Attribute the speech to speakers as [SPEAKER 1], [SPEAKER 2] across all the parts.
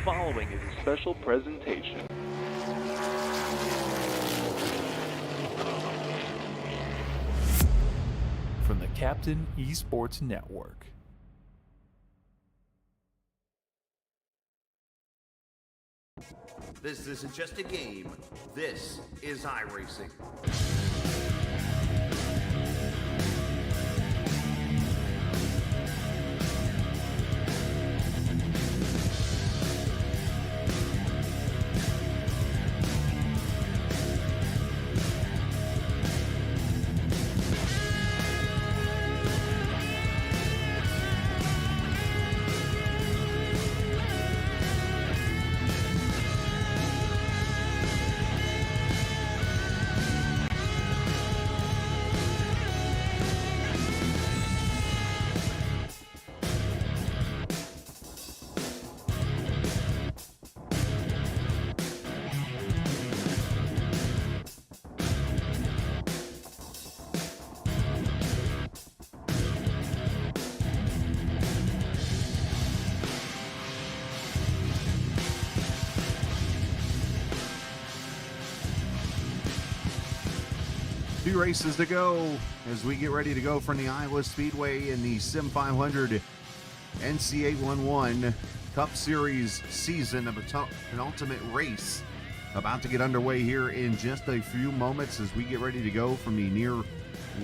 [SPEAKER 1] following is a special presentation. From the Captain eSports Network.
[SPEAKER 2] This isn't just a game, this is iRacing.
[SPEAKER 3] Two races to go as we get ready to go from the Iowa Speedway in the Sim500 NC811 Cup Series season of an ultimate race about to get underway here in just a few moments as we get ready to go from the near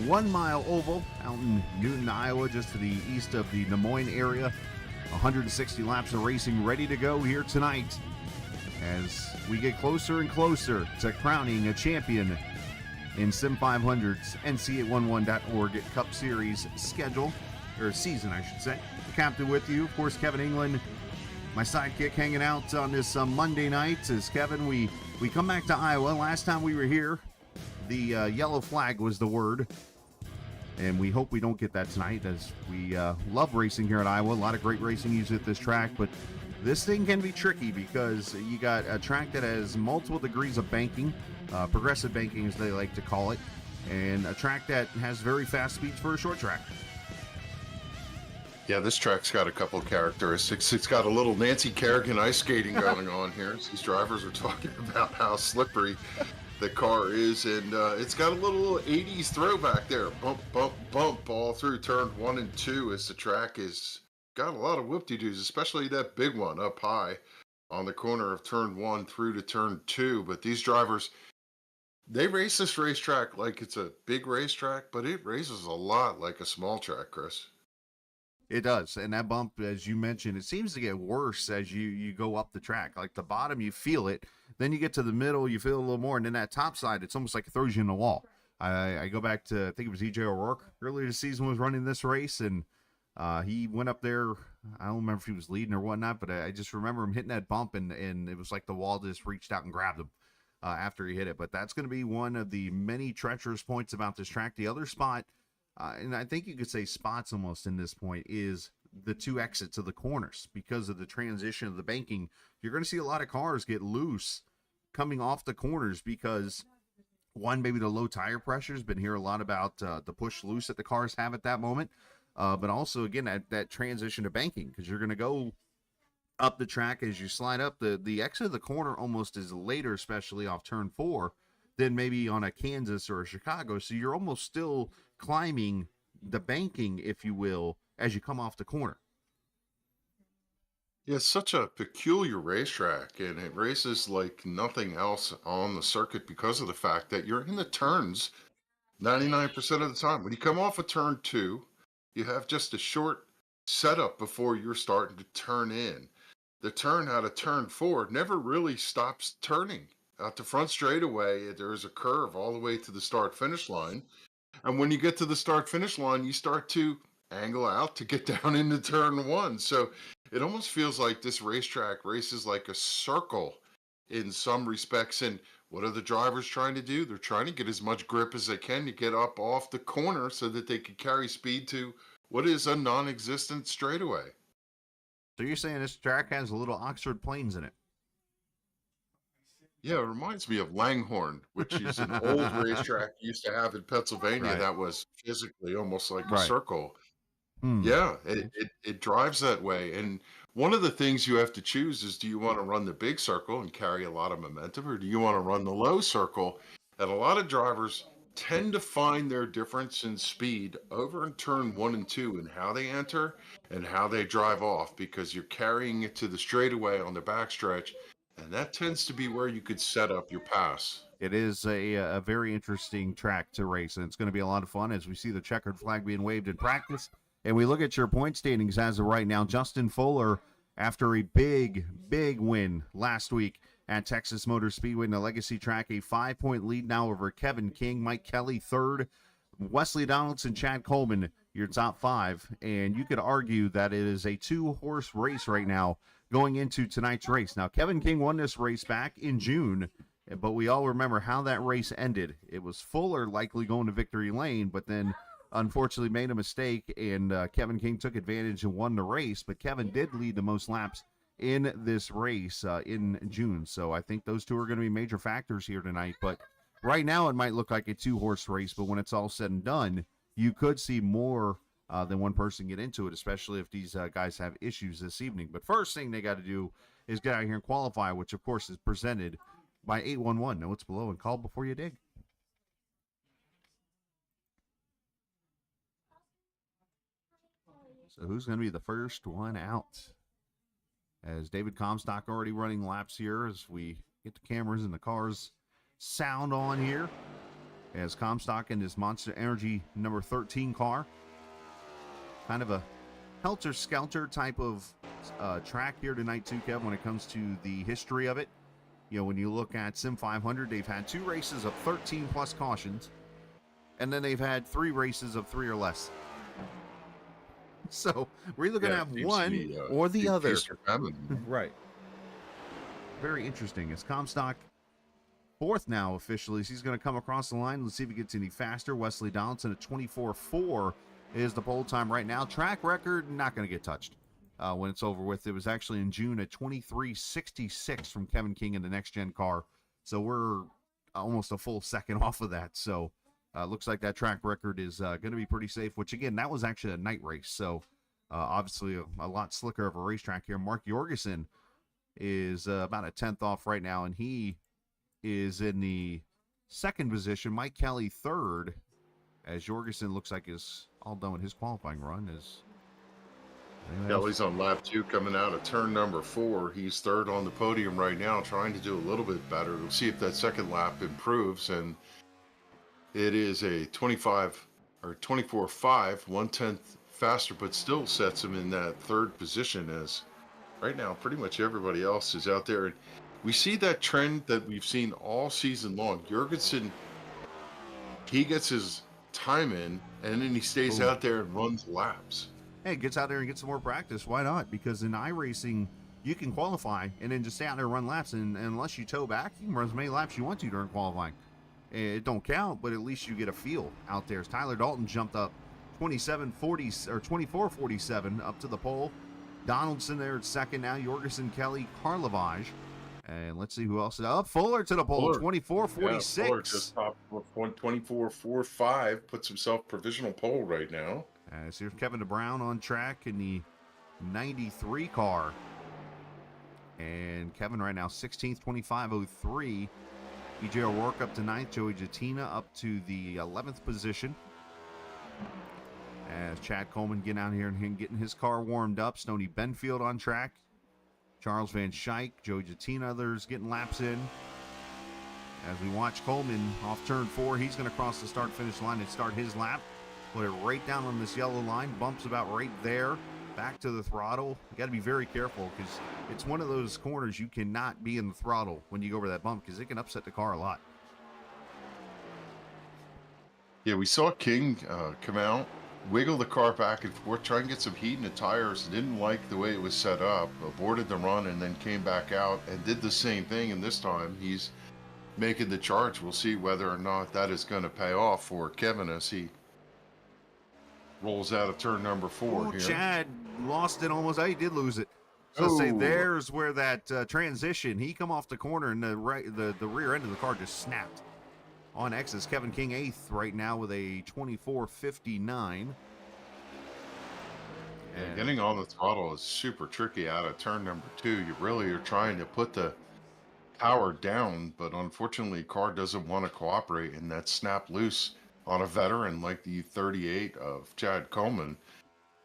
[SPEAKER 3] 1 mile oval out in Newton, Iowa, just to the east of the Des Moines area. 160 laps of racing ready to go here tonight as we get closer and closer to crowning a champion in Sim500's NC811.org Cup Series schedule, or season, I should say. The captain with you, of course, Kevin England, my sidekick, hanging out on this Monday night. As Kevin, we come back to Iowa. Last time we were here, the yellow flag was the word, and we hope we don't get that tonight, as we love racing here at Iowa. A lot of great racing used at this track, but this thing can be tricky because you got a track that has multiple degrees of banking, progressive banking as they like to call it, and a track that has very fast speeds for a short track.
[SPEAKER 4] Yeah, this track's got a couple of characteristics. It's got a little Nancy Kerrigan ice skating going on here. These drivers are talking about how slippery the car is, and it's got a little 80s throwback there. Bump, bump, bump all through turn 1 and 2 as the track is got a lot of whoop-de-doos, especially that big one up high on the corner of turn 1 through to turn 2. But these drivers, they race this racetrack like it's a big racetrack, but it races a lot like a small track, Chris.
[SPEAKER 3] It does, and that bump, as you mentioned, it seems to get worse as you go up the track. Like the bottom, you feel it, then you get to the middle, you feel it a little more, and then that top side, it's almost like it throws you in the wall. I go back to, I think it was EJ O'Rourke earlier this season was running this race, and he went up there. I don't remember if he was leading or whatnot, but I just remember him hitting that bump, and it was like the wall just reached out and grabbed him after he hit it. But that's going to be one of the many treacherous points about this track. The other spot, and I think you could say spots almost in this point, is the two exits of the corners. Because of the transition of the banking, you're going to see a lot of cars get loose coming off the corners because, one, maybe the low tire pressure has been here a lot about the push loose that the cars have at that moment. But also, again, that transition to banking, because you're going to go up the track as you slide up. The exit of the corner almost is later, especially off turn 4, than maybe on a Kansas or a Chicago. So you're almost still climbing the banking, if you will, as you come off the corner.
[SPEAKER 4] Yeah, it's such a peculiar racetrack, and it races like nothing else on the circuit because of the fact that you're in the turns 99% of the time. When you come off of turn 2, you have just a short setup before you're starting to turn in. The turn out of turn 4 never really stops turning. Out the front straightaway, there's a curve all the way to the start-finish line. And when you get to the start-finish line, you start to angle out to get down into turn 1. So it almost feels like this racetrack races like a circle in some respects. And what are the drivers trying to do? They're trying to get as much grip as they can to get up off the corner so that they can carry speed to what is a non-existent straightaway.
[SPEAKER 3] So you're saying this track has a little Oxford Plains in it?
[SPEAKER 4] Yeah, it reminds me of Langhorne, which is an old racetrack you used to have in Pennsylvania
[SPEAKER 3] Right.
[SPEAKER 4] that was physically almost like a
[SPEAKER 3] Right.
[SPEAKER 4] circle.
[SPEAKER 3] Hmm.
[SPEAKER 4] Yeah, it drives that way. And One of the things you have to choose is, do you want to run the big circle and carry a lot of momentum, or do you want to run the low circle? And a lot of drivers tend to find their difference in speed over in turn 1 and 2 and how they enter and how they drive off, because you're carrying it to the straightaway on the backstretch, and that tends to be where you could set up your pass.
[SPEAKER 3] It is a very interesting track to race, and it's going to be a lot of fun as we see the checkered flag being waved in practice. And we look at your point standings as of right now. Justin Fuller, after a big win last week at Texas Motor Speedway in the Legacy track, a 5-point lead now over Kevin King, Mike Kelly third, Wesley Donaldson, Chad Coleman, your top 5. And you could argue that it is a 2-horse race right now going into tonight's race. Now, Kevin King won this race back in June, but we all remember how that race ended. It was Fuller likely going to victory lane, but then unfortunately made a mistake, and Kevin King took advantage and won the race. But Kevin did lead the most laps in this race in June. So I think those two are going to be major factors here tonight. But right now it might look like a 2-horse race, but when it's all said and done, you could see more than one person get into it, especially if these guys have issues this evening. But first thing they got to do is get out here and qualify, which of course is presented by 811. Know what's below and call before you dig. So who's going to be the first one out? As David Comstock already running laps here as we get the cameras and the cars sound on here. As Comstock in his Monster Energy number 13 car. Kind of a helter-skelter type of track here tonight too, Kev, when it comes to the history of it. You know, when you look at Sim500, they've had 2 races of 13 plus cautions, and then they've had 3 races of 3 or less. So we're either going to have one or the other.
[SPEAKER 4] Right.
[SPEAKER 3] Very interesting. It's Comstock fourth now officially. So he's going to come across the line. Let's see if he gets any faster. Wesley Donaldson at 24.4 is the pole time right now. Track record, not going to get touched when it's over with. It was actually in June at 23.66 from Kevin King in the next-gen car. So we're almost a full second off of that. So looks like that track record is going to be pretty safe, which, again, that was actually a night race. So obviously a lot slicker of a racetrack here. Mark Jorgensen is about a 10th off right now, and he is in the second position. Mike Kelly third, as Jorgensen looks like is all done with his qualifying run.
[SPEAKER 4] Kelly's on lap 2 coming out of turn number 4. He's third on the podium right now, trying to do a little bit better. We'll see if that second lap improves, and it is a 25 or 24.5, 1/10 faster, but still sets him in that third position, as right now pretty much everybody else is out there. And we see that trend that we've seen all season long. Jorgensen, he gets his time in, and then he stays out there and runs laps.
[SPEAKER 3] Hey, gets out there and gets some more practice. Why not? Because in iRacing, you can qualify and then just stay out there and run laps. And unless you tow back, you can run as many laps you want to during qualifying. It don't count, but at least you get a feel out there. As Tyler Dalton jumped up 27.40 or 24.47 up to the pole. Donaldson there at second now. Jorgensen, Kelly, Karlovage. And let's see who else is up. Fuller to the pole, 24.46.
[SPEAKER 4] Yeah, Fuller just topped 24.45, puts himself provisional pole right now.
[SPEAKER 3] So here's Kevin DeBrown on track in the 93 car. And Kevin right now 16th, 25.03. EJ O'Rourke up to 9th. Joey Jatina up to the 11th position. As Chad Coleman getting out here and getting his car warmed up. Stoney Benfield on track. Charles Van Schaik, Joey Jatina, others getting laps in. As we watch Coleman off turn 4, he's going to cross the start-finish line and start his lap. Put it right down on this yellow line. Bumps about right there. Back to the throttle. You got to be very careful because it's one of those corners you cannot be in the throttle when you go over that bump because it can upset the car a lot.
[SPEAKER 4] Yeah, we saw King come out, wiggle the car back and forth, try and get some heat in the tires. Didn't like the way it was set up. Aborted the run and then came back out and did the same thing. And this time he's making the charge. We'll see whether or not that is going to pay off for Kevin as he rolls out of turn number 4 here.
[SPEAKER 3] Chad lost it almost. He did lose it. So say there's where that transition. He come off the corner and the rear end of the car just snapped. On X's, Kevin King 8th right now with a 24.59.
[SPEAKER 4] Yeah,
[SPEAKER 3] And
[SPEAKER 4] getting on the throttle is super tricky out of turn number 2. You really are trying to put the power down, but unfortunately, car doesn't want to cooperate, and that snap loose on a veteran like the 38 of Chad Coleman.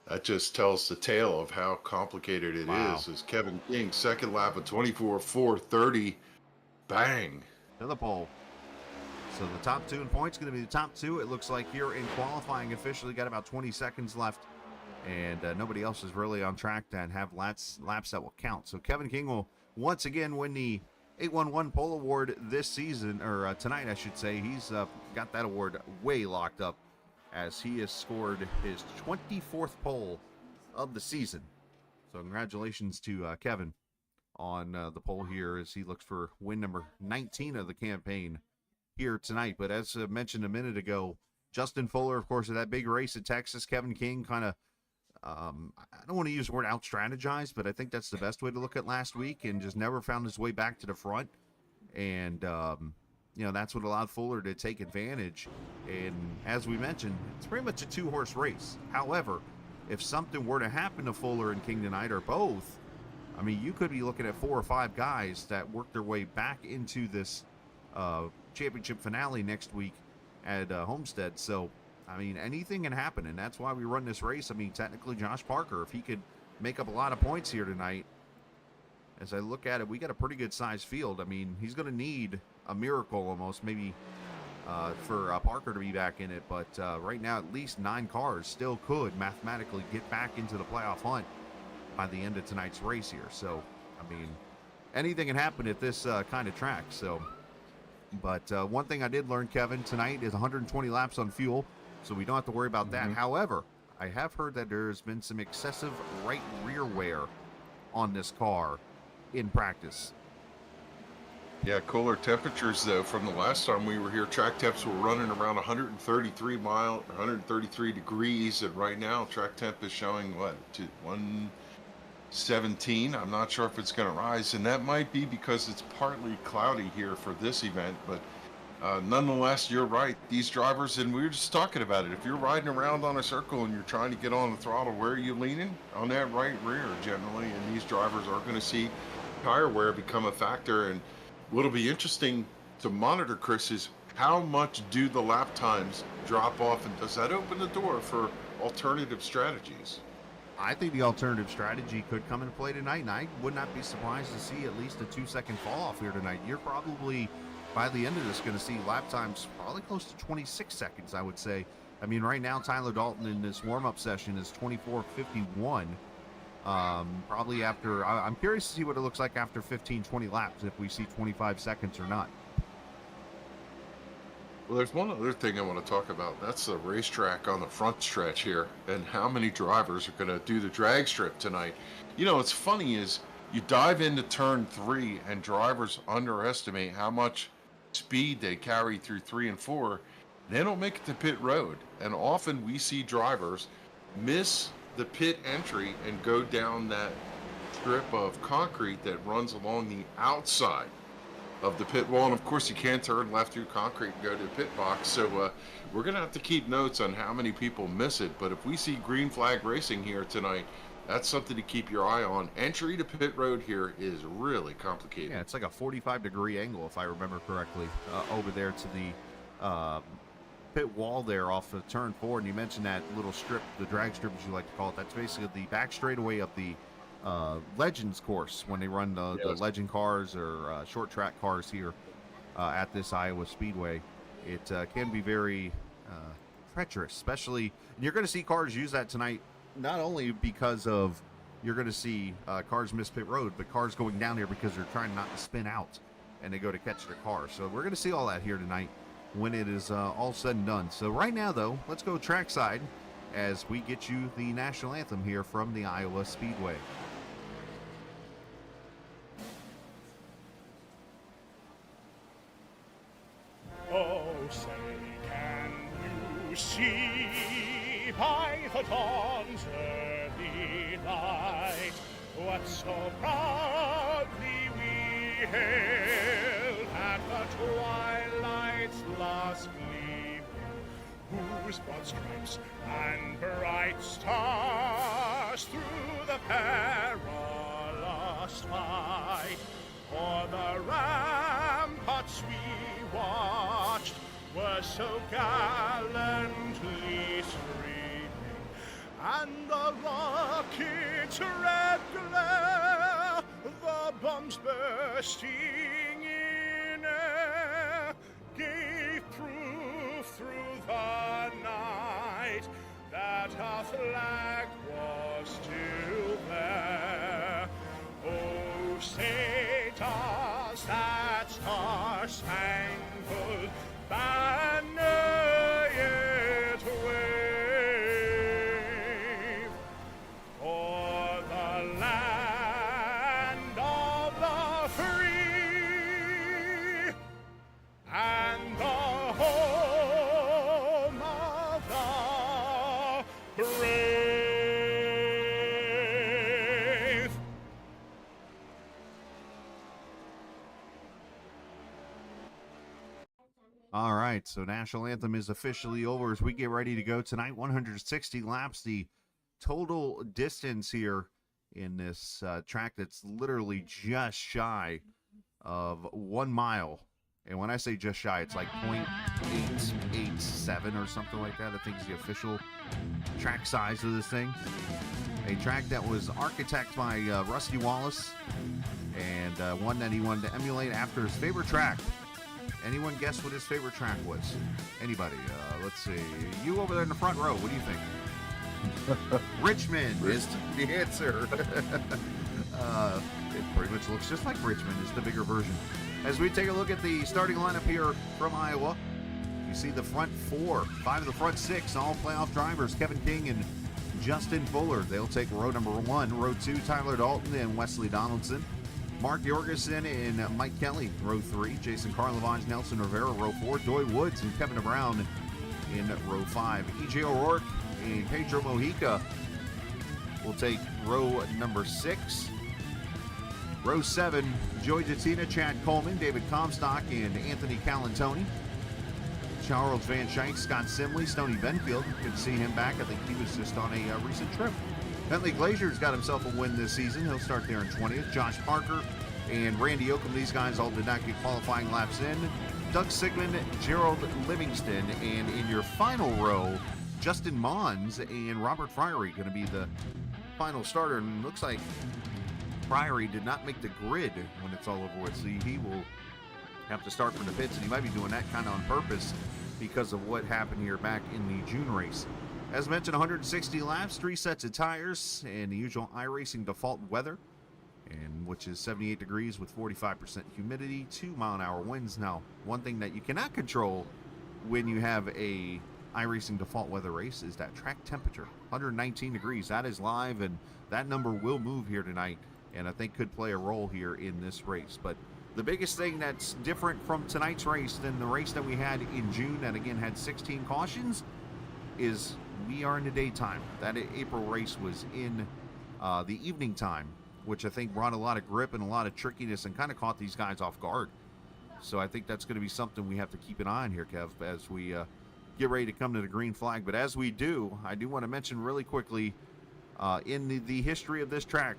[SPEAKER 4] That just tells the tale of how complicated it
[SPEAKER 3] wow,
[SPEAKER 4] is. As Kevin King, second lap of 24.430, bang.
[SPEAKER 3] to the pole. So the top 2 in points going to be the top 2. It looks like here in qualifying officially got about 20 seconds left, and nobody else is really on track to have laps that will count. So Kevin King will once again win the 811 pole award this season, or tonight I should say. He's got that award way locked up as he has scored his 24th pole of the season. So congratulations to Kevin on the pole here as he looks for win number 19 of the campaign here tonight. But as mentioned a minute ago, Justin Fuller, of course, at that big race at Texas, Kevin King kind of, I don't want to use the word out-strategized, but I think that's the best way to look at last week, and just never found his way back to the front. And, that's what allowed Fuller to take advantage. And as we mentioned, it's pretty much a 2-horse race. However, if something were to happen to Fuller and King tonight, or both, I mean, you could be looking at 4 or 5 guys that work their way back into this championship finale next week at Homestead. So, I mean, anything can happen, and that's why we run this race. I mean, technically, Josh Parker, if he could make up a lot of points here tonight, as I look at it, we got a pretty good sized field. I mean, he's going to need a miracle almost, maybe for Parker to be back in it. But right now, at least 9 cars still could mathematically get back into the playoff hunt by the end of tonight's race here. So, I mean, anything can happen at this kind of track. So, but one thing I did learn, Kevin, tonight is 120 laps on fuel, so we don't have to worry about that. However, I have heard that there's been some excessive right rear wear on this car in practice.
[SPEAKER 4] Yeah, cooler temperatures, though. From the last time we were here, track temps were running around 133 degrees, and right now track temp is showing, what, to 117. I'm not sure if it's going to rise, and that might be because it's partly cloudy here for this event, but nonetheless, you're right. These drivers, and we were just talking about it, if you're riding around on a circle and you're trying to get on the throttle, where are you leaning? On that right rear, generally, and these drivers are going to see tire wear become a factor. And what'll be interesting to monitor, Chris, is how much do the lap times drop off, and does that open the door for alternative strategies?
[SPEAKER 3] I think the alternative strategy could come into play tonight, and I would not be surprised to see at least a 2-second fall off here tonight. You're probably, by the end of this, going to see lap times probably close to 26 seconds, I would say. I mean, right now, Tyler Dalton in this warm-up session is 24:51. Probably after, I'm curious to see what it looks like after 15-20 laps, if we see 25 seconds or not.
[SPEAKER 4] Well, there's one other thing I want to talk about. That's the racetrack on the front stretch here, and how many drivers are going to do the drag strip tonight. You know, what's funny is you dive into turn 3, and drivers underestimate how much speed they carry through 3 and 4. They don't make it to pit road, and often we see drivers miss the pit entry and go down that strip of concrete that runs along the outside of the pit wall. And of course, you can't turn left through concrete and go to the pit box. So we're going to have to keep notes on how many people miss it. But if we see green flag racing here tonight, that's something to keep your eye on. Entry to pit road here is really complicated.
[SPEAKER 3] Yeah, it's like a 45-degree angle, if I remember correctly, over there to the pit wall there off of turn 4. And you mentioned that little strip, the drag strip, as you like to call it. That's basically the back straightaway of the Legends course when they run the Legend cars or short track cars here at this Iowa Speedway. It can be very treacherous, especially, and you're going to see cars use that tonight, not only because of you're going to see cars miss pit road, but cars going down here because they're trying not to spin out and they go to catch their car. So we're going to see all that here tonight when it is all said and done. So right now, though, let's go trackside as we get you the national anthem here from the Iowa Speedway.
[SPEAKER 5] Oh, say, can you see by the dawn's early light what so proudly we hailed at the twilight's last gleaming, whose broad stripes and bright stars us through the perilous fight. For the ramparts we watched were so gallantly streaming, and the rocket's red glare, the bombs bursting in air, gave proof through the night that our flag was still there. Oh, say does that star-spangled banner yet wave o'er the land of the free and the home of the brave.
[SPEAKER 3] All right, so National Anthem is officially over as we get ready to go tonight. 160 laps, the total distance here in this track that's literally just shy of 1 mile. And when I say just shy, it's like 0.887 or something like that. I think is the official track size of this thing. A track that was architected by Rusty Wallace, and one that he wanted to emulate after his favorite track. Anyone guess what his favorite track was? Anybody? Let's see. You over there in the front row, what do you think? Richmond is the answer. It pretty much looks just like Richmond. It's the bigger version. As we take a look at the starting lineup here from Iowa, you see the front four, 5 of the front 6, all playoff drivers, Kevin King and Justin Fuller. They'll take row number 1. Row 2, Tyler Dalton and Wesley Donaldson. Mark Jorgensen and Mike Kelly, row 3. Jason Carlavage, Nelson Rivera, row 4. Doy Woods and Kevin Brown in row 5. E.J. O'Rourke and Pedro Mojica will take row number 6. Row 7, Joey Jatina, Chad Coleman, David Comstock, and Anthony Calantoni. Charles Van Shank, Scott Simley, Stoney Benfield. Good to see him back. I think he was just on a recent trip. Bentley Glazier's got himself a win this season. He'll start there in 20th. Josh Parker and Randy Oakham, these guys all did not get qualifying laps in. Doug Sigmund, Gerald Livingston, and in your final row, Justin Mons and Robert Friery going to be the final starter. And it looks like Friery did not make the grid when it's all over with, so he will have to start from the pits, and he might be doing that kind of on purpose because of what happened here back in the June race. As mentioned, 160 laps, 3 sets of tires, and the usual iRacing default weather, and which is 78 degrees with 45% humidity, 2-mile-an-hour winds. Now, one thing that you cannot control when you have a iRacing default weather race is that track temperature, 119 degrees. That is live, and that number will move here tonight, and I think could play a role here in this race. But the biggest thing that's different from tonight's race than the race that we had in June that, again, had 16 cautions is we are in the daytime. That April race was in the evening time, which I think brought a lot of grip and a lot of trickiness and kind of caught these guys off guard. So I think that's going to be something we have to keep an eye on here, Kev, as we get ready to come to the green flag. But as we do, I do want to mention really quickly, in the history of this track,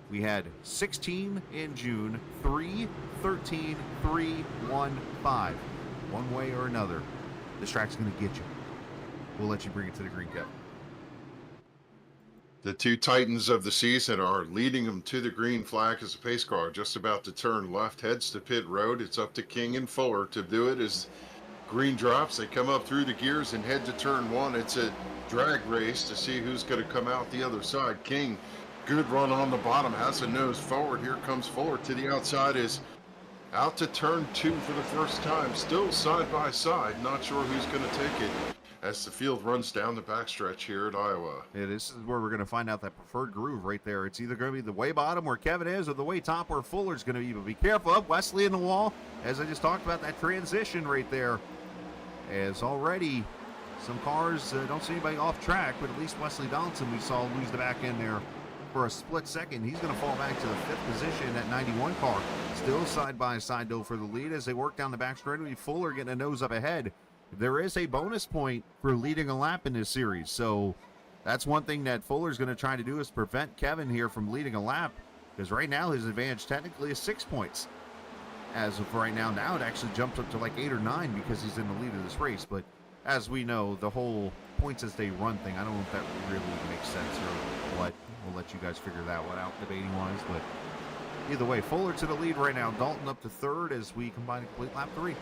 [SPEAKER 3] we had 16 in June, 3, 13, 3, 1, 5. One way or another, this track's going to get you. We'll let you bring it to the green, Kev.
[SPEAKER 4] The two titans of the season are leading them to the green flag as a pace car just about to turn left, heads to pit road. It's up to King and Fuller to do it as green drops. They come up through the gears and head to turn 1. It's a drag race to see who's going to come out the other side. King, good run on the bottom, has a nose forward. Here comes Fuller to the outside, is out to turn 2 for the first time. Still side by side, not sure who's going to take it as the field runs down the backstretch here at Iowa.
[SPEAKER 3] Yeah, this is where we're going to find out that preferred groove right there. It's either going to be the way bottom where Kevin is or the way top where Fuller's going to be. But be careful of Wesley in the wall, as I just talked about that transition right there. As already some cars don't see anybody off track, but at least Wesley Donaldson we saw lose the back end there for a split second. He's going to fall back to the 5th position. That 91 car still side by side though for the lead as they work down the back straightaway. Fuller getting a nose up ahead. There is a bonus point for leading a lap in this series, so That's one thing that Fuller's going to try to do is prevent Kevin here from leading a lap, because right now his advantage technically is 6 points. As of right now, it actually jumps up to like 8 or 9 because he's in the lead of this race. But as we know, the whole points as they run thing, I don't know if that really makes sense or what. We'll let you guys figure that one out debating-wise. But either way, Fuller to the lead right now. Dalton up to third as we combine a complete lap 3.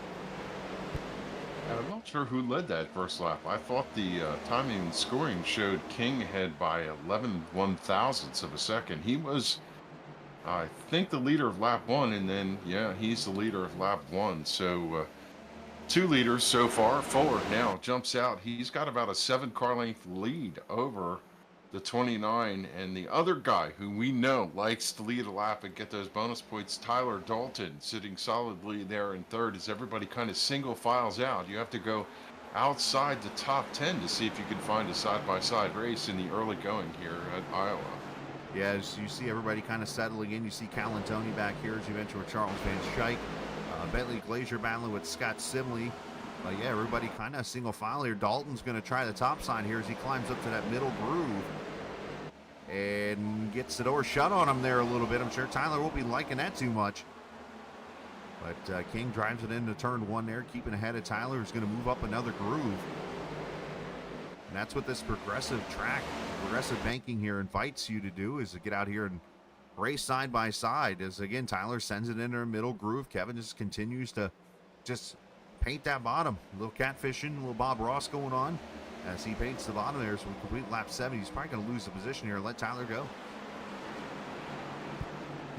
[SPEAKER 4] I'm not sure who led that first lap. I thought the timing and scoring showed King ahead by 11 1/1000ths of a second. He was, I think, the leader of lap 1, and then, yeah, he's the leader of lap 1. So 2 leaders so far. Fuller now jumps out. He's got about a 7-car length lead over the 29, and the other guy who we know likes to lead a lap and get those bonus points, Tyler Dalton, sitting solidly there in third as everybody kind of single files out. You have to go outside the top 10 to see if you can find a side-by-side race in the early going here at Iowa.
[SPEAKER 3] Yeah, as you see everybody kind of settling in. You see Cal and Tony back here as you mentioned with Charles Van Schaik. Bentley Glazier battling with Scott Simley. But yeah, everybody kind of single file here. Dalton's going to try the top side here as he climbs up to that middle groove and gets the door shut on him there a little bit. I'm sure Tyler won't be liking that too much. But King drives it into turn 1 there, keeping ahead of Tyler, who's going to move up another groove. And that's what this progressive track, progressive banking here invites you to do, is to get out here and race side by side. As again, Tyler sends it into a middle groove. Kevin just continues to just paint that bottom. A little catfishing, a little Bob Ross going on as he paints the bottom there. So we complete lap 7. He's probably going to lose the position here and let Tyler go.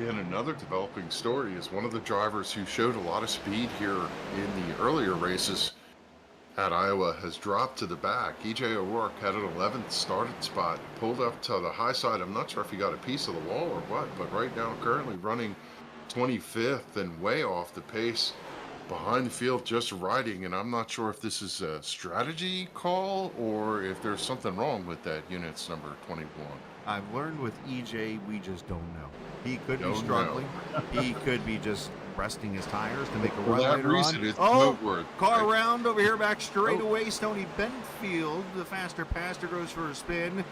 [SPEAKER 4] Yeah, and another developing story is one of the drivers who showed a lot of speed here in the earlier races at Iowa has dropped to the back. EJ O'Rourke had an 11th started spot, pulled up to the high side. I'm not sure if he got a piece of the wall or what, but right now currently running 25th and way off the pace behind the field, just riding. And I'm not sure if this is a strategy call or if there's something wrong with that unit's number 21.
[SPEAKER 3] I've learned with EJ, we just don't know. He could be
[SPEAKER 4] Don't
[SPEAKER 3] struggling. He could be just resting his tires to make a
[SPEAKER 4] For
[SPEAKER 3] run
[SPEAKER 4] that
[SPEAKER 3] later
[SPEAKER 4] reason,
[SPEAKER 3] on.
[SPEAKER 4] it's
[SPEAKER 3] Oh,
[SPEAKER 4] noteworthy.
[SPEAKER 3] car around over here back straight away. Stoney Benfield, the faster passer, goes for a spin.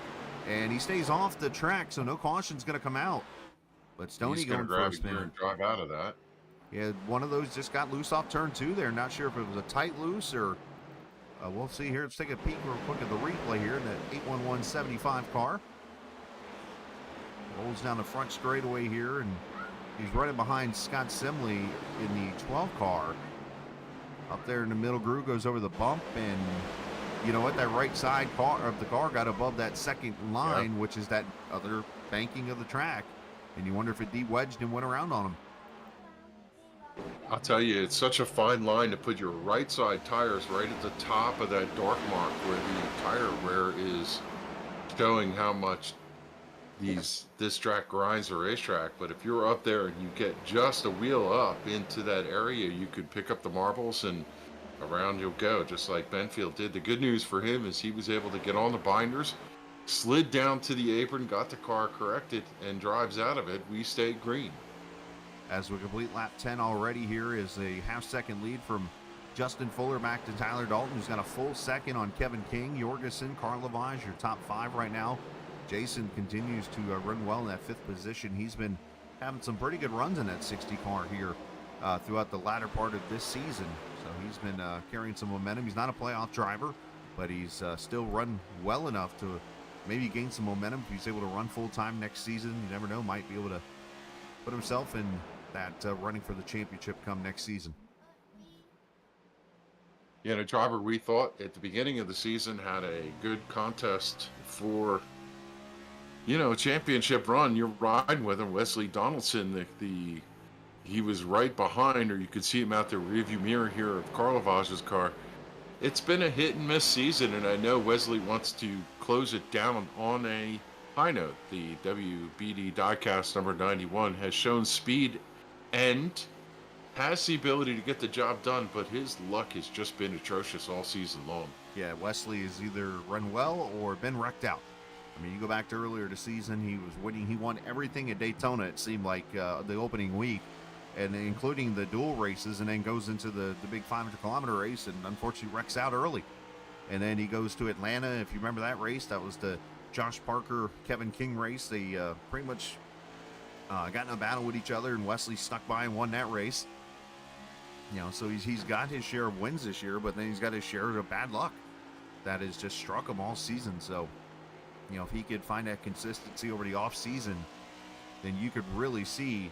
[SPEAKER 3] And he stays off the track, so no caution's going to come out. But Stoney
[SPEAKER 4] He's going
[SPEAKER 3] going
[SPEAKER 4] to
[SPEAKER 3] for a
[SPEAKER 4] grab a gear
[SPEAKER 3] spin.
[SPEAKER 4] and drive out of that.
[SPEAKER 3] Yeah, one of those just got loose off turn 2 there. Not sure if it was a tight loose or... we'll see here. Let's take a peek real quick at the replay here in the 81175 car. Rolls down the front straightaway here, and he's running behind Scott Simley in the 12 car. Up there in the middle groove, goes over the bump, and you know what? That right side car of the car got above that second line, which is that other banking of the track. And you wonder if it de-wedged and went around on him.
[SPEAKER 4] I'll tell you, it's such a fine line to put your right side tires right at the top of that dark mark where the tire wear is showing how much this track grinds a racetrack. But if you're up there and you get just a wheel up into that area, you could pick up the marbles and around you'll go, just like Benfield did. The good news for him is he was able to get on the binders, slid down to the apron, got the car corrected, and drives out of it. We stayed green.
[SPEAKER 3] As we complete lap 10 already, here is a half-second lead from Justin Fuller back to Tyler Dalton, who's got a full second on Kevin King, Jorgensen, Carl Lavage, your top 5 right now. Jason continues to run well in that 5th position. He's been having some pretty good runs in that 60 car here throughout the latter part of this season. So he's been carrying some momentum. He's not a playoff driver, but he's still run well enough to maybe gain some momentum. If he's able to run full-time next season, you never know, might be able to put himself in that running for the championship come next season.
[SPEAKER 4] Yeah, the driver we thought at the beginning of the season had a good contest for, a championship run. You're riding with him, Wesley Donaldson. He was right behind, or you could see him out there rearview mirror here of Carl Lavage's car. It's been a hit and miss season, and I know Wesley wants to close it down on a high note. The WBD diecast number 91 has shown speed and has the ability to get the job done, but his luck has just been atrocious all season long.
[SPEAKER 3] Yeah, Wesley has either run well or been wrecked out. I mean, you go back to earlier this season, he was winning. He won everything at Daytona, it seemed like, the opening week, and including the dual races, and then goes into the big 500-kilometer race and unfortunately wrecks out early. And then he goes to Atlanta. If you remember that race, that was the Josh Parker, Kevin King race. They pretty much got in a battle with each other, and Wesley stuck by and won that race. You know, so he's got his share of wins this year, but then he's got his share of bad luck that has just struck him all season. So, you know, if he could find that consistency over the off season, then you could really see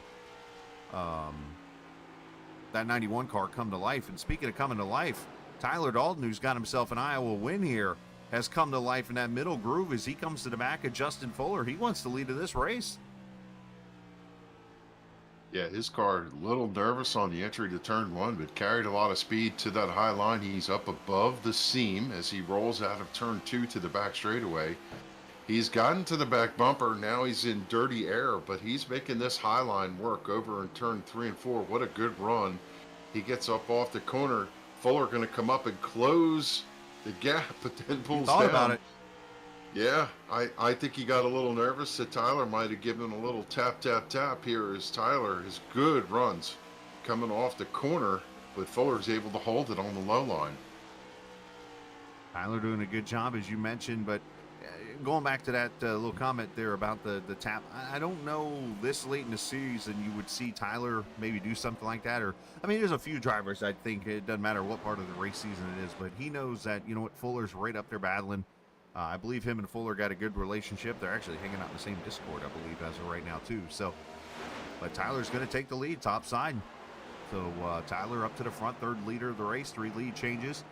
[SPEAKER 3] that 91 car come to life. And speaking of coming to life, Tyler Dalton, who's got himself an Iowa win here, has come to life in that middle groove as he comes to the back of Justin Fuller. He wants the lead of this race.
[SPEAKER 4] Yeah, his car a little nervous on the entry to turn one, but carried a lot of speed to that high line. He's up above the seam as he rolls out of turn two to the back straightaway. He's gotten to the back bumper. Now he's in dirty air, but he's making this high line work over in turn 3 and 4. What a good run. He gets up off the corner. Fuller going to come up and close the gap, but then pulls down.
[SPEAKER 3] About it.
[SPEAKER 4] Yeah, I think he got a little nervous that Tyler might have given him a little tap, tap, tap here as Tyler, his good runs coming off the corner, but Fuller's able to hold it on the low line.
[SPEAKER 3] Tyler doing a good job, as you mentioned, but going back to that little comment there about the tap, I don't know this late in the season you would see Tyler maybe do something like that. Or, I mean, there's a few drivers, I think, it doesn't matter what part of the race season it is, but he knows that, you know what, Fuller's right up there battling. I believe him and Fuller got a good relationship. They're actually hanging out in the same Discord, I believe, as of right now, too. So, but Tyler's going to take the lead, top side. So, Tyler up to the front, third leader of the race, 3 lead changes.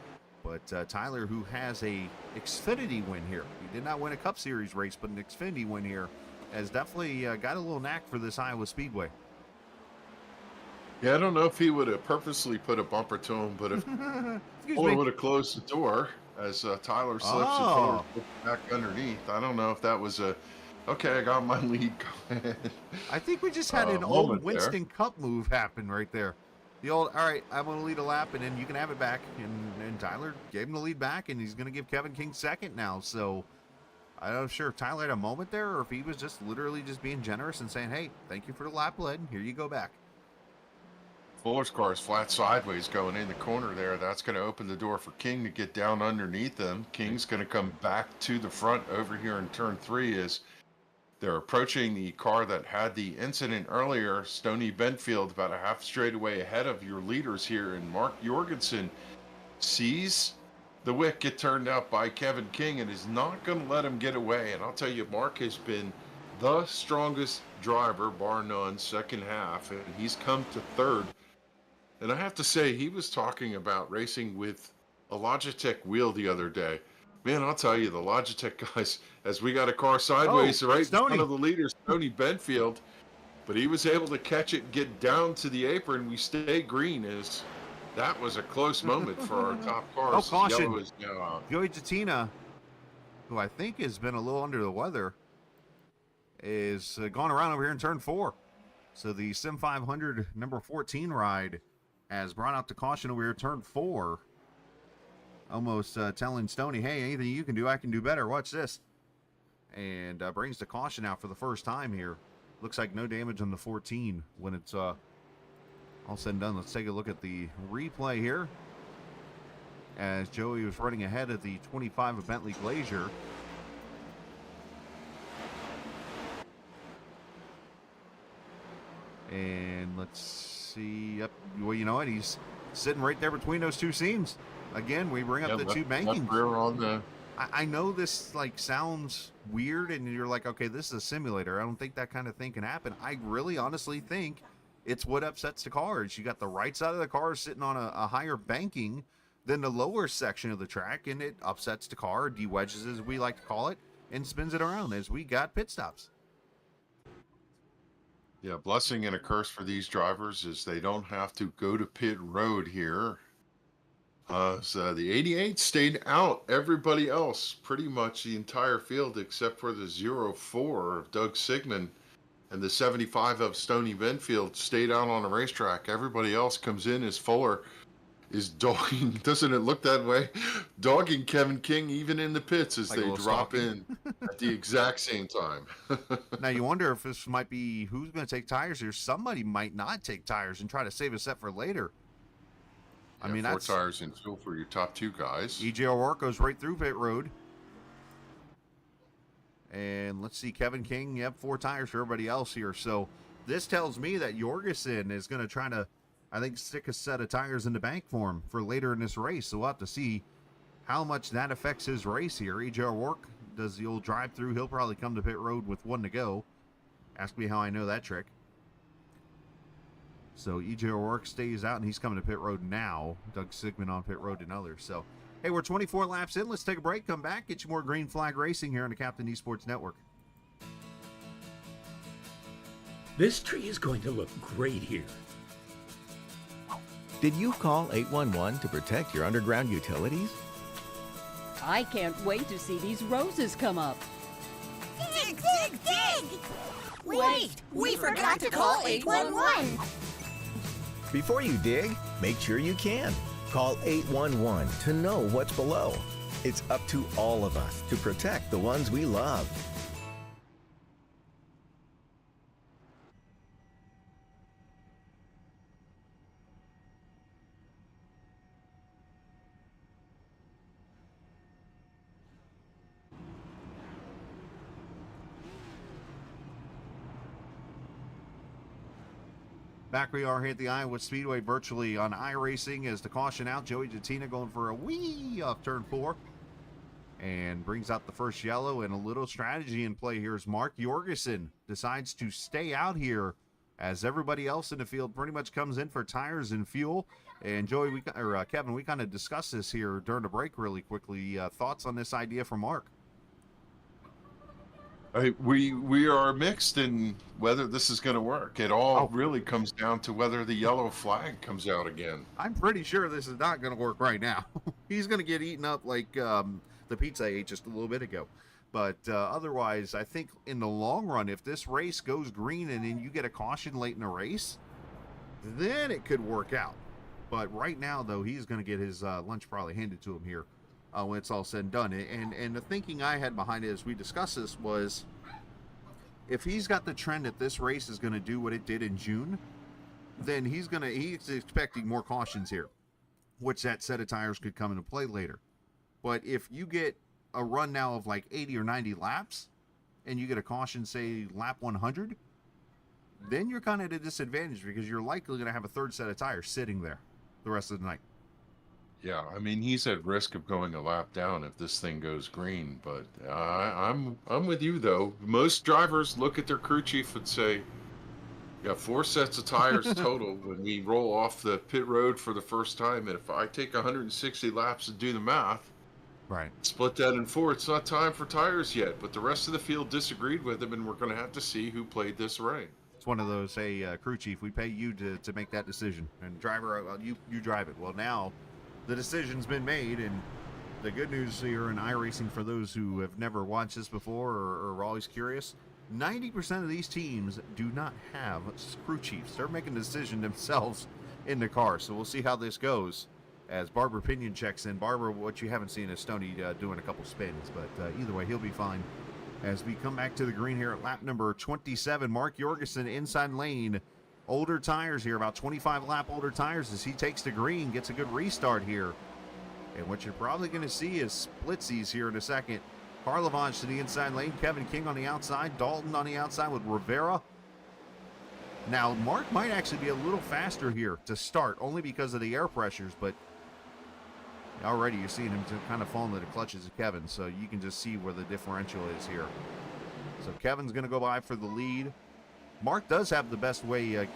[SPEAKER 3] But Tyler, who has a Xfinity win here. He did not win a Cup Series race, but an Xfinity win here, has definitely got a little knack for this Iowa Speedway.
[SPEAKER 4] Yeah, I don't know if he would have purposely put a bumper to him, but if Fuller would have closed the door as Tyler slips and Fuller puts back underneath. I don't know if that was a, okay, I got my lead. Go ahead.
[SPEAKER 3] I think we just had an old Winston Cup move happen right there. The old, all right, I'm going to lead a lap, and then you can have it back. And Tyler gave him the lead back, and he's going to give Kevin King second now. So I'm not sure if Tyler had a moment there or if he was just literally just being generous and saying, hey, thank you for the lap led. Here you go back.
[SPEAKER 4] Fuller's car is flat sideways going in the corner there. That's going to open the door for King to get down underneath them. King's going to come back to the front over here in turn 3 as they're approaching the car that had the incident earlier. Stoney Benfield about a half straightaway ahead of your leaders here, and Mark Jorgensen sees the wick get turned out by Kevin King and is not going to let him get away. And I'll tell you, Mark has been the strongest driver, bar none, second half, and he's come to third. And I have to say, he was talking about racing with a Logitech wheel the other day. Man, I'll tell you, the Logitech guys, as we got a car sideways right in front of the leader, Stoney Benfield, but he was able to catch it, get down to the apron. We stay green. That was a close moment for our top cars.
[SPEAKER 3] Oh, caution.
[SPEAKER 4] Yellow is now
[SPEAKER 3] Joey Jatina, who I think has been a little under the weather, is going around over here in turn 4. So the Sim500 number 14 ride has brought out the caution over here, turn 4. Almost telling Stoney, hey, anything you can do, I can do better. Watch this. And brings the caution out for the first time here. Looks like no damage on the 14 when it's all said and done. Let's take a look at the replay here. As Joey was running ahead of the 25 of Bentley Glazier. And let's see. Yep. Well, you know what? He's sitting right there between those two seams. Again, we bring up the two bankings. I know this like sounds weird, and you're like, okay, this is a simulator. I don't think that kind of thing can happen. I really honestly think it's what upsets the cars. You got the right side of the car sitting on a higher banking than the lower section of the track, and it upsets the car, de-wedges as we like to call it, and spins it around as we got pit stops.
[SPEAKER 4] Yeah, blessing and a curse for these drivers is they don't have to go to pit road here. So the 88 stayed out. Everybody else, pretty much the entire field except for the 04 of Doug Sigmund and the 75 of Stoney Benfield stayed out on the racetrack. Everybody else comes in as Fuller is dogging, doesn't it look that way? Dogging Kevin King even in the pits as
[SPEAKER 3] like
[SPEAKER 4] they drop in at the exact same time.
[SPEAKER 3] Now you wonder if this might be who's going to take tires here. Somebody might not take tires and try to save a set for later. I mean,
[SPEAKER 4] 4
[SPEAKER 3] that's
[SPEAKER 4] tires in fuel for your top 2 guys.
[SPEAKER 3] EJ O'Rourke goes right through pit road. And let's see, Kevin King, yep, 4 tires for everybody else here. So this tells me that Jorgensen is going to try to, I think, stick a set of tires in the bank for him for later in this race. So we'll have to see how much that affects his race here. EJ O'Rourke does the old drive-through. He'll probably come to pit road with 1 to go. Ask me how I know that trick. So EJ O'Rourke stays out, and he's coming to pit road now. Doug Sigmund on pit road and others. So, hey, we're 24 laps in. Let's take a break, come back, get you more green flag racing here on the Captain Esports Network.
[SPEAKER 6] This tree is going to look great here.
[SPEAKER 7] Did you call 811 to protect your underground utilities?
[SPEAKER 8] I can't wait to see these roses come up.
[SPEAKER 9] Dig, dig, dig! Wait, we forgot to call 811.
[SPEAKER 7] Before you dig, make sure you can. Call 811 to know what's below. It's up to all of us to protect the ones we love.
[SPEAKER 3] Back we are here at the Iowa Speedway virtually on iRacing as the caution out. Joey Jatina going for a wee off turn 4 and brings out the first yellow, and a little strategy in play here as Mark Jorgensen decides to stay out here as everybody else in the field pretty much comes in for tires and fuel. And Joey, Kevin, we kind of discussed this here during the break really quickly. Thoughts on this idea from Mark?
[SPEAKER 4] We are mixed in whether this is going to work. It all really comes down to whether the yellow flag comes out again.
[SPEAKER 3] I'm pretty sure this is not going to work right now. He's going to get eaten up like the pizza I ate just a little bit ago. But otherwise, I think in the long run, if this race goes green and then you get a caution late in the race, then it could work out. But right now, though, he's going to get his lunch probably handed to him here when it's all said and done. And the thinking I had behind it as we discussed this was, if he's got the trend that this race is going to do what it did in June, then he's expecting more cautions here, which that set of tires could come into play later. But if you get a run now of like 80 or 90 laps and you get a caution, say lap 100, then you're kind of at a disadvantage because you're likely going to have a third set of tires sitting there the rest of the night.
[SPEAKER 4] Yeah, I mean, he's at risk of going a lap down if this thing goes green. But I'm with you, though. Most drivers look at their crew chief and say, "You got 4 sets of tires total when we roll off the pit road for the first time. And if I take 160 laps and do the math,
[SPEAKER 3] right,
[SPEAKER 4] split that in 4, it's not time for tires yet." But the rest of the field disagreed with him, and we're going to have to see who played this right.
[SPEAKER 3] It's one of those, hey, crew chief, we pay you to make that decision. And driver, well, you drive it. Well, now the decision's been made, and the good news here in iRacing for those who have never watched this before or are always curious, 90% of these teams do not have crew chiefs. They're making the decision themselves in the car. So we'll see how this goes as Barbara Pinion checks in. Barbara, what you haven't seen is Stoney doing a couple spins, but either way, he'll be fine. As we come back to the green here at lap number 27, Mark Jorgensen inside lane. Older tires here, about 25 lap older tires as he takes the green, gets a good restart here. And what you're probably going to see is splitsies here in a second. Karlovaj to the inside lane, Kevin King on the outside, Dalton on the outside with Rivera. Now, Mark might actually be a little faster here to start, only because of the air pressures, but already you're seeing him kind of fall into the clutches of Kevin, so you can just see where the differential is here. So Kevin's going to go by for the lead. Mark does have the best way,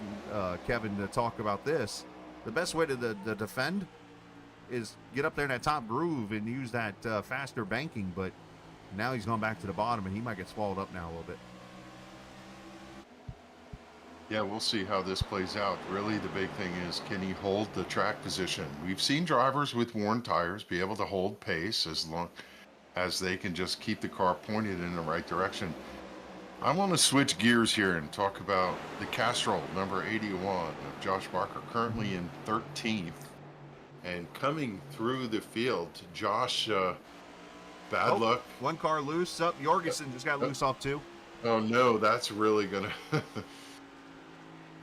[SPEAKER 3] Kevin, to talk about this. The best way to defend is get up there in that top groove and use that faster banking, but now he's gone back to the bottom, and he might get swallowed up now a little bit.
[SPEAKER 4] Yeah, we'll see how this plays out. Really, the big thing is, can he hold the track position? We've seen drivers with worn tires be able to hold pace as long as they can just keep the car pointed in the right direction. I want to switch gears here and talk about the Castrol, number 81 of Josh Barker, currently in 13th. And coming through the field, Josh, bad luck.
[SPEAKER 3] One car loose. Up, Jorgensen just got loose off 2.
[SPEAKER 4] Oh no, that's really gonna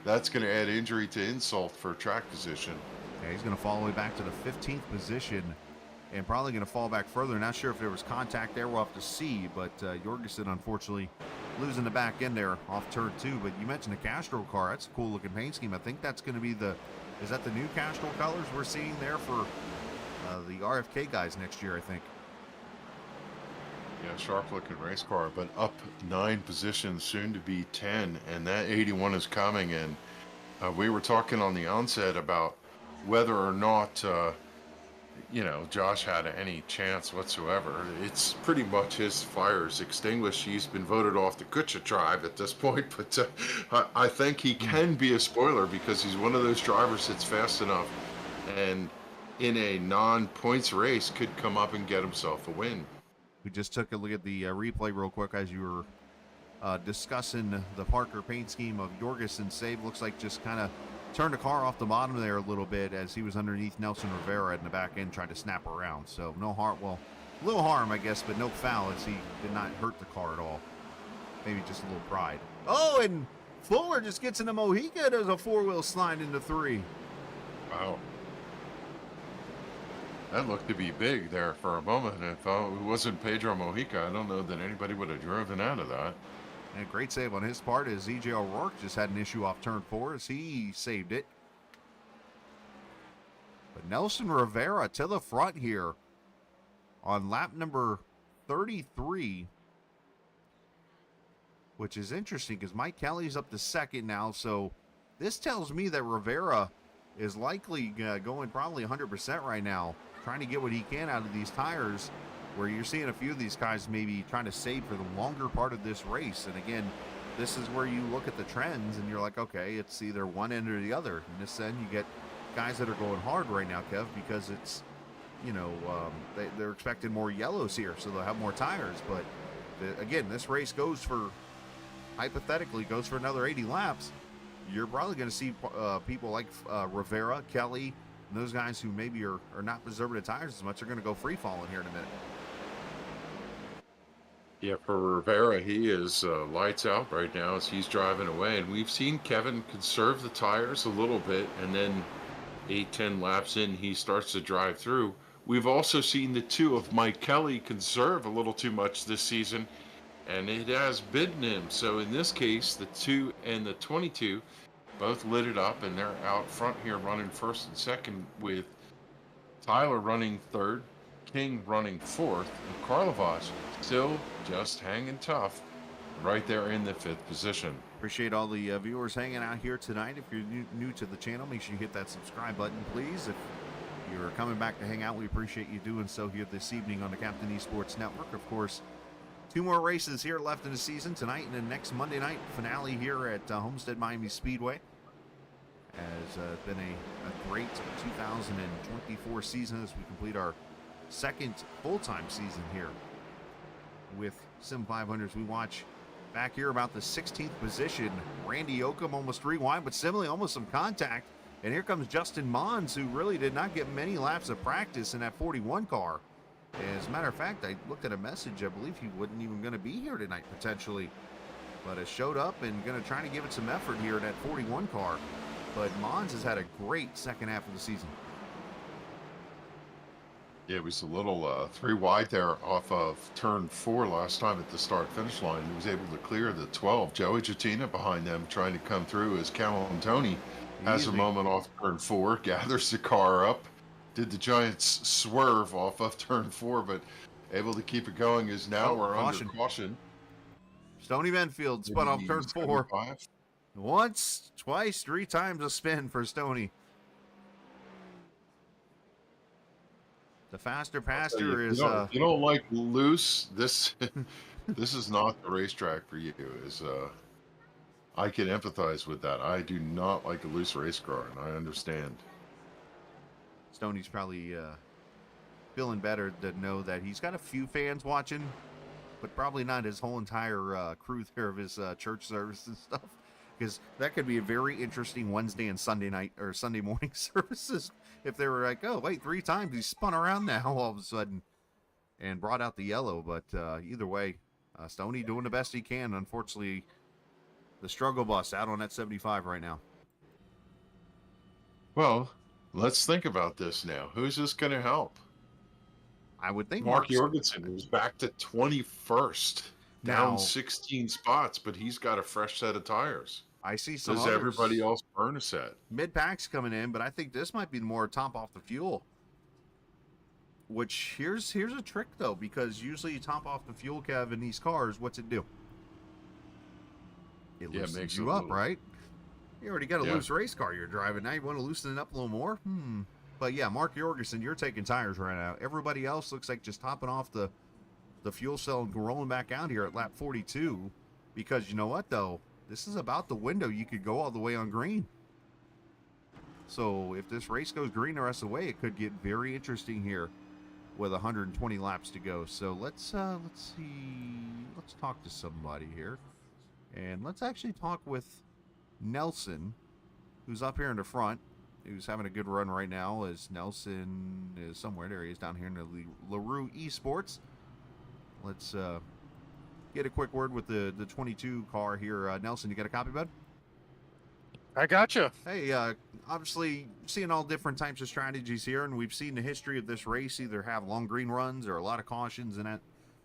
[SPEAKER 4] that's gonna add injury to insult for track position.
[SPEAKER 3] Yeah, he's gonna fall all the way back to the 15th position. and probably going to fall back further. Not sure if there was contact there. We'll have to see. But Jorgensen, unfortunately, losing the back end there off turn 2. But you mentioned the Castrol car. That's a cool looking paint scheme. I think that's going to be is that the new Castrol colors we're seeing there for the RFK guys next year, I think.
[SPEAKER 4] Yeah, sharp looking race car, but up 9 positions, soon to be 10, and that 81 is coming. And we were talking on the onset about whether or not Josh had any chance whatsoever. It's pretty much his fire's extinguished. He's been voted off the Kutcha tribe at this point, but I think he can be a spoiler because he's one of those drivers that's fast enough and in a non-points race could come up and get himself a win.
[SPEAKER 3] We just took a look at the replay real quick as you were discussing the Parker paint scheme of Jorgensen's save. Looks like just kind of turned the car off the bottom there a little bit as he was underneath Nelson Rivera in the back end trying to snap around. So no harm, well, a little harm, I guess, but no foul as he did not hurt the car at all. Maybe just a little pride. Oh, and Fuller just gets in the Mohica. There's a 4-wheel slide into 3.
[SPEAKER 4] Wow. That looked to be big there for a moment. If it wasn't Pedro Mojica, I don't know that anybody would have driven out of that.
[SPEAKER 3] And a great save on his part as E.J. O'Rourke just had an issue off turn 4 as he saved it. But Nelson Rivera to the front here on lap number 33, which is interesting because Mike Kelly's up to second now. So this tells me that Rivera is likely going probably 100% right now, trying to get what he can out of these tires, where you're seeing a few of these guys maybe trying to save for the longer part of this race. And again, this is where you look at the trends and you're like, okay, it's either one end or the other. In this end, you get guys that are going hard right now, Kev, because it's, they're expecting more yellows here, so they'll have more tires. But again, this race hypothetically goes for another 80 laps. You're probably going to see people like Rivera, Kelly, and those guys who maybe are not preserving the tires as much are going to go free falling here in a minute.
[SPEAKER 4] Yeah, for Rivera, he is lights out right now as he's driving away. And we've seen Kevin conserve the tires a little bit, and then 8-10 laps in, he starts to drive through. We've also seen the two of Mike Kelly conserve a little too much this season, and it has bitten him. So in this case, the 2 and the 22 both lit it up, and they're out front here running first and second, with Tyler running third, King running fourth, and Karlovac still just hanging tough right there in the 5th position.
[SPEAKER 3] Appreciate all the viewers hanging out here tonight. If you're new to the channel, make sure you hit that subscribe button, please. If you're coming back to hang out, we appreciate you doing so here this evening on the Captain Esports Network. Of course, 2 more races here left in the season tonight and then next Monday night finale here at Homestead Miami Speedway. Has been a great 2024 season as we complete our 2nd full-time season here with Sim500. We watch back here about the 16th position. Randy Oakham almost rewind, but similarly almost some contact. And here comes Justin Mons, who really did not get many laps of practice in that 41 car. As a matter of fact, I looked at a message. I believe he wasn't even going to be here tonight, potentially. But has showed up and going to try to give it some effort here in that 41 car. But Mons has had a great second half of the season.
[SPEAKER 4] Yeah, it was a little 3 wide there off of turn 4 last time at the start-finish line. He was able to clear the 12. Joey Jattina behind them trying to come through as Callum Tony has a moment off turn 4, gathers the car up, did the Giants swerve off of turn 4, but able to keep it going as now we're under caution.
[SPEAKER 3] Stony Benfield spun off turn 4. Once, twice, 3 times a spin for Stony. The faster pasture is.
[SPEAKER 4] You don't like loose. This is not the racetrack for you. I can empathize with that. I do not like a loose race car, and I understand.
[SPEAKER 3] Stoney's probably feeling better to know that he's got a few fans watching, but probably not his whole entire crew there of his church service and stuff. Because that could be a very interesting Wednesday and Sunday night or Sunday morning services if they were like, oh, wait, 3 times he spun around now all of a sudden and brought out the yellow. But either way, Stoney doing the best he can. Unfortunately, the struggle bus out on that 75 right now.
[SPEAKER 4] Well, let's think about this now. Who's this going to help?
[SPEAKER 3] I would think
[SPEAKER 4] Mark
[SPEAKER 3] Mark's
[SPEAKER 4] Jorgensen was back to 21st, down
[SPEAKER 3] now.
[SPEAKER 4] 16 spots, but he's got a fresh set of tires.
[SPEAKER 3] I see some
[SPEAKER 4] Does
[SPEAKER 3] others.
[SPEAKER 4] everybody else burn a set?
[SPEAKER 3] Mid packs coming in, but I think this might be more top off the fuel. Which here's a trick though, because usually you top off the fuel, Kev, in these cars. What's it do? It loosens
[SPEAKER 4] makes
[SPEAKER 3] you
[SPEAKER 4] it
[SPEAKER 3] up,
[SPEAKER 4] little.
[SPEAKER 3] right? You already got a loose race car you're driving. Now you want to loosen it up a little more? But yeah, Mark Jorgensen, you're taking tires right now. Everybody else looks like just topping off the fuel cell and rolling back out here at lap 42. Because you know what, though? This is about the window you could go all the way on green. So if this race goes green the rest of the way, it could get very interesting here with 120 laps to go. So let's see. Let's talk to somebody here. And let's actually talk with Nelson, who's up here in the front, who's having a good run right now, as Nelson is somewhere. There he is, down here in the LaRue eSports. Let's get a quick word with the 22 car here. Nelson, you got a copy, bud?
[SPEAKER 5] I gotcha.
[SPEAKER 3] Hey, obviously seeing all different types of strategies here, and we've seen the history of this race either have long green runs or a lot of cautions in it,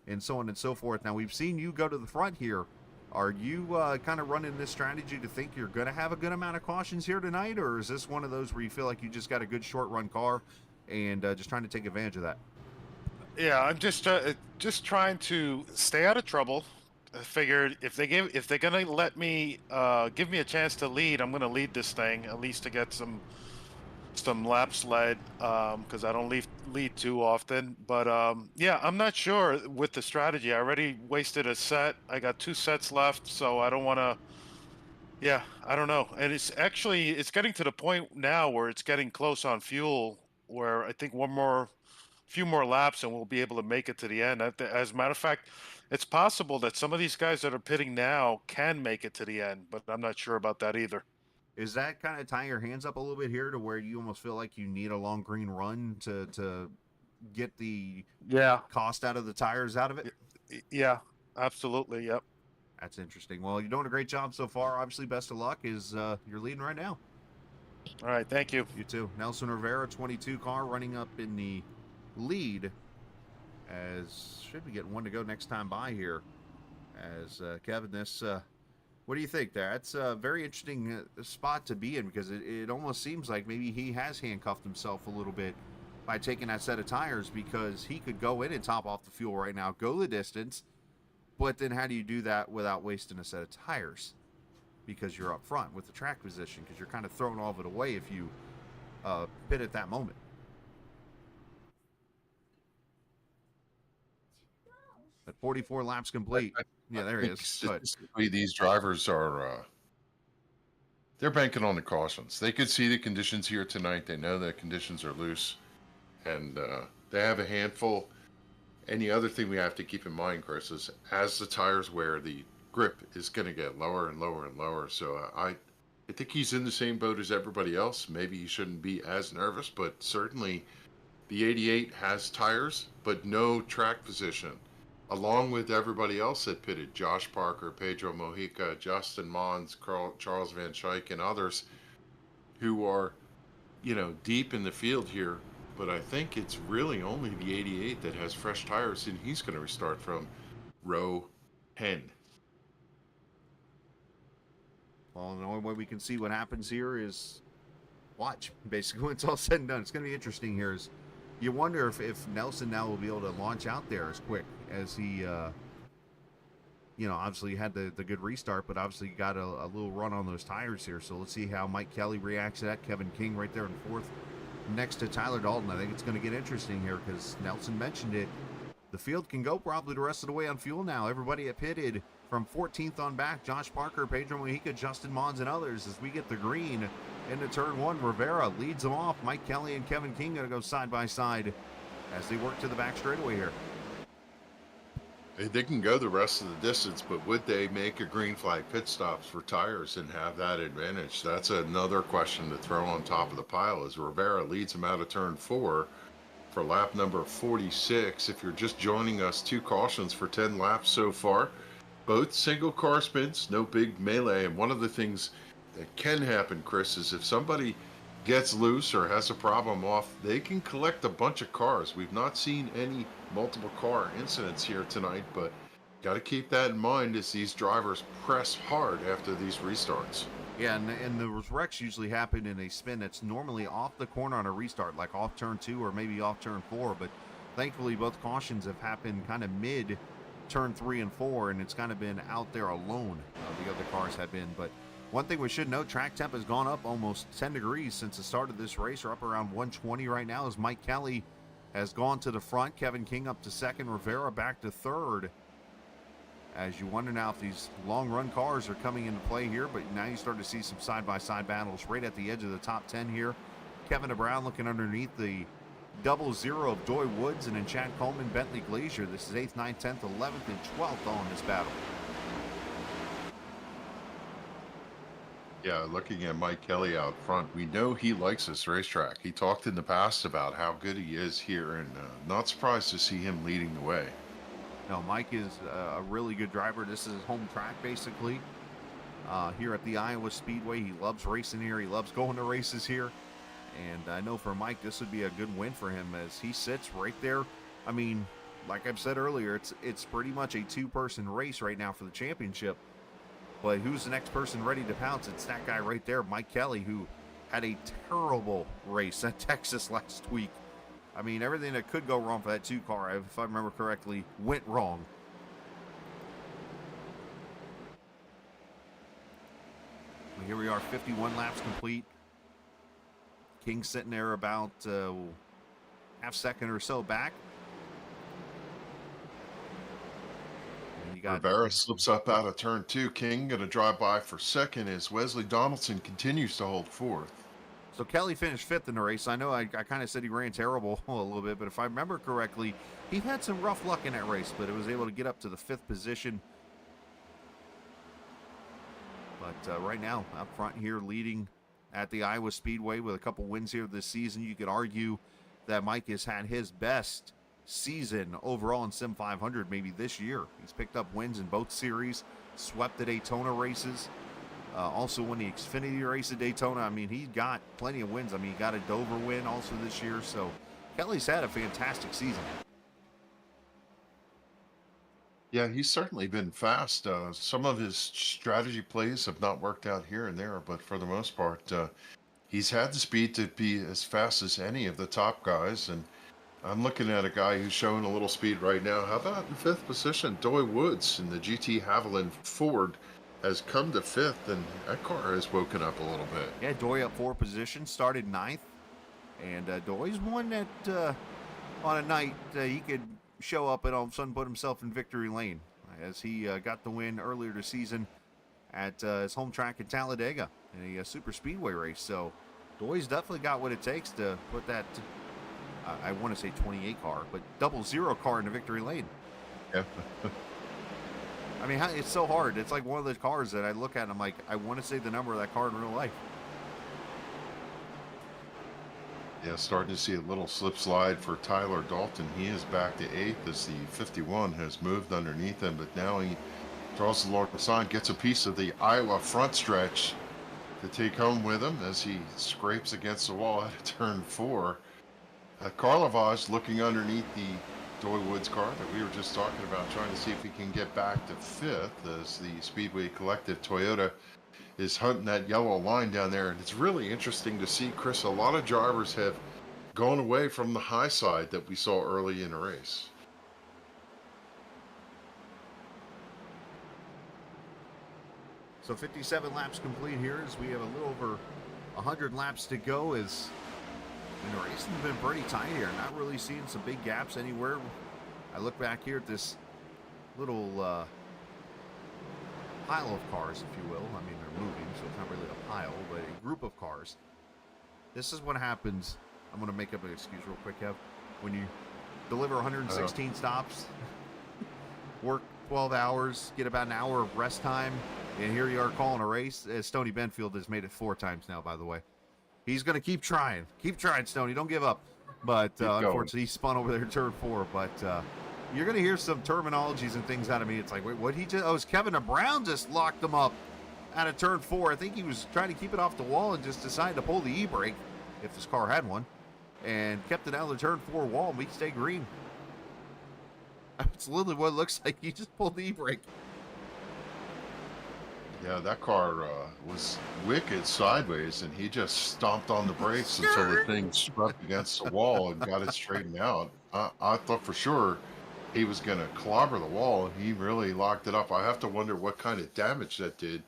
[SPEAKER 3] and so on and so forth. Now, we've seen you go to the front here. Are you kind of running this strategy to think you're going to have a good amount of cautions here tonight, or is this one of those where you feel like you just got a good short-run car and just trying to take advantage of that?
[SPEAKER 5] Yeah, I'm just trying to stay out of trouble. I figured if they're gonna let me give me a chance to lead, I'm gonna lead this thing at least to get some laps led, because I don't lead too often. But yeah, I'm not sure with the strategy. I already wasted a set. I got 2 sets left, so I don't want to. Yeah, I don't know. And it's getting to the point now where it's getting close on fuel, where I think few more laps and we'll be able to make it to the end. As a matter of fact, it's possible that some of these guys that are pitting now can make it to the end, but I'm not sure about that either.
[SPEAKER 3] Is that kind of tying your hands up a little bit here to where you almost feel like you need a long green run to get the cost out of the tires out of it?
[SPEAKER 5] Yeah, absolutely. Yep.
[SPEAKER 3] That's interesting. Well, you're doing a great job so far. Obviously, best of luck. You're leading right now.
[SPEAKER 5] All right. Thank you.
[SPEAKER 3] You too. Nelson Rivera, 22 car, running up in the lead, as should be getting one to go next time by here. As Kevin, this what do you think there? That's a very interesting spot to be in, because it almost seems like maybe he has handcuffed himself a little bit by taking that set of tires, because he could go in and top off the fuel right now, go the distance, but then how do you do that without wasting a set of tires? Because you're up front with the track position, because you're kind of throwing all of it away if you pit at that moment. At 44 laps complete. Yeah, there he is.
[SPEAKER 4] Statistically, these drivers are they're banking on the cautions. They could see the conditions here tonight. They know the conditions are loose, and they have a handful. And the other thing we have to keep in mind, Chris, is as the tires wear, the grip is going to get lower and lower and lower. So I think he's in the same boat as everybody else. Maybe he shouldn't be as nervous, but certainly the 88 has tires, but no track position. Along with everybody else that pitted, Josh Parker, Pedro Mojica, Justin Mons, Charles Van Schaik, and others who are, deep in the field here. But I think it's really only the 88 that has fresh tires, and he's going to restart from row 10.
[SPEAKER 3] Well, the only way we can see what happens here is watch, basically, when it's all said and done. It's going to be interesting here. You wonder if Nelson now will be able to launch out there as quick as he, obviously had the good restart, but obviously got a little run on those tires here. So let's see how Mike Kelly reacts to that. Kevin King right there in fourth next to Tyler Dalton. I think it's going to get interesting here, because Nelson mentioned it. The field can go probably the rest of the way on fuel now. Everybody at pitted from 14th on back. Josh Parker, Pedro Mojica, Justin Mons, and others. As we get the green into turn one, Rivera leads them off. Mike Kelly and Kevin King going to go side by side as they work to the back straightaway here.
[SPEAKER 4] They can go the rest of the distance, but would they make a green flag pit stops for tires and have that advantage? That's another question to throw on top of the pile, as Rivera leads them out of turn 4 for lap number 46. If you're just joining us, 2 cautions for 10 laps so far. Both single car spins, no big melee. And one of the things that can happen, Chris, is if somebody gets loose or has a problem off, they can collect a bunch of cars. We've not seen any multiple car incidents here tonight, but got to keep that in mind as these drivers press hard after these restarts.
[SPEAKER 3] Yeah, and the wrecks usually happen in a spin that's normally off the corner on a restart, like off turn 2 or maybe off turn 4. But thankfully, both cautions have happened kind of mid turn 3 and 4, and it's kind of been out there alone. The other cars have been. But one thing we should note, track temp has gone up almost 10 degrees since the start of this race. We're up around 120 right now as Mike Kelly has gone to the front. Kevin King up to second. Rivera back to third. As you wonder now if these long-run cars are coming into play here, but now you start to see some side-by-side battles right at the edge of the top 10 here. Kevin Brown looking underneath the 00 of Doy Woods, and then Chad Coleman, Bentley Glazier. This is 8th, 9th, 10th, 11th, and 12th all in this battle.
[SPEAKER 4] Yeah, looking at Mike Kelly out front, we know he likes this racetrack. He talked in the past about how good he is here, and not surprised to see him leading the way.
[SPEAKER 3] No, Mike is a really good driver. This is his home track, basically, here at the Iowa Speedway. He loves racing here. He loves going to races here. And I know for Mike, this would be a good win for him as he sits right there. I mean, like I've said earlier, it's pretty much a two-person race right now for the championship. But who's the next person ready to pounce? It's that guy right there, Mike Kelly, who had a terrible race at Texas last week. I mean, everything that could go wrong for that 2 car, if I remember correctly, went wrong. And here we are, 51 laps complete. King sitting there about half second or so back. And you got
[SPEAKER 4] Rivera slips up out of turn 2. King going to drive by for second as Wesley Donaldson continues to hold fourth.
[SPEAKER 3] So Kelly finished 5th in the race. I know I kind of said he ran terrible a little bit, but if I remember correctly, he had some rough luck in that race, but it was able to get up to the 5th position. But right now, up front here, leading at the Iowa Speedway with a couple wins here this season. You could argue that Mike has had his best season overall in Sim500 maybe this year. He's picked up wins in both series, swept the Daytona races. Also won the Xfinity race at Daytona. I mean, he got plenty of wins. I mean, he got a Dover win also this year. So Kelly's had a fantastic season.
[SPEAKER 4] Yeah, he's certainly been fast. Some of his strategy plays have not worked out here and there, but for the most part, he's had the speed to be as fast as any of the top guys. And I'm looking at a guy who's showing a little speed right now. How about in 5th position, Doy Woods in the GT Haviland Ford has come to 5th, and that car has woken up a little bit.
[SPEAKER 3] Yeah, Doy up 4 positions, started 9th. And Doy's one that on a night he could show up and all of a sudden put himself in victory lane as he got the win earlier this season at his home track in Talladega in a super speedway race. So Doy's definitely got what it takes to put that, I want to say 28 car, but 00 car in the victory lane.
[SPEAKER 4] Yeah.
[SPEAKER 3] I mean, it's so hard. It's like one of those cars that I look at and I'm like, I want to say the number of that car in real life.
[SPEAKER 4] Yeah, starting to see a little slip slide for Tyler Dalton. He is back to 8th as the 51 has moved underneath him, but now he draws the Lord Masson, gets a piece of the Iowa front stretch to take home with him as he scrapes against the wall at turn 4. Karlovaj looking underneath the Doy Woods car that we were just talking about, trying to see if he can get back to 5th as the Speedway Collective Toyota is hunting that yellow line down there. And it's really interesting to see, Chris, a lot of drivers have gone away from the high side that we saw early in the race.
[SPEAKER 3] So 57 laps complete here as we have a little over 100 laps to go as the race has been pretty tight here. Not really seeing some big gaps anywhere. I look back here at this little pile of cars, if you will. I mean, they're moving, so it's not really a pile, but a group of cars. This is what happens. I'm going to make up an excuse real quick, Kev. When you deliver 116 stops, work 12 hours, get about an hour of rest time, and here you are calling a race. Stoney Benfield has made it 4 times now, by the way. He's going to keep trying. Keep trying, Stoney. Don't give up. But unfortunately, he spun over there turn 4. But you're going to hear some terminologies and things out of me. It's like, wait, what he just... Oh, it's Kevin Brown just locked him up out of turn 4. I think he was trying to keep it off the wall and just decided to pull the e-brake. if this car had one, and kept it out of the turn 4 wall, and we stay green. It's literally what it looks like. He just pulled the e-brake.
[SPEAKER 4] Yeah, that car was wicked sideways, and he just stomped on the brakes until the thing struck against the wall and got it straightened out. I thought for sure he was going to clobber the wall, and he really locked it up. I have to wonder what kind of damage that did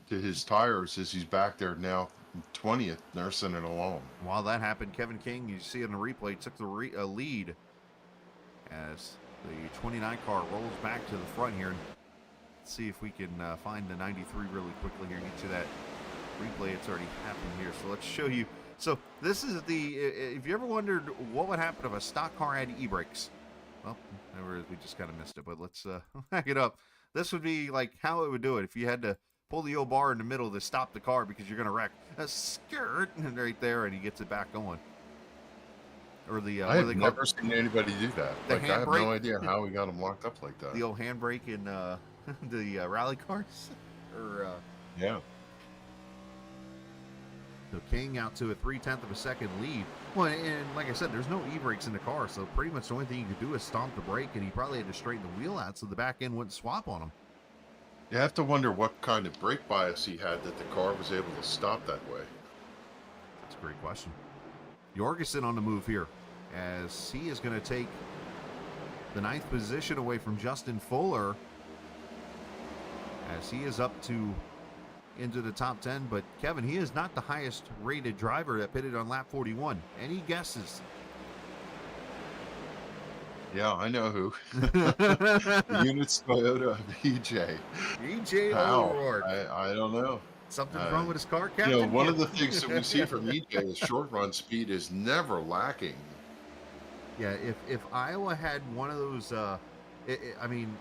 [SPEAKER 4] to his tires as he's back there now, 20th, nursing it along.
[SPEAKER 3] While that happened, Kevin King, you see in the replay, took the lead as the 29 car rolls back to the front here. Let's see if we can find the 93 really quickly here and get to that replay. It's already happened here, so let's show you. So this is the, if you ever wondered what would happen if a stock car had e-brakes, well, we just kind of missed it, but let's back it up. This would be like how it would do it if you had to pull the old bar in the middle to stop the car because you're going to wreck. A skirt right there, and he gets it back going. Or the
[SPEAKER 4] I have never seen anybody do that. Like, I have no idea how we got him locked up like that.
[SPEAKER 3] The old handbrake in the rally cars.
[SPEAKER 4] Yeah.
[SPEAKER 3] So King out to a 0.3 of a second lead. Well, and like I said, there's no e-brakes in the car, so pretty much the only thing you could do is stomp the brake, and he probably had to straighten the wheel out so the back end wouldn't swap on him.
[SPEAKER 4] You have to wonder what kind of brake bias he had that the car was able to stop that way.
[SPEAKER 3] That's a great question. Jorgensen on the move here, as he is going to take the 9th position away from Justin Fuller, as he is up to into the top 10. But Kevin, he is not the highest rated driver that pitted on lap 41. Any guesses?
[SPEAKER 4] Yeah, I know who. Units Toyota of EJ.
[SPEAKER 3] EJ
[SPEAKER 4] How?
[SPEAKER 3] O'Rourke.
[SPEAKER 4] I don't know.
[SPEAKER 3] Something's wrong with his car, Captain?
[SPEAKER 4] You know, one of the things that we see from EJ is short run speed is never lacking.
[SPEAKER 3] Yeah, if Iowa had one of those, I mean,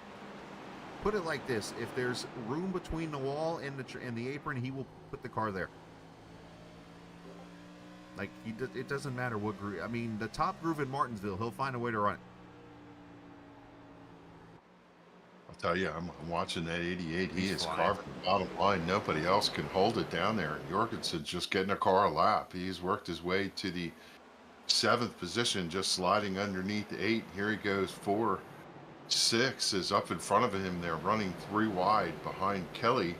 [SPEAKER 3] put it like this: if there's room between the wall and the apron, he will put the car there. Like it doesn't matter what groove. I mean, the top groove in Martinsville, he'll find a way to run it.
[SPEAKER 4] I'll tell you, I'm watching that 88. He
[SPEAKER 3] He's
[SPEAKER 4] is
[SPEAKER 3] flying.
[SPEAKER 4] carving the bottom line. Nobody else can hold it down there. Jorgensen's just getting a car a lap. He's worked his way to the 7th position, just sliding underneath 8. Here he goes. 4, 6 is up in front of him. They're running 3 wide behind Kelly.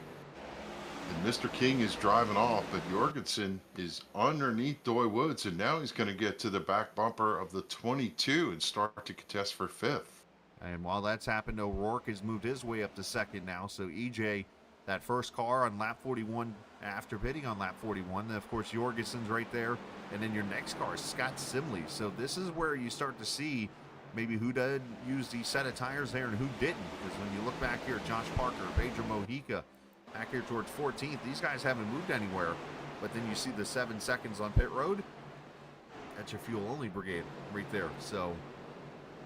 [SPEAKER 4] And Mr. King is driving off, but Jorgensen is underneath Doy Woods, and now he's going to get to the back bumper of the 22 and start to contest for 5th.
[SPEAKER 3] And while that's happened, O'Rourke has moved his way up to 2nd now. So EJ, that first car on lap 41 after pitting on lap 41. Then of course Jorgensen's right there, and then your next car is Scott Simley. So this is where you start to see maybe who did use the set of tires there and who didn't. Because when you look back here, Josh Parker, Pedro Mojica, back here towards 14th, these guys haven't moved anywhere. But then you see the 7 seconds on pit road. That's your fuel only brigade right there. So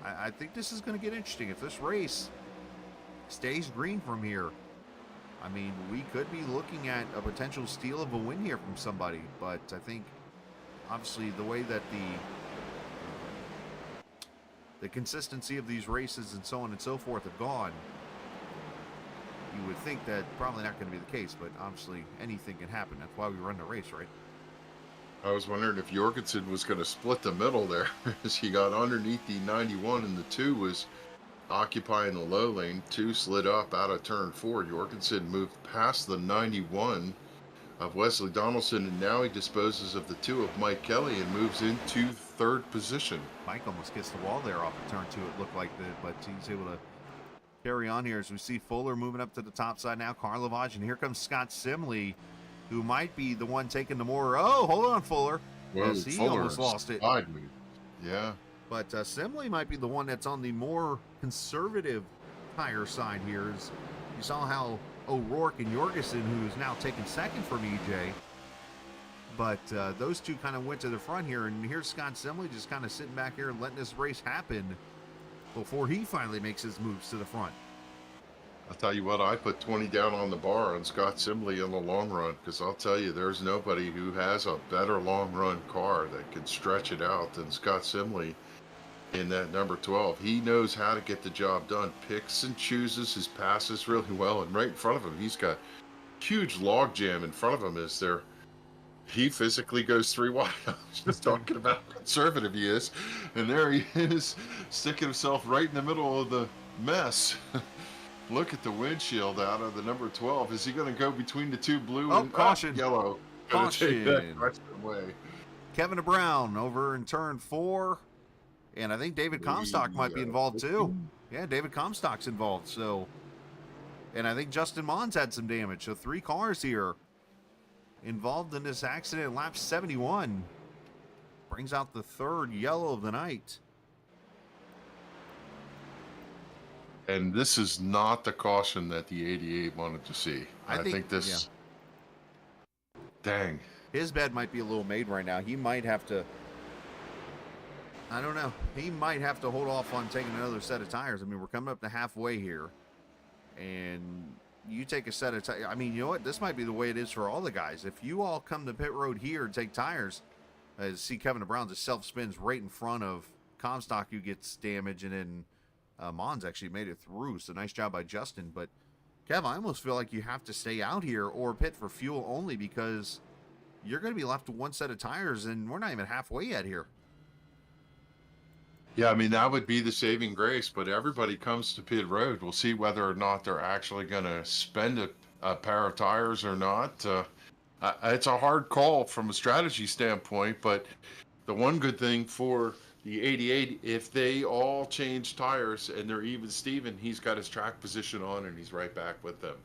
[SPEAKER 3] I think this is going to get interesting. If this race stays green from here, I mean, we could be looking at a potential steal of a win here from somebody. But I think, obviously, the way that the consistency of these races and so on and so forth have gone, you would think that probably not going to be the case. But obviously, anything can happen. That's why we run the race, right?
[SPEAKER 4] I was wondering if Jorgensen was going to split the middle there as he got underneath the 91 and the 2 was occupying the low lane. 2 slid up out of turn 4. Jorgensen moved past the 91 of Wesley Donaldson, and now he disposes of the 2 of Mike Kelly and moves into 3rd position.
[SPEAKER 3] Mike almost gets the wall there off of turn 2. It looked like that, but he's able to carry on here as we see Fuller moving up to the top side now. Carl Lavage, and here comes Scott Simley, who might be the one taking the more. Oh, hold on, Fuller.
[SPEAKER 4] Well,
[SPEAKER 3] Yes, he
[SPEAKER 4] Fuller
[SPEAKER 3] almost lost it.
[SPEAKER 4] sideways. Yeah.
[SPEAKER 3] But Simley might be the one that's on the more conservative tire side here. As you saw how O'Rourke and Jorgensen, who's now taking 2nd from EJ, but those two kind of went to the front here, and here's Scott Simley just kind of sitting back here and letting this race happen before he finally makes his moves to the front.
[SPEAKER 4] I'll tell you what, I put 20 down on the bar on Scott Simley in the long run, because I'll tell you, there's nobody who has a better long run car that can stretch it out than Scott Simley in that number 12. He knows how to get the job done, picks and chooses his passes really well, and right in front of him, he's got huge log jam in front of him as they're he physically goes 3 wide. I was just talking about how conservative he is. And there he is, sticking himself right in the middle of the mess. Look at the windshield out of the number 12. Is he going to go between the two blue and
[SPEAKER 3] caution.
[SPEAKER 4] Yellow? Gonna take
[SPEAKER 3] Caution.
[SPEAKER 4] that question away.
[SPEAKER 3] Kevin Brown over in turn 4. And I think David Comstock might be involved too. Yeah, David Comstock's involved. So, and I think Justin Mons had some damage. So 3 cars here involved in this accident. Lap 71 brings out the 3rd yellow of the night.
[SPEAKER 4] And this is not the caution that the 88 wanted to see. I think this. Yeah. Dang.
[SPEAKER 3] His bed might be a little made right now. He might have to. I don't know. He might have to hold off on taking another set of tires. I mean, we're coming up to halfway here. And you take a set of tires. I mean, you know what? This might be the way it is for all the guys. If you all come to pit road here and take tires, see Kevin Brown just self-spins right in front of Comstock, who gets damage, and then Mons actually made it through. So nice job by Justin. But, Kev, I almost feel like you have to stay out here or pit for fuel only, because you're going to be left with 1 set of tires, and we're not even halfway yet here.
[SPEAKER 4] Yeah, I mean, that would be the saving grace, but everybody comes to pit road. We'll see whether or not they're actually going to spend a pair of tires or not. It's a hard call from a strategy standpoint, but the one good thing for the 88, if they all change tires and they're even Steven, he's got his track position on and he's right back with them.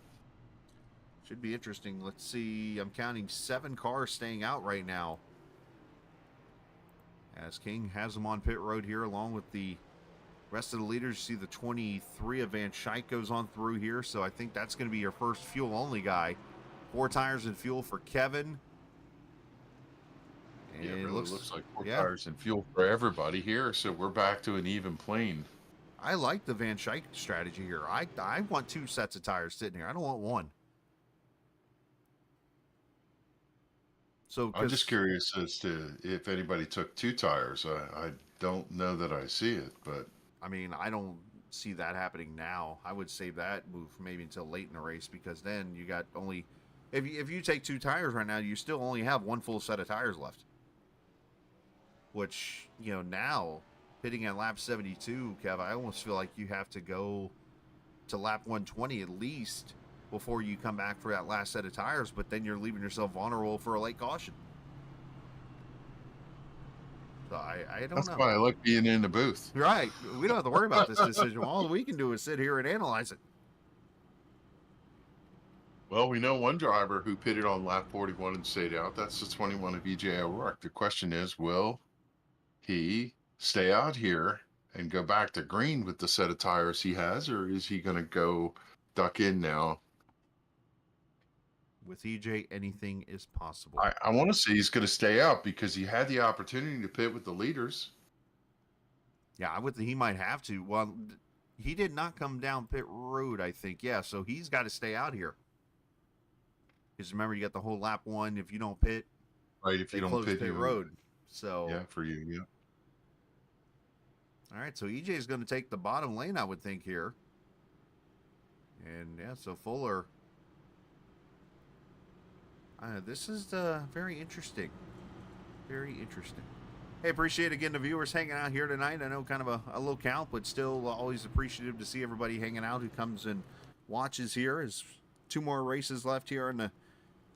[SPEAKER 3] Should be interesting. Let's see. I'm counting 7 cars staying out right now, as King has them on pit road here along with the rest of the leaders. You see the 23 of Van Schijk goes on through here, so I think that's going to be your first fuel-only guy. 4 tires and fuel for Kevin. And
[SPEAKER 4] yeah, it really looks like 4 tires and fuel for everybody here, so we're back to an even plane.
[SPEAKER 3] I like the Van Schijk strategy here. I want 2 sets of tires sitting here. I don't want 1. So
[SPEAKER 4] I'm just curious as to if anybody took 2 tires. I don't know that I see it, but
[SPEAKER 3] I mean, I don't see that happening now. I would save that move maybe until late in the race, because then you got only, if you take 2 tires right now, you still only have 1 full set of tires left. Which, you know, now hitting at lap 72, Kev, I almost feel like you have to go to lap 120 at least before you come back for that last set of tires, but then you're leaving yourself vulnerable for a late caution. So I don't know.
[SPEAKER 4] That's why I like being in the booth.
[SPEAKER 3] Right. We don't have to worry about this decision. All we can do is sit here and analyze it.
[SPEAKER 4] Well, we know one driver who pitted on lap 41 and stayed out. That's the 21 of EJ O'Rourke. The question is, will he stay out here and go back to green with the set of tires he has, or is he going to go duck in now?
[SPEAKER 3] With EJ, anything is possible.
[SPEAKER 4] I want to say he's going to stay out because he had the opportunity to pit with the leaders.
[SPEAKER 3] Yeah, he might have to. Well, he did not come down pit road, I think. Yeah, so he's got to stay out here. Because remember, you got the whole lap 1. If you don't pit,
[SPEAKER 4] right? If you don't pit
[SPEAKER 3] road. So
[SPEAKER 4] yeah, for you, yeah.
[SPEAKER 3] All right, so EJ is going to take the bottom lane, I would think, here. And yeah, so Fuller. This is very interesting. Very interesting. Hey, appreciate again the viewers hanging out here tonight. I know kind of a low count, but still always appreciative to see everybody hanging out who comes and watches here. There's 2 more races left here on the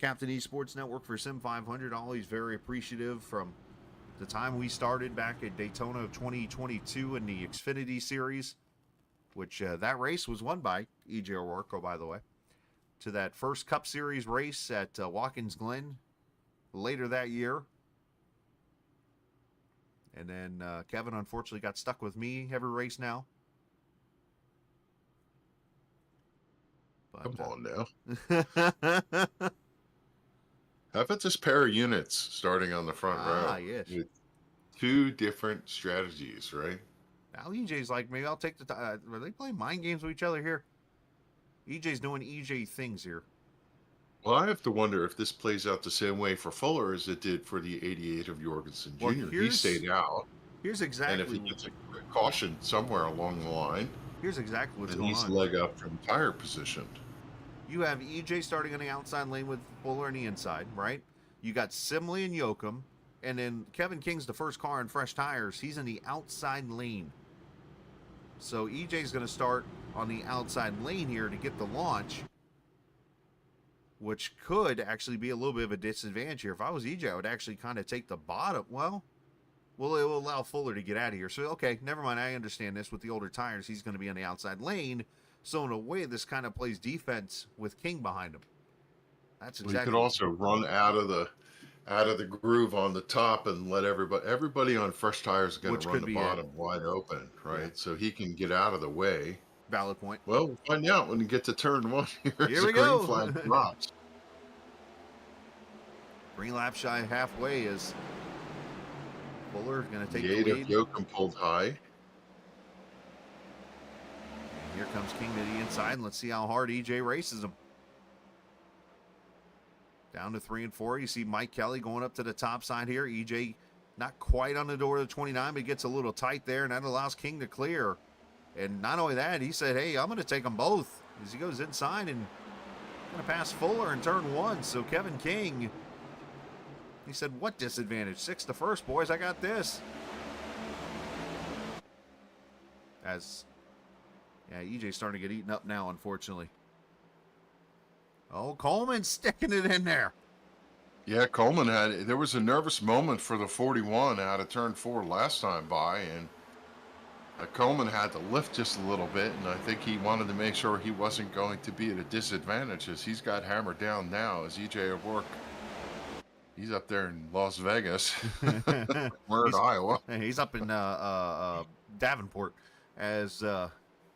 [SPEAKER 3] Captain Esports Network for Sim500. Always very appreciative from the time we started back at Daytona of 2022 in the Xfinity Series, which that race was won by EJ O'Rourke, by the way, to that first Cup Series race at Watkins Glen later that year. And then Kevin unfortunately got stuck with me every race now. But,
[SPEAKER 4] come on now. How about this pair of units starting on the front row?
[SPEAKER 3] Yes.
[SPEAKER 4] With 2 different strategies, right?
[SPEAKER 3] Now EJ's like, maybe I'll take the... are they playing mind games with each other here? EJ's doing EJ things here.
[SPEAKER 4] Well, I have to wonder if this plays out the same way for Fuller as it did for the 88 of Jorgensen Jr.
[SPEAKER 3] Well,
[SPEAKER 4] he stayed out.
[SPEAKER 3] Here's exactly...
[SPEAKER 4] And if he gets a caution somewhere along the line...
[SPEAKER 3] Here's exactly what's
[SPEAKER 4] and
[SPEAKER 3] going
[SPEAKER 4] he's
[SPEAKER 3] on.
[SPEAKER 4] leg up from tire position.
[SPEAKER 3] You have EJ starting on the outside lane with Fuller on the inside, right? You got Simley and Yoakum, and then Kevin King's the first car in fresh tires. He's in the outside lane. So EJ's going to start on the outside lane here to get the launch, which could actually be a little bit of a disadvantage here. If I was EJ, I would actually kind of take the bottom. Well, it will allow Fuller to get out of here. So, okay, never mind. I understand this. With the older tires, he's going to be on the outside lane. So, in a way, this kind of plays defense with King behind him. That's exactly.
[SPEAKER 4] You could also run out of the groove on the top and let everybody on fresh tires is going to run the bottom wide open, right? Yeah. So he can get out of the way.
[SPEAKER 3] Valid point.
[SPEAKER 4] Well, we'll find out when we get to turn 1 here.
[SPEAKER 3] Here we go.
[SPEAKER 4] Green flag drops.
[SPEAKER 3] Green lap shy halfway is Fuller going to take
[SPEAKER 4] the
[SPEAKER 3] lead.
[SPEAKER 4] Yoakum pulled high.
[SPEAKER 3] And here comes King to the inside, and let's see how hard EJ races him. Down to 3 and 4. You see Mike Kelly going up to the top side here. EJ not quite on the door of the 29, but he gets a little tight there, and that allows King to clear. And not only that, he said, hey, I'm going to take them both as he goes inside and going to pass Fuller in turn 1. So Kevin King, he said, what disadvantage? 6 to first, boys. I got this. EJ's starting to get eaten up now, unfortunately. Oh, Coleman sticking it in there.
[SPEAKER 4] Yeah, Coleman there was a nervous moment for the 41 out of turn 4 last time by, and Coleman had to lift just a little bit, and I think he wanted to make sure he wasn't going to be at a disadvantage as he's got hammered down now as EJ O'Rourke. He's up there in Las Vegas. We're in Iowa.
[SPEAKER 3] He's up in Davenport as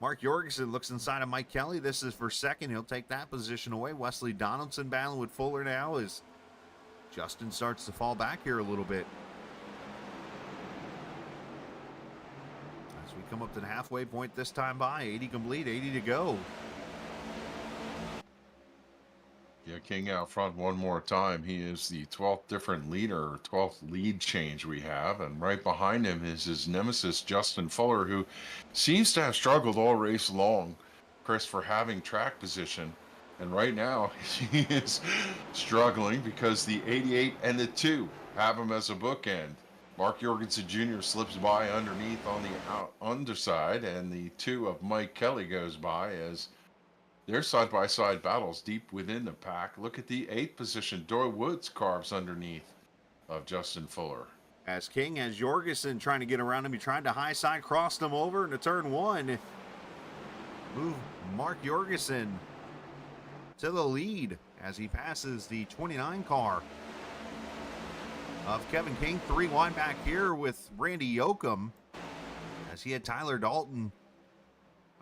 [SPEAKER 3] Mark Jorgensen looks inside of Mike Kelly. This is for second. He'll take that position away. Wesley Donaldson battling with Fuller now as Justin starts to fall back here a little bit. As we come up to the halfway point this time by, 80 complete, 80 to go.
[SPEAKER 4] Yeah, King out front one more time. He is the 12th different leader, 12th lead change we have. And right behind him is his nemesis, Justin Fuller, who seems to have struggled all race long, Chris, for having track position. And right now, he is struggling because the 88 and the 2 have him as a bookend. Mark Jorgensen Jr. slips by underneath on the underside, and the 2 of Mike Kelly goes by as there's side-by-side battles deep within the pack. Look at the 8th position. Doy Woods carves underneath of Justin Fuller.
[SPEAKER 3] As King has Jorgensen trying to get around him. He tried to high side, crossed him over into turn 1. Move Mark Jorgensen to the lead as he passes the 29 car of Kevin King. 3 wide back here with Randy Yoakum as he had Tyler Dalton.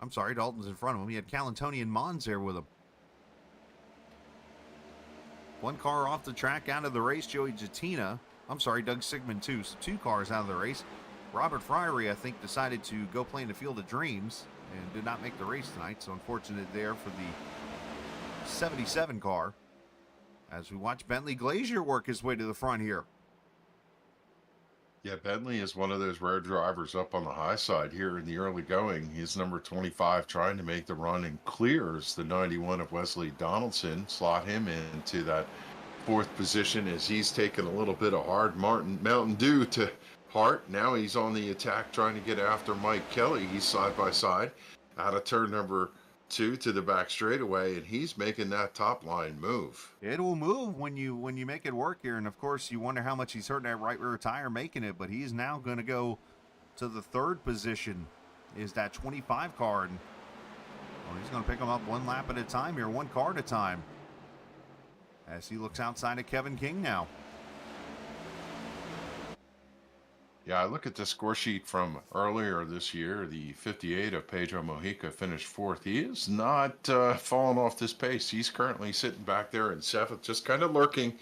[SPEAKER 3] I'm sorry, Dalton's in front of him. He had Calantoni and Mons there with him. 1 car off the track, out of the race, Joey Jatina. I'm sorry, Doug Sigmund too. So 2 cars out of the race. Robert Friery, I think, decided to go play in the Field of Dreams and did not make the race tonight. So unfortunate there for the 77 car. As we watch Bentley Glazier work his way to the front here.
[SPEAKER 4] Yeah, Bentley is one of those rare drivers up on the high side here in the early going. He's number 25 trying to make the run and clears the 91 of Wesley Donaldson. Slot him into that 4th position as he's taken a little bit of hard Mountain Dew to heart. Now he's on the attack trying to get after Mike Kelly. He's side by side out of turn number 2 to the back straightaway, and he's making that top line move.
[SPEAKER 3] It will move when you make it work here, and of course you wonder how much he's hurting that right rear tire making it, but he's now going to go to the 3rd position is that 25 car, and he's going to pick him up 1 lap at a time here, 1 car at a time as he looks outside of Kevin King now.
[SPEAKER 4] Yeah, I look at the score sheet from earlier this year. The 58 of Pedro Mojica finished 4th. He is not falling off this pace. He's currently sitting back there in 7th, just kind of lurking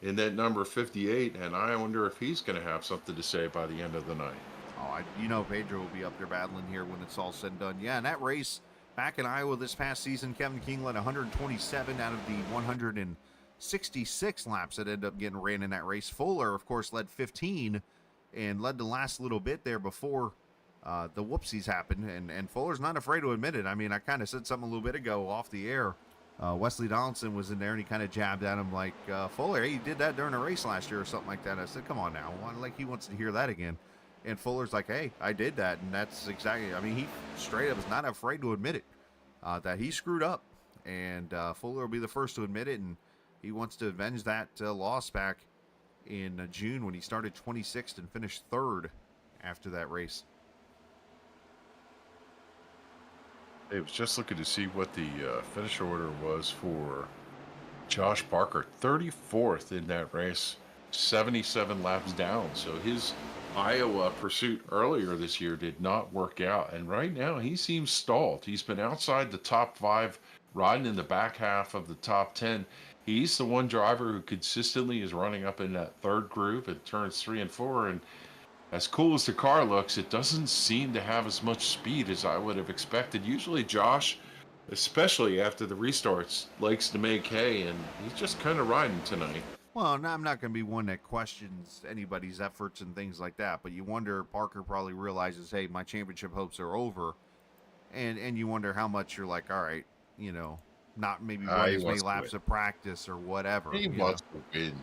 [SPEAKER 4] in that number 58, and I wonder if he's going to have something to say by the end of the night.
[SPEAKER 3] Oh, Pedro will be up there battling here when it's all said and done. Yeah, in that race back in Iowa this past season, Kevin King led 127 out of the 166 laps that ended up getting ran in that race. Fuller, of course, led 15 and led the last little bit there before the whoopsies happened. And Fuller's not afraid to admit it. I mean, I kind of said something a little bit ago off the air Wesley Donaldson was in there, and he kind of jabbed at him like, Fuller, hey, you did that during a race last year or something like that. And I said, come on now. Like, he wants to hear that again. And Fuller's like, hey, I did that. And that's exactly, I mean, he straight up is not afraid to admit it, that he screwed up. And Fuller will be the first to admit it, and he wants to avenge that loss back in June when he started 26th and finished 3rd after that race.
[SPEAKER 4] I was just looking to see what the finish order was for Josh Parker. 34th in that race, 77 laps down. So his Iowa pursuit earlier this year did not work out. And right now he seems stalled. He's been outside the top 5, riding in the back half of the top 10. He's the one driver who consistently is running up in that 3rd group at turns 3 and 4. And as cool as the car looks, it doesn't seem to have as much speed as I would have expected. Usually Josh, especially after the restarts, likes to make hay, and he's just kind of riding tonight.
[SPEAKER 3] Well, I'm not going to be one that questions anybody's efforts and things like that, but you wonder, Parker probably realizes, hey, my championship hopes are over, and you wonder how much you're like, all right, you know, not maybe run as many laps of practice or whatever.
[SPEAKER 4] He wants to win.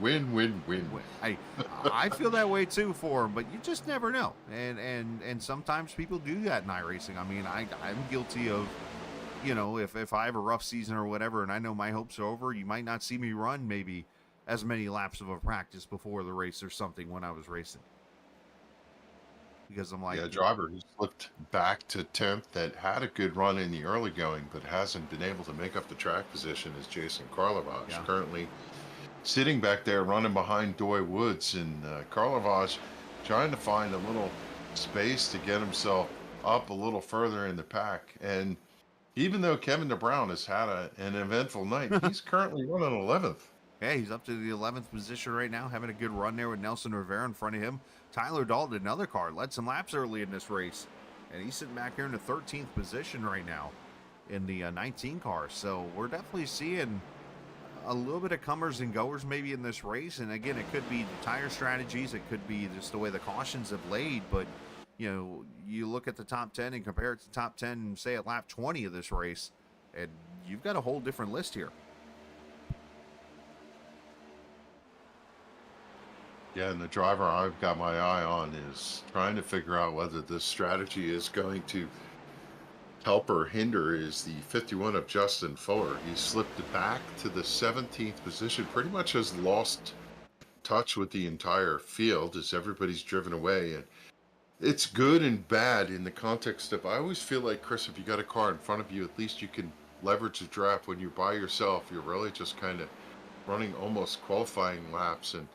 [SPEAKER 4] Win.
[SPEAKER 3] I feel that way too for him, but you just never know. And sometimes people do that in iRacing. I mean, I'm guilty of, you know, if I have a rough season or whatever and I know my hopes are over, you might not see me run maybe as many laps of a practice before the race or something when I was racing. Because I'm like,
[SPEAKER 4] yeah, a driver who slipped back to 10th that had a good run in the early going but hasn't been able to make up the track position is Jason Karlovaj.
[SPEAKER 3] Yeah.
[SPEAKER 4] Currently sitting back there running behind Doy Woods, and Karlovaj trying to find a little space to get himself up a little further in the pack. And even though Kevin DeBrown has had an eventful night, he's currently running 11th.
[SPEAKER 3] yeah, he's up to the 11th position right now, having a good run there with Nelson Rivera in front of him. Tyler Dalton, another car, led some laps early in this race, and he's sitting back here in the 13th position right now in the 19 car. So we're definitely seeing a little bit of comers and goers maybe in this race. And again, it could be the tire strategies, it could be just the way the cautions have laid, but you know, you look at the top 10 and compare it to the top 10, say at lap 20 of this race, and you've got a whole different list here.
[SPEAKER 4] Yeah, and the driver I've got my eye on is trying to figure out whether this strategy is going to help or hinder is the 51 of Justin Fuller. He slipped back to the 17th position, pretty much has lost touch with the entire field as everybody's driven away. And it's good and bad in the context of, I always feel like, Chris, if you got a car in front of you, at least you can leverage the draft. When you're by yourself, you're really just kind of running almost qualifying laps. And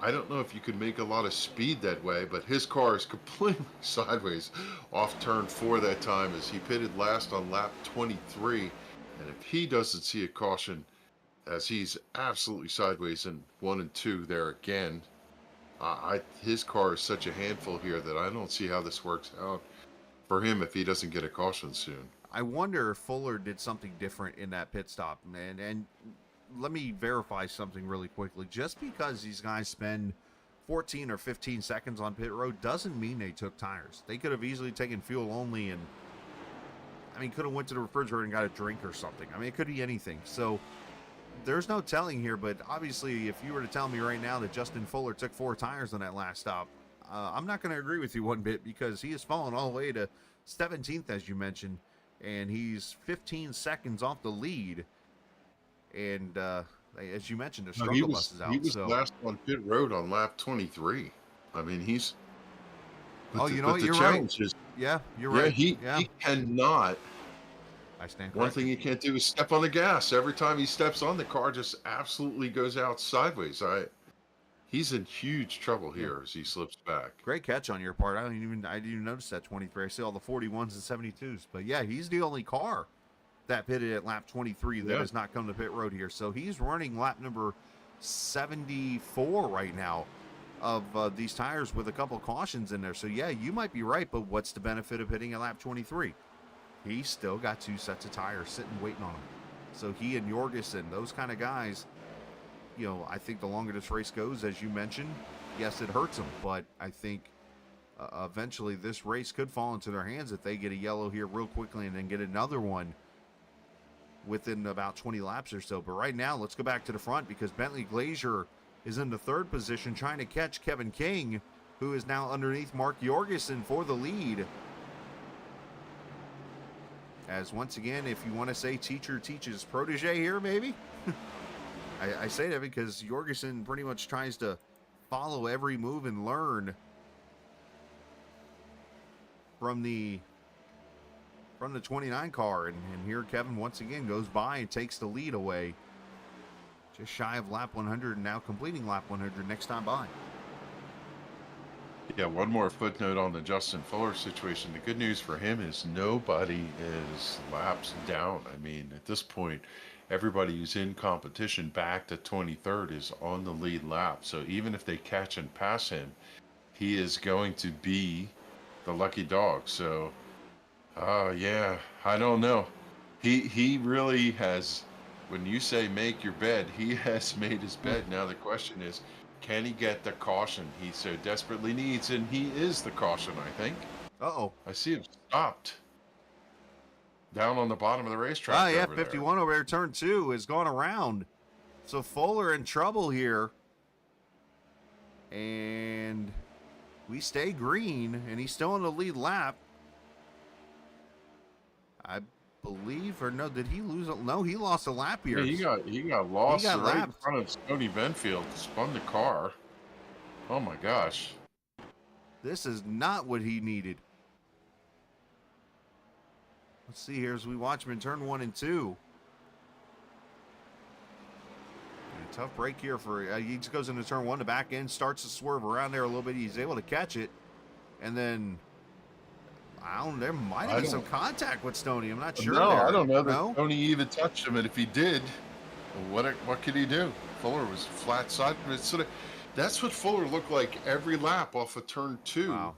[SPEAKER 4] I don't know if you could make a lot of speed that way, but his car is completely sideways off turn 4 that time as he pitted last on lap 23. And if he doesn't see a caution, as he's absolutely sideways in 1 and 2 there again, his car is such a handful here that I don't see how this works out for him if he doesn't get a caution soon.
[SPEAKER 3] I wonder if Fuller did something different in that pit stop, man. And let me verify something really quickly. Just because these guys spend 14 or 15 seconds on pit road doesn't mean they took tires. They could have easily taken fuel only and, I mean, could have went to the refrigerator and got a drink or something. I mean, it could be anything. So there's no telling here, but obviously if you were to tell me right now that Justin Fuller took 4 tires on that last stop, I'm not going to agree with you one bit, because he has fallen all the way to 17th, as you mentioned, and he's 15 seconds off the lead. And as you mentioned, the struggle bus is out.
[SPEAKER 4] He was last on pit road on lap 23. I mean, he's.
[SPEAKER 3] You know what? You're right. Yeah, you're right.
[SPEAKER 4] He cannot.
[SPEAKER 3] I stand corrected.
[SPEAKER 4] One thing he can't do is step on the gas. Every time he steps on, the car just absolutely goes out sideways. He's in huge trouble here as he slips back.
[SPEAKER 3] Great catch on your part. I didn't even notice that 23. I see all the 41s and 72s. But yeah, he's the only car that pitted at lap 23 that has not come to pit road here. So he's running lap number 74 right now of these tires with a couple cautions in there. So yeah, you might be right, but what's the benefit of hitting at lap 23? He's still got 2 sets of tires sitting waiting on him. So he and Jorgensen, those kind of guys, you know, I think the longer this race goes, as you mentioned, yes, it hurts them, but I think eventually this race could fall into their hands if they get a yellow here real quickly and then get another one within about 20 laps or so. But right now, let's go back to the front because Bentley Glazier is in the third position trying to catch Kevin King, who is now underneath Mark Jorgensen for the lead. As once again, if you want to say teacher teaches protege here, maybe? I say that because Jorgensen pretty much tries to follow every move and learn from the 29 car. And here Kevin once again goes by and takes the lead away. Just shy of lap 100 and now completing lap 100 next time by.
[SPEAKER 4] Yeah, one more footnote on the Justin Fuller situation. The good news for him is nobody is laps down. I mean, at this point, everybody who's in competition back to 23rd is on the lead lap. So even if they catch and pass him, he is going to be the lucky dog. So, yeah, I don't know. He really has, when you say make your bed, he has made his bed. Now the question is, can he get the caution he so desperately needs? And he is the caution, I think.
[SPEAKER 3] Uh-oh.
[SPEAKER 4] I see him stopped down on the bottom of the racetrack.
[SPEAKER 3] Oh, yeah,
[SPEAKER 4] over
[SPEAKER 3] 51 over there. Turn 2 has gone around. So Fuller in trouble here. And we stay green, and he's still in the lead lap. I believe, or no, did he lose? No, he lost a lap here.
[SPEAKER 4] Yeah, he got lost
[SPEAKER 3] He got
[SPEAKER 4] right
[SPEAKER 3] lapped.
[SPEAKER 4] in front of Stony Benfield. Spun the car. Oh my gosh.
[SPEAKER 3] This is not what he needed. Let's see here as we watch him in turn 1 and 2. And a tough break here for he just goes into turn 1. The back end starts to swerve around there a little bit. He's able to catch it, and then there might have been some contact with Stoney. I'm not sure.
[SPEAKER 4] No,
[SPEAKER 3] there.
[SPEAKER 4] I don't know that
[SPEAKER 3] No?
[SPEAKER 4] Tony even touched him, and if he did, what could he do? Fuller was flat side. That's what Fuller looked like every lap off of turn 2.
[SPEAKER 3] Wow.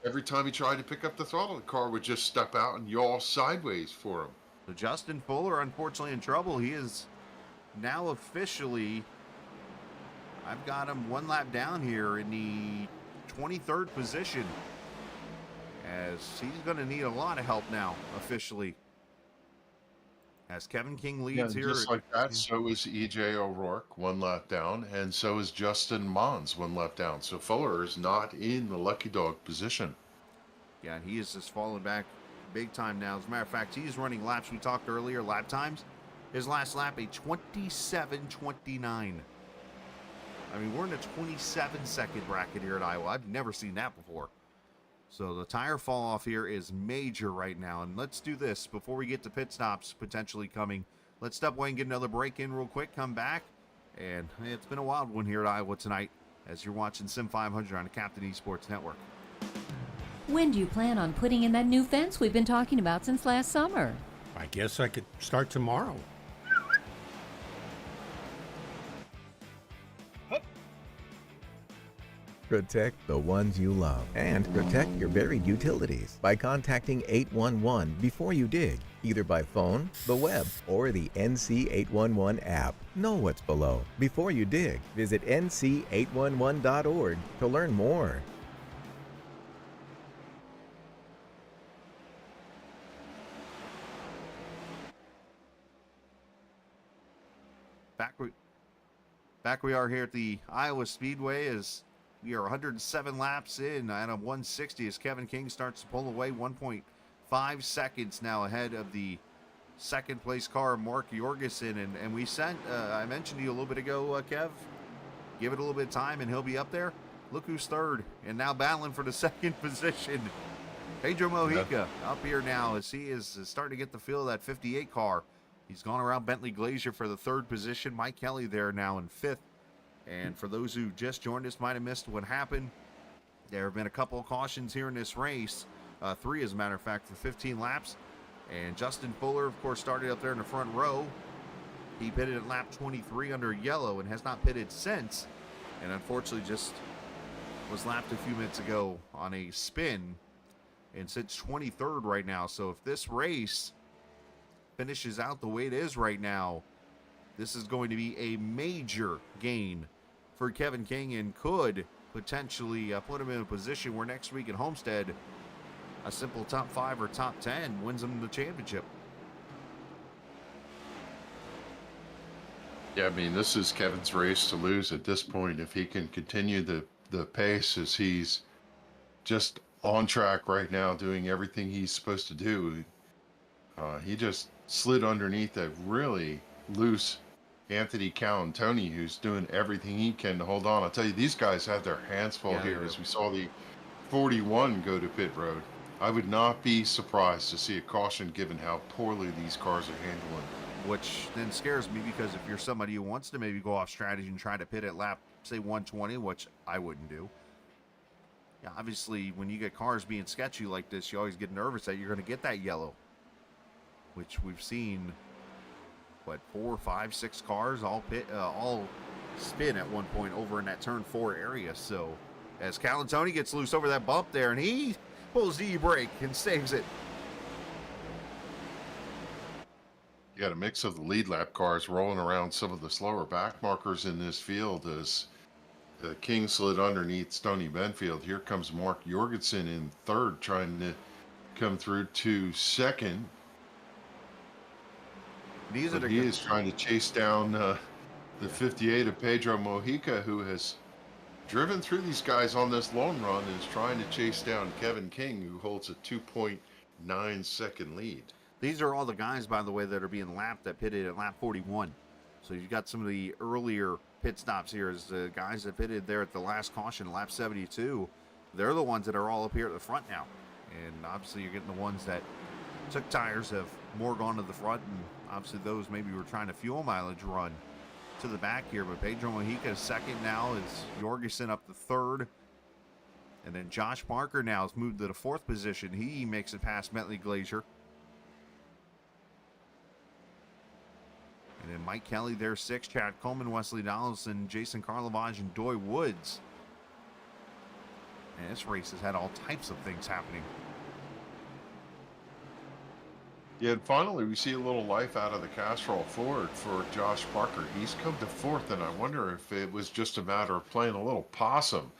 [SPEAKER 4] Every time he tried to pick up the throttle, the car would just step out and yaw sideways for him.
[SPEAKER 3] So Justin Fuller, unfortunately, in trouble. He is now officially, I've got him 1 lap down here in the 23rd position, as he's going to need a lot of help now, officially. As Kevin King leads here.
[SPEAKER 4] Just like that, so is EJ O'Rourke 1 lap down, and so is Justin Mons 1 lap down. So Fuller is not in the lucky dog position.
[SPEAKER 3] Yeah, he is just falling back big time now. As a matter of fact, he's running laps. We talked earlier, lap times. His last lap, a 27:29. I mean, we're in a 27-second bracket here at Iowa. I've never seen that before. So the tire fall off here is major right now. And let's do this before we get to pit stops potentially coming. Let's step away and get another break in real quick, come back. And it's been a wild one here at Iowa tonight as you're watching Sim500 on the Captain eSports Network.
[SPEAKER 8] When do you plan on putting in that new fence we've been talking about since last summer?
[SPEAKER 6] I guess I could start tomorrow.
[SPEAKER 7] Protect the ones you love and protect your buried utilities by contacting 811 before you dig, either by phone, the web, or the NC 811 app. Know what's below before you dig. Visit nc811.org to learn more.
[SPEAKER 3] Back we are here at the Iowa Speedway as we are 107 laps in at a 160 as Kevin King starts to pull away 1.5 seconds now ahead of the second place car, Mark Jorgensen. And we sent, I mentioned to you a little bit ago, Kev, give it a little bit of time and he'll be up there. Look who's third and now battling for the second position. Pedro Mojica up here now as he is starting to get the feel of that 58 car. He's gone around Bentley Glazier for the third position. Mike Kelly there now in 5th. And for those who just joined us, might have missed what happened, there have been a couple of cautions here in this race. 3, as a matter of fact, for 15 laps. And Justin Fuller, of course, started up there in the front row. He pitted at lap 23 under yellow and has not pitted since. And unfortunately just was lapped a few minutes ago on a spin. And sits 23rd right now. So if this race finishes out the way it is right now, this is going to be a major gain for Kevin King and could potentially put him in a position where next week at Homestead, a simple top 5 or top 10 wins him the championship.
[SPEAKER 4] Yeah, I mean, this is Kevin's race to lose at this point. If he can continue the pace as he's just on track right now, doing everything he's supposed to do. He just slid underneath a really loose Anthony Tony, who's doing everything he can to hold on. I'll tell you, these guys have their hands full
[SPEAKER 3] Yeah, they
[SPEAKER 4] here
[SPEAKER 3] do.
[SPEAKER 4] as we saw the 41 go to pit road. I would not be surprised to see a caution given how poorly these cars are handling.
[SPEAKER 3] Which then scares me, because if you're somebody who wants to maybe go off strategy and try to pit at lap, say 120, which I wouldn't do. Yeah, obviously, when you get cars being sketchy like this, you always get nervous that you're going to get that yellow, which we've seen, what, 4, 5, 6 cars all spin at one point over in that turn 4 area. So as Tony gets loose over that bump there, and he pulls the e-brake and saves it.
[SPEAKER 4] You got a mix of the lead lap cars rolling around some of the slower back markers in this field as King slid underneath Stony Benfield. Here comes Mark Jorgensen in third, trying to come through to second. He is trying to chase down the 58 of Pedro Mojica, who has driven through these guys on this long run, and is trying to chase down Kevin King, who holds a 2.9 second lead.
[SPEAKER 3] These are all the guys, by the way, that are being lapped that pitted at lap 41. So you've got some of the earlier pit stops here as the guys that pitted there at the last caution, lap 72. They're the ones that are all up here at the front now. And obviously you're getting the ones that took tires, have more gone to the front, and obviously those maybe were trying to fuel mileage run to the back here. But Pedro Mojica is second now, is Jorgensen up to third. And then Josh Parker now has moved to the fourth position. He makes it past Bentley Glazier. And then Mike Kelly there, sixth. Chad Coleman, Wesley Donaldson, Jason Carlavage, and Doy Woods. And this race has had all types of things happening.
[SPEAKER 4] Yeah, and finally we see a little life out of the Castrol Ford for Josh Parker. He's come to fourth, and I wonder if it was just a matter of playing a little possum.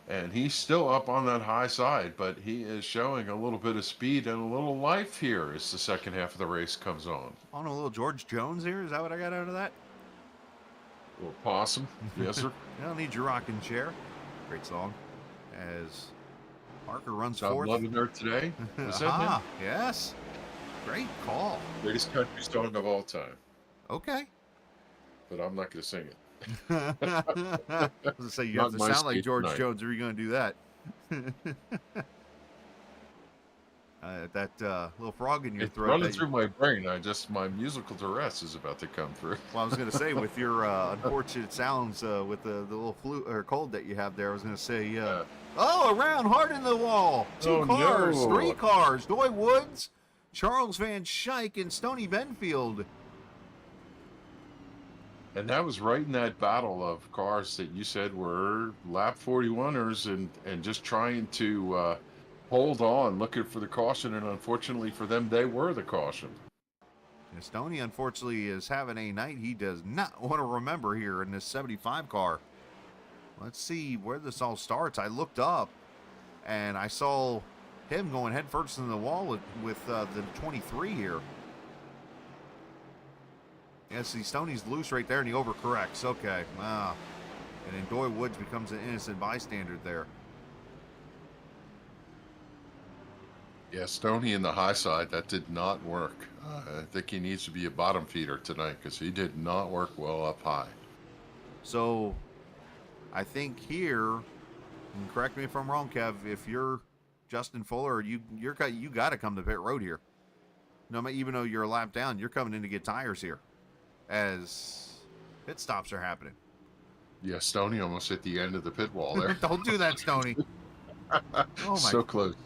[SPEAKER 4] And he's still up on that high side, but he is showing a little bit of speed and a little life here as the second half of the race comes on.
[SPEAKER 3] On a little George Jones here, is that what I got out of that?
[SPEAKER 4] A little possum, yes sir.
[SPEAKER 3] I don't need your rocking chair. Great song. As Parker runs
[SPEAKER 4] Stop
[SPEAKER 3] fourth.
[SPEAKER 4] loving her today. Was that him?
[SPEAKER 3] Yes. Great call.
[SPEAKER 4] Greatest country song of all time.
[SPEAKER 3] Okay.
[SPEAKER 4] But I'm not going to sing it.
[SPEAKER 3] I was going to say, you have to sound like George Jones, or are you going to do that? That little frog in your throat.
[SPEAKER 4] Running through my brain. My musical Tourette's is about to come through.
[SPEAKER 3] Well, I was going to say, with your unfortunate sounds with the little flu or cold that you have there, I was going to say, around hard in the wall. Two cars,
[SPEAKER 4] no.
[SPEAKER 3] 3 cars. Doy Woods, Charles Van Schaik, and Stony Benfield.
[SPEAKER 4] And that was right in that battle of cars that you said were lap 41ers and just trying to hold on, looking for the caution. And unfortunately for them, they were the caution.
[SPEAKER 3] And Stoney, unfortunately, is having a night he does not want to remember here in this 75 car. Let's see where this all starts. I looked up, and I saw him going head first in the wall with the 23 here. Yeah, see, Stoney's loose right there, and he overcorrects. Okay. And then Doy Woods becomes an innocent bystander there.
[SPEAKER 4] Yeah, Stoney in the high side, that did not work. I think he needs to be a bottom feeder tonight because he did not work well up high.
[SPEAKER 3] So, I think here, and correct me if I'm wrong, Kev, if you're Justin Fuller, you got to come to pit road here. No, even though you're a lap down, you're coming in to get tires here, as pit stops are happening.
[SPEAKER 4] Yeah, Stoney almost hit the end of the pit wall there.
[SPEAKER 3] Don't do that, Stoney. Oh my!
[SPEAKER 4] So close.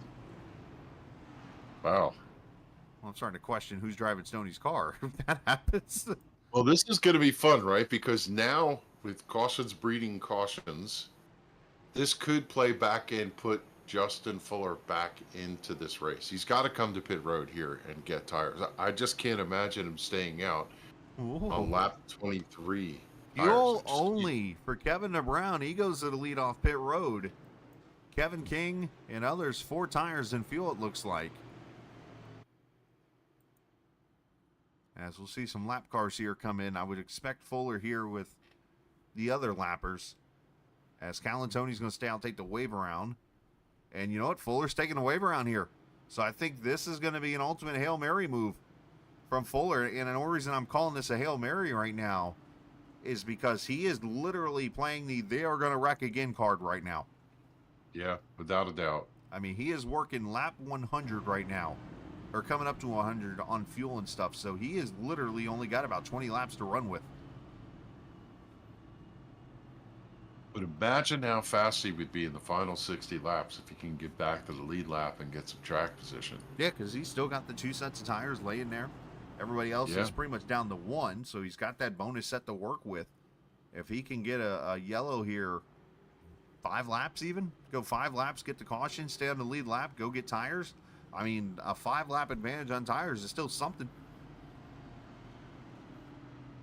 [SPEAKER 4] Wow.
[SPEAKER 3] Well, I'm starting to question who's driving Stoney's car if that happens.
[SPEAKER 4] Well, this is going to be fun, right? Because now, with cautions breeding cautions, this could play back and put Justin Fuller back into this race. He's got to come to pit road here and get tires. I just can't imagine him staying out on lap 23.
[SPEAKER 3] Fuel only for Kevin DeBrown. He goes to the lead off pit road. Kevin King and others, 4 tires and fuel, it looks like. As we'll see some lap cars here come in. I would expect Fuller here with the other lappers. As Calantoni's going to stay out, take the wave around. And you know what? Fuller's taking the wave around here. So I think this is going to be an ultimate Hail Mary move from Fuller. And the only reason I'm calling this a Hail Mary right now is because he is literally playing the they are going to wreck again card right now.
[SPEAKER 4] Yeah, without a doubt.
[SPEAKER 3] I mean, he is working lap 100 right now. Or coming up to 100 on fuel and stuff. So he has literally only got about 20 laps to run with.
[SPEAKER 4] But imagine how fast he would be in the final 60 laps if he can get back to the lead lap and get some track position.
[SPEAKER 3] Yeah, because he's still got the 2 sets of tires laying there. Everybody else is pretty much down to 1, so he's got that bonus set to work with. If he can get a yellow here, 5 laps even, go 5 laps, get the caution, stay on the lead lap, go get tires. I mean, a 5-lap advantage on tires is still something.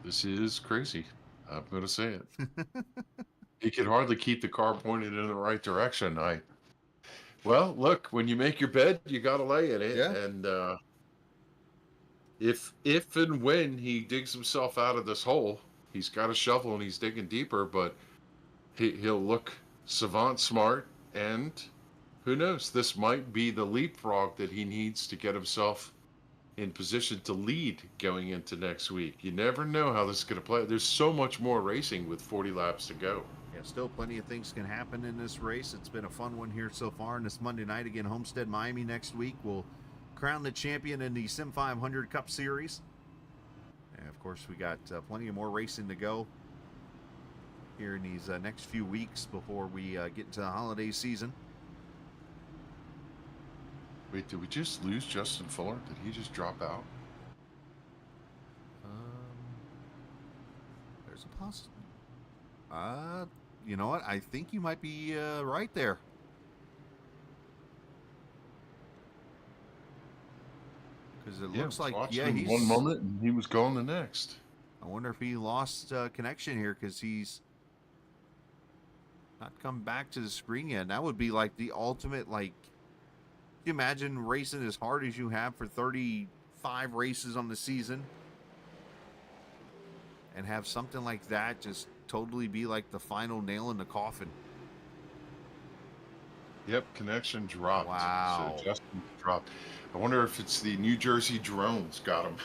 [SPEAKER 4] This is crazy. I'm going to say it. He can hardly keep the car pointed in the right direction. Well, look, when you make your bed, you got to lay in it.
[SPEAKER 3] Yeah.
[SPEAKER 4] And if and when he digs himself out of this hole, he's got a shovel and he's digging deeper, but he'll look savant smart, and who knows, this might be the leapfrog that he needs to get himself in position to lead going into next week. You never know how this is going to play. There's so much more racing with 40 laps to go.
[SPEAKER 3] Yeah, still plenty of things can happen in this race. It's been a fun one here so far. And this Monday night, again, Homestead, Miami next week will crown the champion in the Sim500 Cup Series. And, of course, we got plenty of more racing to go here in these next few weeks before we get into the holiday season.
[SPEAKER 4] Wait, did we just lose Justin Fuller? Did he just drop out?
[SPEAKER 3] There's a possibility. You know what? I think you might be right there. Because it looks like, he's
[SPEAKER 4] one moment and he was gone the next.
[SPEAKER 3] I wonder if he lost connection here because he's not come back to the screen yet. That would be like the ultimate, like, can you imagine racing as hard as you have for 35 races on the season and have something like that just totally be like the final nail in the coffin?
[SPEAKER 4] Yep, connection dropped.
[SPEAKER 3] Wow.
[SPEAKER 4] So Justin dropped. I wonder if it's the New Jersey drones got him.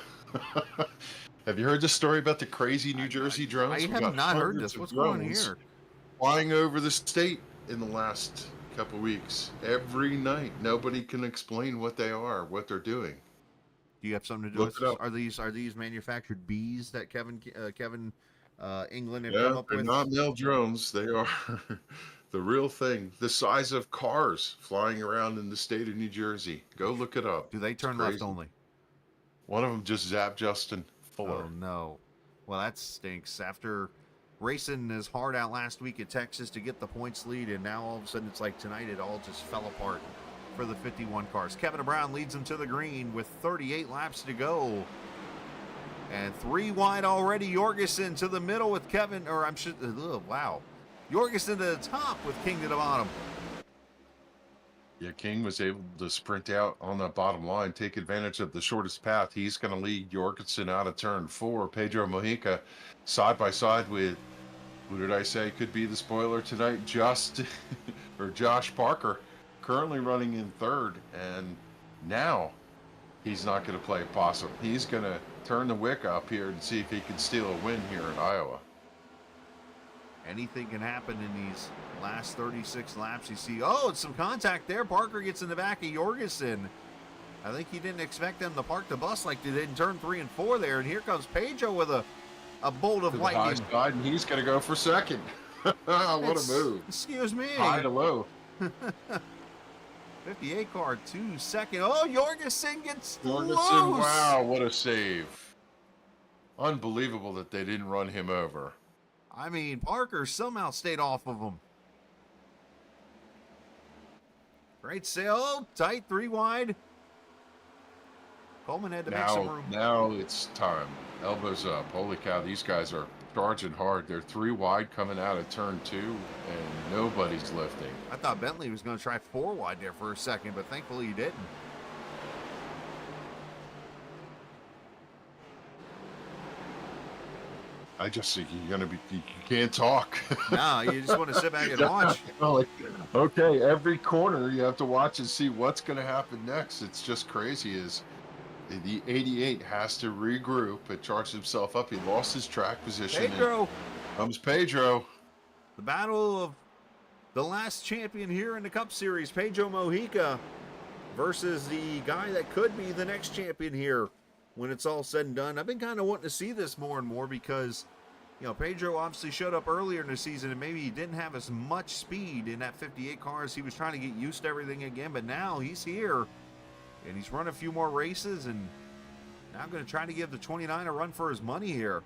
[SPEAKER 4] Have you heard the story about the crazy New Jersey drones?
[SPEAKER 3] I
[SPEAKER 4] We
[SPEAKER 3] have
[SPEAKER 4] got
[SPEAKER 3] not heard
[SPEAKER 4] hundreds
[SPEAKER 3] this.
[SPEAKER 4] of
[SPEAKER 3] What's going on
[SPEAKER 4] drones
[SPEAKER 3] here?
[SPEAKER 4] flying over the state in the last couple weeks. Every night. Nobody can explain what they are, what they're doing.
[SPEAKER 3] Do you have something to do
[SPEAKER 4] Look
[SPEAKER 3] with
[SPEAKER 4] it up.
[SPEAKER 3] Are these manufactured bees that Kevin England have
[SPEAKER 4] Yeah,
[SPEAKER 3] come up
[SPEAKER 4] they're
[SPEAKER 3] with?
[SPEAKER 4] not male drones. They are the real thing. The size of cars flying around in the state of New Jersey. Go look it up.
[SPEAKER 3] Do they turn left only?
[SPEAKER 4] One of them just zapped Justin Fuller.
[SPEAKER 3] Oh no. Well, that stinks. After racing as hard out last week at Texas to get the points lead, and now all of a sudden it's like tonight it all just fell apart for the 51 cars. Kevin Brown leads them to the green with 38 laps to go. And 3 wide already. Jorgensen to the middle with Kevin, or I'm sure, wow. Jorgensen to the top with King to the bottom.
[SPEAKER 4] Yeah, King was able to sprint out on the bottom line, take advantage of the shortest path. He's going to lead Jorgensen out of turn 4. Pedro Mojica side by side with, who did I say could be the spoiler tonight? Josh Parker, currently running in 3rd. And now he's not going to play possum. He's going to turn the wick up here and see if he can steal a win here in Iowa.
[SPEAKER 3] Anything can happen in these last 36 laps. You see, oh, it's some contact there. Parker gets in the back of Jorgensen. I think he didn't expect them to park the bus like they did in turn 3 and 4 there. And here comes Pedro with a bolt of lightning.
[SPEAKER 4] To the high side, and he's going to go for 2nd. What a move.
[SPEAKER 3] Excuse me.
[SPEAKER 4] High to low.
[SPEAKER 3] 58 car, 2 second. Oh, Jorgensen gets
[SPEAKER 4] Jorgensen,
[SPEAKER 3] loose.
[SPEAKER 4] wow, what a save. Unbelievable that they didn't run him over.
[SPEAKER 3] I mean, Parker somehow stayed off of him. Great sail, tight, 3 wide. Coleman had to make some room.
[SPEAKER 4] Now it's time. Elbows up. Holy cow, these guys are charging hard. They're 3 wide coming out of turn 2, and nobody's lifting.
[SPEAKER 3] I thought Bentley was going to try 4 wide there for a second, but thankfully he didn't.
[SPEAKER 4] I just think you can't talk.
[SPEAKER 3] No, you just want to sit back and watch.
[SPEAKER 4] Like, okay, every corner you have to watch and see what's going to happen next. It's just crazy. Is the 88 has to regroup and charge himself up. He lost his track position.
[SPEAKER 3] Pedro.
[SPEAKER 4] Comes Pedro.
[SPEAKER 3] The battle of the last champion here in the Cup Series, Pedro Mojica, versus the guy that could be the next champion here when it's all said and done. I've been kind of wanting to see this more and more because, you know, Pedro obviously showed up earlier in the season and maybe he didn't have as much speed in that 58 car as he was trying to get used to everything again, but now he's here and he's run a few more races and now going to try to give the 29 a run for his money here.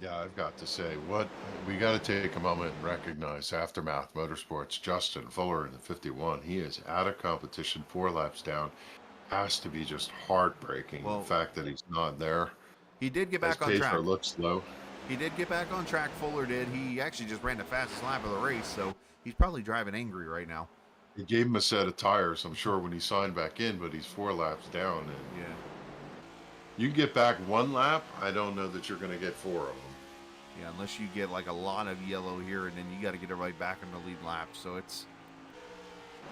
[SPEAKER 4] Yeah, I've got to say, what we got to take a moment and recognize Aftermath Motorsports, Justin Fuller in the 51. He is out of competition, 4 laps down. Has to be just heartbreaking, the fact that he's not there.
[SPEAKER 3] He did get back on
[SPEAKER 4] Pedro
[SPEAKER 3] track.
[SPEAKER 4] Looks low.
[SPEAKER 3] He did get back on track, Fuller did. He actually just ran the fastest lap of the race, so he's probably driving angry right now.
[SPEAKER 4] He gave him a set of tires, I'm sure, when he signed back in, but he's 4 laps down. And
[SPEAKER 3] yeah,
[SPEAKER 4] you get back 1 lap, I don't know that you're going to get 4 of them.
[SPEAKER 3] Yeah, unless you get like a lot of yellow here, and then you got to get everybody back in the lead lap. So it's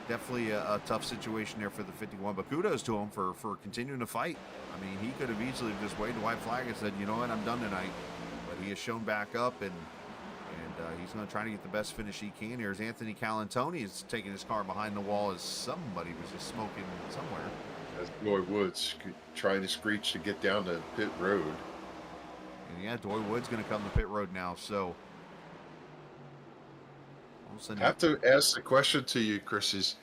[SPEAKER 3] definitely a tough situation there for the 51. But kudos to him for continuing to fight. I mean, he could have easily just waved the white flag and said, you know what, I'm done tonight. But he has shown back up, and he's going to try to get the best finish he can. Here's Anthony Calantoni is taking his car behind the wall as somebody was just smoking somewhere.
[SPEAKER 4] As Roy Woods trying to screech to get down to pit road.
[SPEAKER 3] And yeah, Doy Wood's going to come to pit road now. So all of a sudden,
[SPEAKER 4] I have to ask the question to you, Chris. Is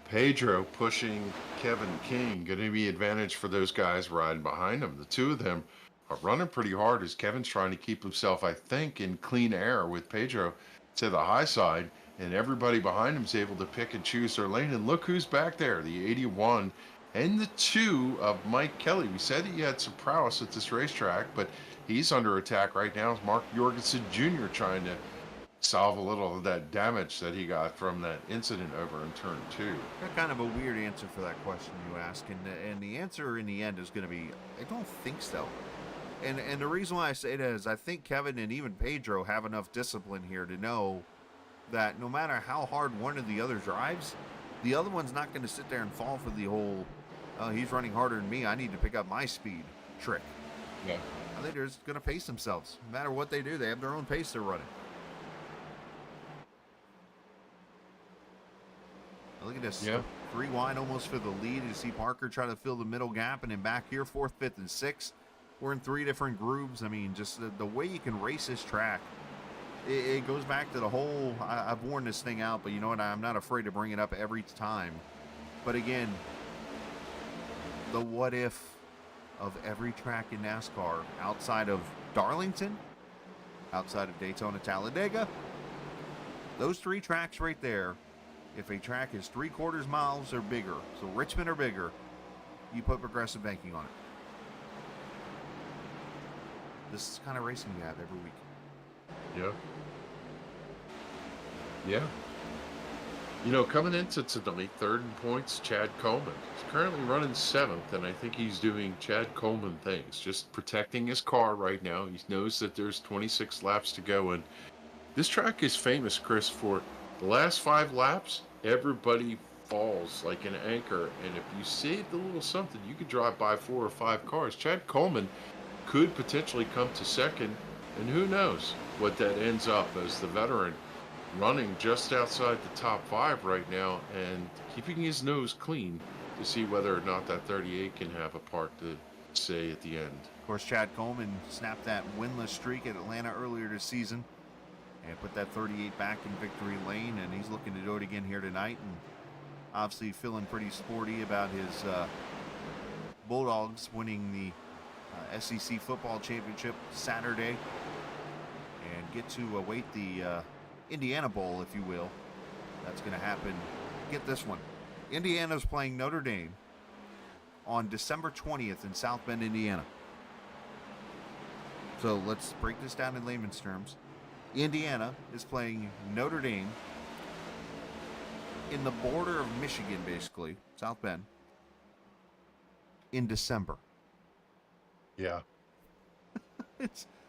[SPEAKER 4] Pedro pushing Kevin King going to be advantage for those guys riding behind him? The two of them are running pretty hard as Kevin's trying to keep himself, I think, in clean air with Pedro to the high side, and everybody behind him is able to pick and choose their lane. And look who's back there, the 81 and the 2 of Mike Kelly. We said he had some prowess at this racetrack, but he's under attack right now. It's Mark Jorgensen Jr. trying to solve a little of that damage that he got from that incident over in turn 2.
[SPEAKER 3] Got kind of a weird answer for that question you ask, and the answer in the end is going to be, I don't think so. And the reason why I say that is I think Kevin and even Pedro have enough discipline here to know that no matter how hard one of the other drives, the other one's not going to sit there and fall for the whole, he's running harder than me, I need to pick up my speed trick.
[SPEAKER 4] Yeah.
[SPEAKER 3] I think they're just going to pace themselves. No matter what they do, they have their own pace they're running. Look at this.
[SPEAKER 4] Yeah.
[SPEAKER 3] 3 wide almost for the lead. You see Parker try to fill the middle gap, and then back here, 4th, 5th, and 6th. We're in 3 different grooves. I mean, just the way you can race this track, it goes back to the whole, I've worn this thing out, but you know what? I'm not afraid to bring it up every time. But again, the what if of every track in NASCAR outside of Darlington, outside of Daytona, Talladega, those 3 tracks right there, if a track is 3/4 miles or bigger, so Richmond or bigger, you put progressive banking on it. This is the kind of racing you have every week.
[SPEAKER 4] Yeah. Yeah. You know, coming into tonight, 3rd in points, Chad Coleman. He's currently running 7th, and I think he's doing Chad Coleman things, just protecting his car right now. He knows that there's 26 laps to go, and this track is famous, Chris, for the last 5 laps, everybody falls like an anchor, and if you saved a little something, you could drive by 4 or 5 cars. Chad Coleman could potentially come to 2nd, and who knows what that ends up as the veteran running just outside the top 5 right now and keeping his nose clean to see whether or not that 38 can have a part to say at the end.
[SPEAKER 3] Of course, Chad Coleman snapped that winless streak at Atlanta earlier this season and put that 38 back in victory lane, and he's looking to do it again here tonight, and obviously feeling pretty sporty about his Bulldogs winning the SEC football championship Saturday and get to await the Indiana Bowl, if you will. That's going to happen. Get this one. Indiana's playing Notre Dame on December 20th in South Bend, Indiana. So let's break this down in layman's terms. Indiana is playing Notre Dame in the border of Michigan, basically, South Bend, in December.
[SPEAKER 4] Yeah.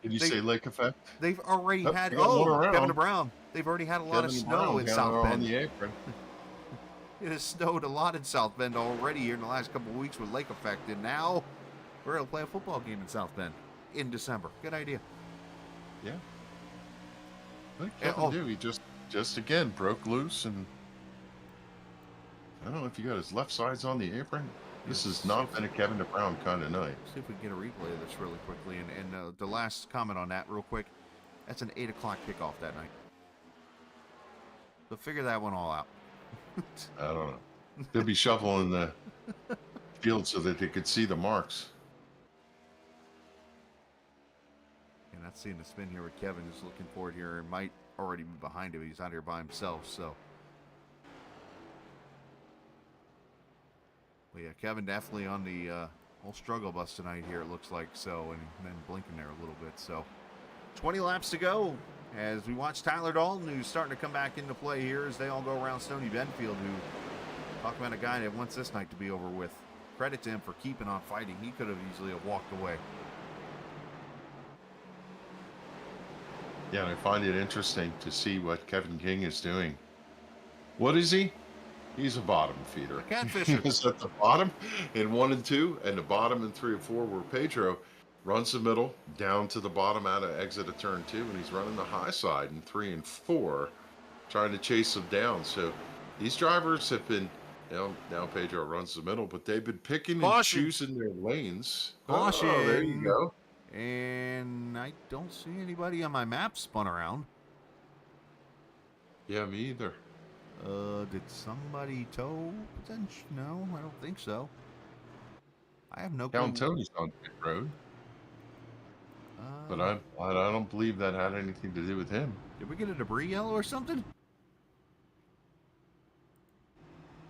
[SPEAKER 4] Did you
[SPEAKER 3] They-
[SPEAKER 4] say lake effect?
[SPEAKER 3] They've already
[SPEAKER 4] Oh,
[SPEAKER 3] had
[SPEAKER 4] we got one around.
[SPEAKER 3] Kevin Brown. They've already had a lot of
[SPEAKER 4] Kevin
[SPEAKER 3] snow
[SPEAKER 4] Brown
[SPEAKER 3] in
[SPEAKER 4] down
[SPEAKER 3] South
[SPEAKER 4] there on
[SPEAKER 3] Bend.
[SPEAKER 4] the apron.
[SPEAKER 3] It has snowed a lot in South Bend already here in the last couple of weeks with lake effect, and now we're going to play a football game in South Bend in December. Good idea.
[SPEAKER 4] Yeah. What did Kevin do? He just again broke loose, and I don't know if you got his left sides on the apron. This has not been a Kevin Brown kind of night.
[SPEAKER 3] See if we can get a replay of this really quickly. And the last comment on that real quick, that's an 8 o'clock kickoff that night. So figure that one all out.
[SPEAKER 4] I don't know. They'll be shuffling the field so that they could see the marks.
[SPEAKER 3] And not seeing the spin here with Kevin, just looking forward here, and might already be behind him. He's out here by himself, so. But yeah, Kevin definitely on the whole struggle bus tonight here, it looks like, so, and then blinking there a little bit, so. 20 laps to go as we watch Tyler Dalton, who's starting to come back into play here as they all go around Stony Benfield, who, talk about a guy that wants this night to be over with. Credit to him for keeping on fighting. He could have easily have walked away.
[SPEAKER 4] Yeah, and I find it interesting to see what Kevin King is doing. What is he? He's a bottom feeder.
[SPEAKER 3] A catfisher.
[SPEAKER 4] He's at the bottom in 1 and 2, and the bottom in 3 and 4, where Pedro runs the middle down to the bottom out of exit of turn 2, and he's running the high side in 3 and 4, trying to chase them down. So these drivers have been, now Pedro runs the middle, but they've been picking and choosing their lanes.
[SPEAKER 3] Caution.
[SPEAKER 4] Oh, there you go.
[SPEAKER 3] And I don't see anybody on my map spun around.
[SPEAKER 4] Yeah, me either.
[SPEAKER 3] Did somebody tow potential? No, I don't think so. I have no clue.
[SPEAKER 4] Count Tony's on pit road. But I don't believe that had anything to do with him.
[SPEAKER 3] Did we get a debris yellow or something?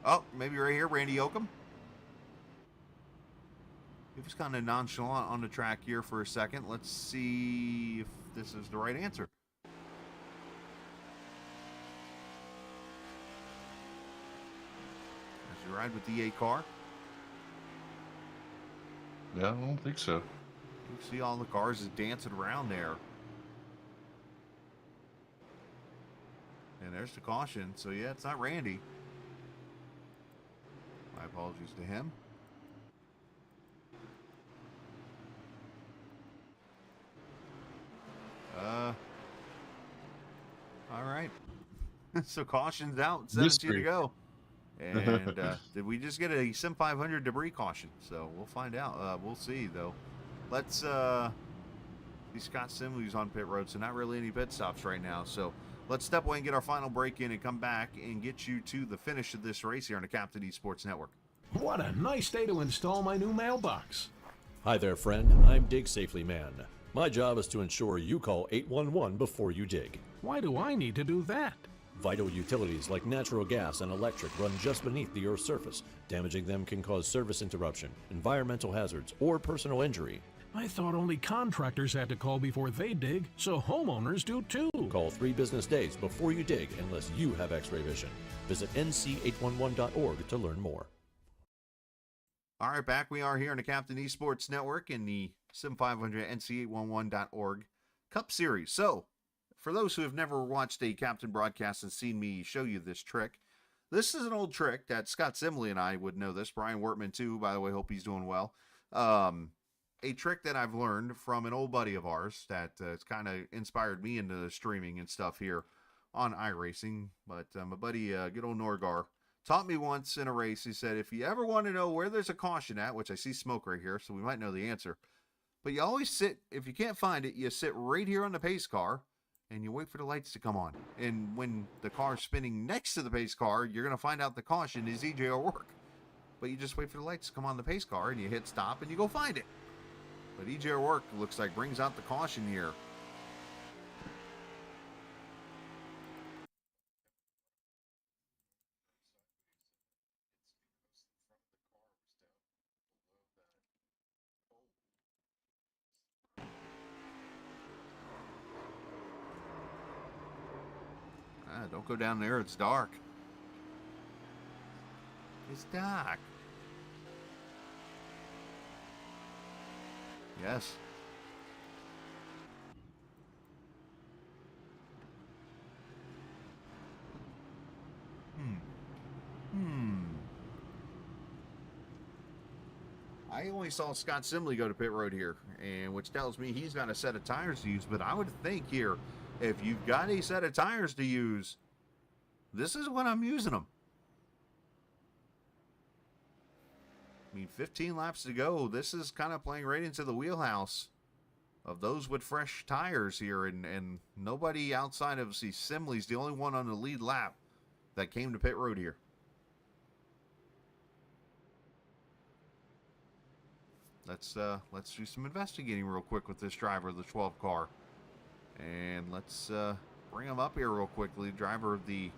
[SPEAKER 3] Oh, maybe right here, Randy Oakham. He was kind of nonchalant on the track here for a second. Let's see if this is the right answer. As you ride with the A car.
[SPEAKER 4] Yeah, I don't think so.
[SPEAKER 3] You see all the cars is dancing around there. And there's the caution. So, yeah, it's not Randy. My apologies to him. All right. So, caution's out. 17 to go. And did we just get a Sim500 debris caution? So, we'll find out. We'll see, though. Let's see Scott Sim, who's on pit road, so not really any pit stops right now. So let's step away and get our final break in and come back and get you to the finish of this race here on the Captain eSports Network.
[SPEAKER 6] What a nice day to install my new mailbox.
[SPEAKER 10] Hi there, friend. I'm Dig Safely Man. My job is to ensure you call 811 before you dig.
[SPEAKER 6] Why do I need to do that?
[SPEAKER 10] Vital utilities like natural gas and electric run just beneath the Earth's surface. Damaging them can cause service interruption, environmental hazards, or personal injury.
[SPEAKER 6] I thought only contractors had to call before they dig, so homeowners do too.
[SPEAKER 10] Call 3 business days before you dig unless you have X-ray vision. Visit nc811.org to learn more.
[SPEAKER 3] All right, back we are here on the Captain eSports Network in the Sim500 nc811.org Cup Series. So, for those who have never watched a Captain broadcast and seen me show you this trick, this is an old trick that Scott Simley and I would know this. Brian Wortman, too, by the way, hope he's doing well. A trick that I've learned from an old buddy of ours that has kind of inspired me into the streaming and stuff here on iRacing. But my buddy, good old Norgar, taught me once in a race. He said, if you ever want to know where there's a caution at, which I see smoke right here, so we might know the answer. But you always sit, if you can't find it, you sit right here on the pace car and you wait for the lights to come on. And when the car's spinning next to the pace car, you're going to find out the caution is EJ O'Rourke. But you just wait for the lights to come on the pace car and you hit stop and you go find it. But EJ O'Rourke looks like brings out the caution here. Don't go down there. It's dark. It's dark. Yes. I only saw Scott Simley go to pit road here, and which tells me he's got a set of tires to use. But I would think here, if you've got a set of tires to use, this is when I'm using them. I mean, 15 laps to go. This is kind of playing right into the wheelhouse of those with fresh tires here, and nobody outside of Simley's the only one on the lead lap that came to pit road here. Let's do some investigating real quick with this driver of the 12 car. And let's bring him up here real quickly. Driver of the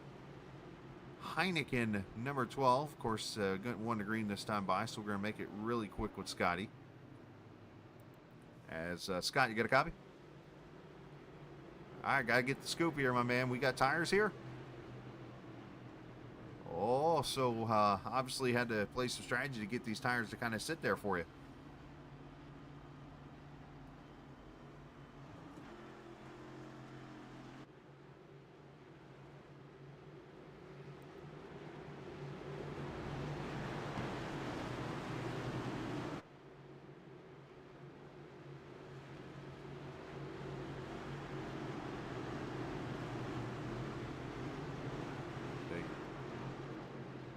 [SPEAKER 3] Heineken number 12. Of course, won the green this time by, so we're going to make it really quick with Scotty. As Scott, you got a copy? All right, got to get the scoop here, my man. We got tires here? Oh, so obviously had to play some strategy to get these tires to kind of sit there for you.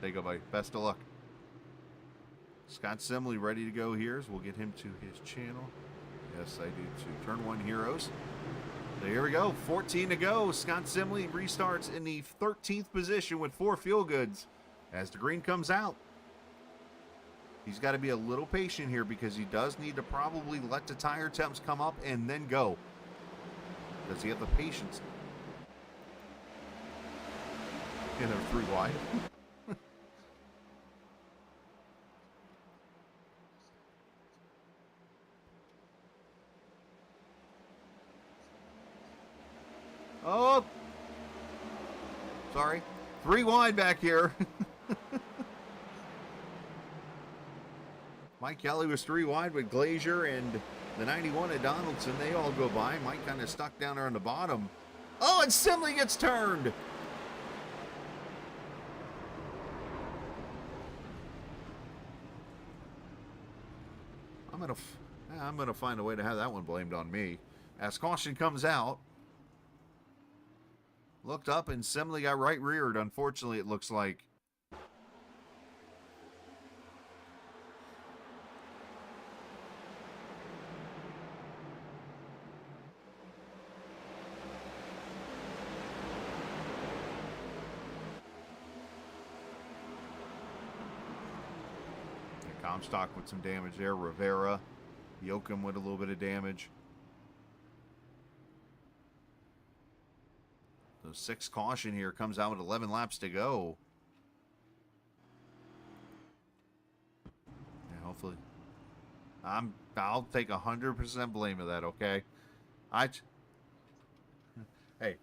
[SPEAKER 3] There you go, buddy. Best of luck. Scott Simley ready to go here. So we'll get him to his channel. Yes, I do too. Turn 1 heroes. So here we go. 14 to go. Scott Simley restarts in the 13th position with 4 fuel goods. As the green comes out, he's got to be a little patient here because he does need to probably let the tire temps come up and then go. Does he have the patience? And they're 3 wide. Oh, sorry. 3 wide back here. Mike Kelly was 3 wide with Glazier and the 91 at Donaldson. They all go by. Mike kind of stuck down there on the bottom. Oh, and Simley gets turned. I'm gonna find a way to have that one blamed on me. As caution comes out. Looked up and Simley got right reared, unfortunately, it looks like. Comstock with some damage there. Rivera, Yoakum with a little bit of damage. So 6 caution here, comes out with 11 laps to go. Yeah, hopefully. I'll take 100% blame of that, okay? Hey.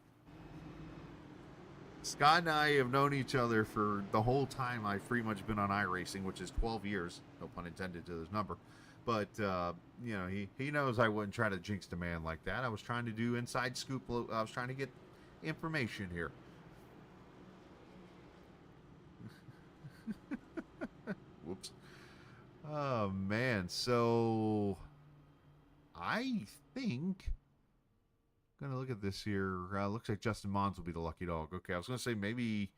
[SPEAKER 3] Scott and I have known each other for the whole time I've pretty much been on iRacing, which is 12 years. No pun intended to this number. But, you know, he knows I wouldn't try to jinx the man like that. I was trying to do inside scoop. I was trying to get information here. Whoops. Oh, man. So, I think... I'm going to look at this here. Looks like Justin Mons will be the lucky dog. Okay, I was going to say maybe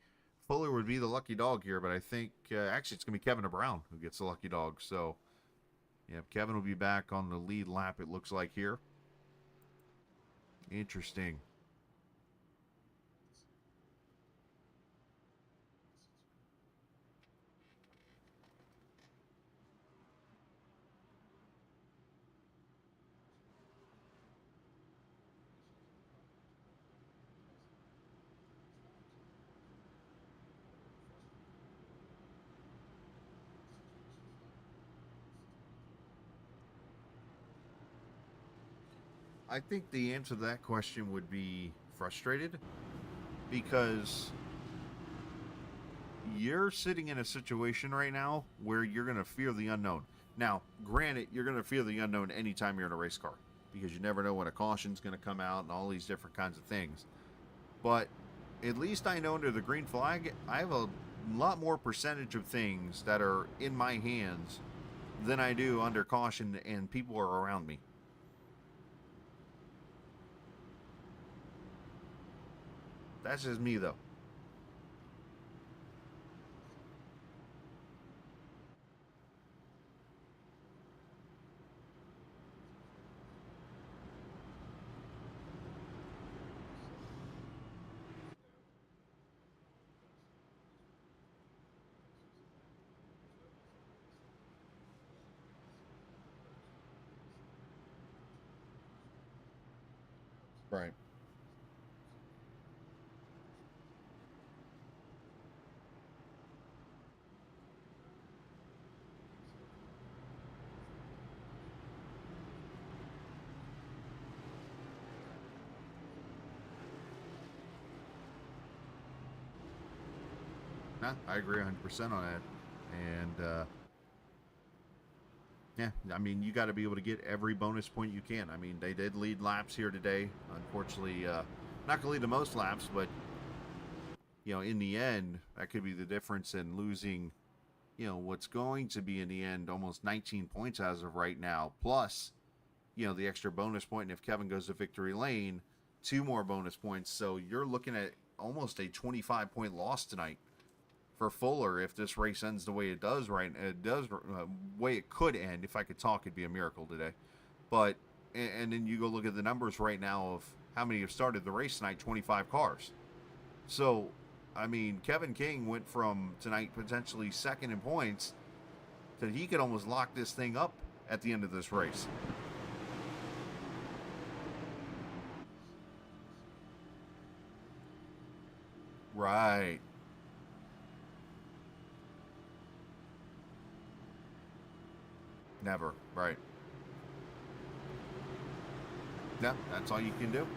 [SPEAKER 3] Fuller would be the lucky dog here, but I think actually it's going to be Kevin Brown who gets the lucky dog. So, yeah, Kevin will be back on the lead lap, it looks like here. Interesting. I think the answer to that question would be frustrated, because you're sitting in a situation right now where you're going to fear the unknown. Now, granted, you're going to fear the unknown anytime you're in a race car, because you never know when a caution's going to come out and all these different kinds of things. But at least I know under the green flag, I have a lot more percentage of things that are in my hands than I do under caution and people are around me. That's just me, though. Right. No, I agree 100% on that. And, yeah, I mean, you got to be able to get every bonus point you can. I mean, they did lead laps here today. Unfortunately, not going to lead the most laps, but, you know, in the end, that could be the difference in losing, you know, what's going to be in the end almost 19 points as of right now. Plus, you know, the extra bonus point. And if Kevin goes to victory lane, 2 more bonus points. So you're looking at almost a 25-point loss tonight for Fuller if this race ends the way it does. Right, it does way it could end. If I could talk, it'd be a miracle today. But and then you go look at the numbers right now of how many have started the race tonight. 25 cars. So I mean, Kevin King went from tonight potentially second in points to he could almost lock this thing up at the end of this race. Right. Never. Right. Yeah, that's all you can do.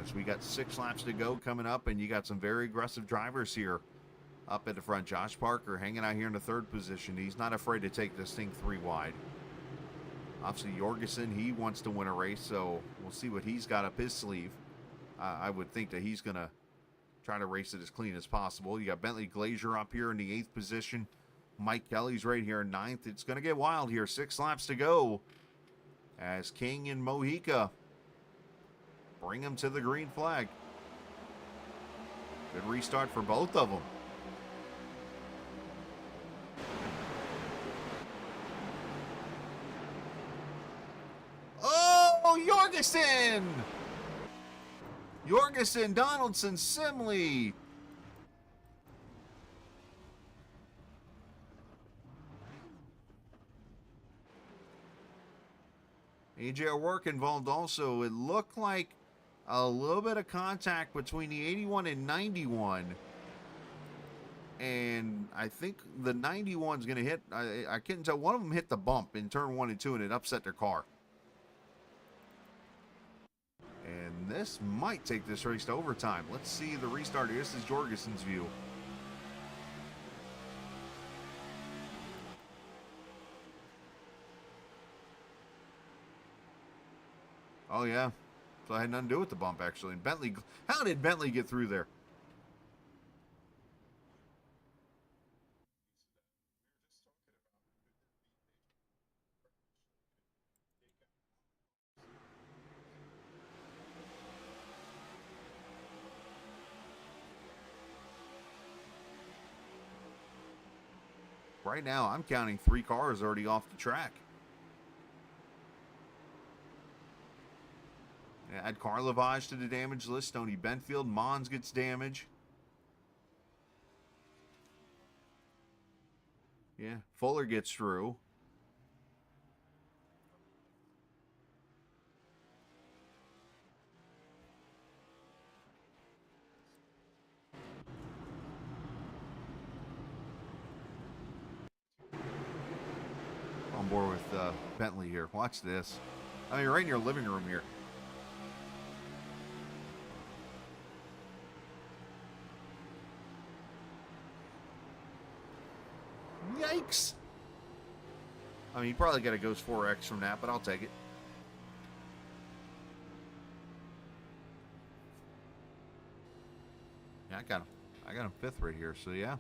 [SPEAKER 3] As we got 6 laps to go coming up, and you got some very aggressive drivers here up at the front. Josh Parker hanging out here in the 3rd position. He's not afraid to take this thing 3 wide. Obviously, Jorgensen, he wants to win a race, so we'll see what he's got up his sleeve. I would think that he's going to try to race it as clean as possible. You got Bentley Glazier up here in the 8th position. Mike Kelly's right here in 9th. It's going to get wild here. 6 laps to go as King and Mojica bring him to the green flag. Good restart for both of them. Oh, Jorgensen! Jorgensen, Donaldson, Simley. AJ O'Rourke involved also. It looked like a little bit of contact between the 81 and 91. And I think the 91's going to hit, I couldn't tell, one of them hit the bump in turn 1 and 2, and it upset their car. And this might take this race to overtime. Let's see the restart here. This is Jorgensen's view. Oh, yeah. So I had nothing to do with the bump, actually. And Bentley, how did Bentley get through there? Right now, I'm counting 3 cars already off the track. Add car lavage to the damage list. Stony Benfield. Mons gets damage. Yeah, Fuller gets through. On board with Bentley here. Watch this. I mean, right in your living room here. Yikes. I mean, you probably got a Ghost 4X from that, but I'll take it. Yeah, I got him 5th right here, so yeah.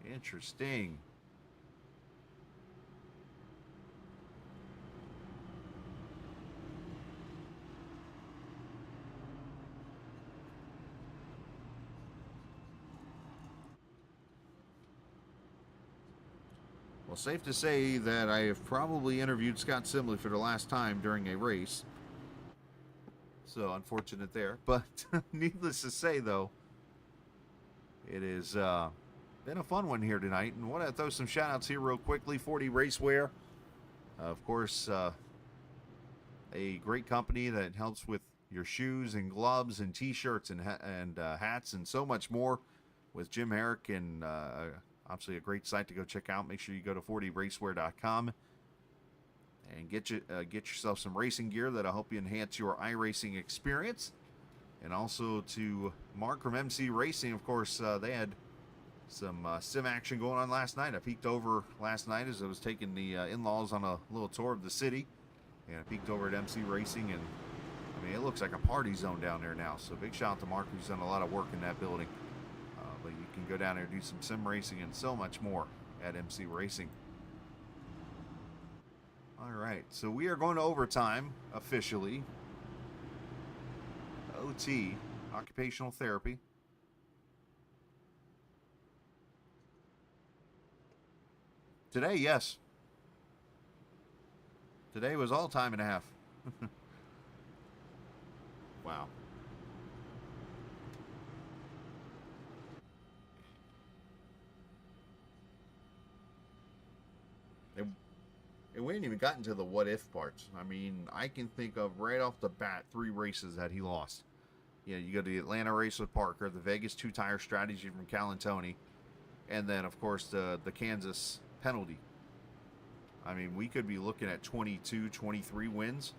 [SPEAKER 3] Interesting. Well, safe to say that I have probably interviewed Scott Simley for the last time during a race. So, unfortunate there. But needless to say, though, it has been a fun one here tonight. And I want to throw some shout-outs here real quickly. 40 Racewear, of course, a great company that helps with your shoes and gloves and T-shirts and hats and so much more with Jim Herrick, and obviously a great site to go check out. Make sure you go to 40racewear.com and get yourself some racing gear that'll help you enhance your iRacing experience. And also to Mark from MC Racing, of course, they had some sim action going on last night. I peeked over last night as I was taking the in-laws on a little tour of the city. And I peeked over at MC Racing, and I mean, it looks like a party zone down there now. So big shout out to Mark, who's done a lot of work in that building. But you can go down there and do some sim racing and so much more at MC Racing. All right, so we are going to overtime officially. OT, occupational therapy. Today, yes. Today was all time and a half. Wow. And we ain't even gotten to the what if parts. I mean, I can think of right off the bat 3 races that he lost. You go to the Atlanta race with Parker, the Vegas 2-tire strategy from Calantoni, and then, of course, the Kansas penalty. I mean, we could be looking at 22, 23 wins.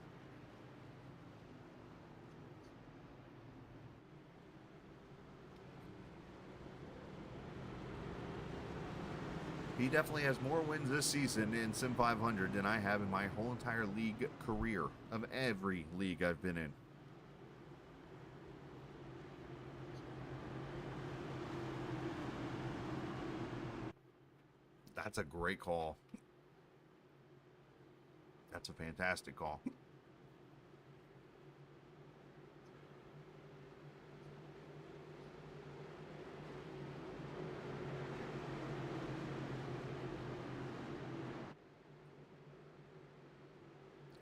[SPEAKER 3] He definitely has more wins this season in Sim500 than I have in my whole entire league career of every league I've been in. That's a great call. That's a fantastic call.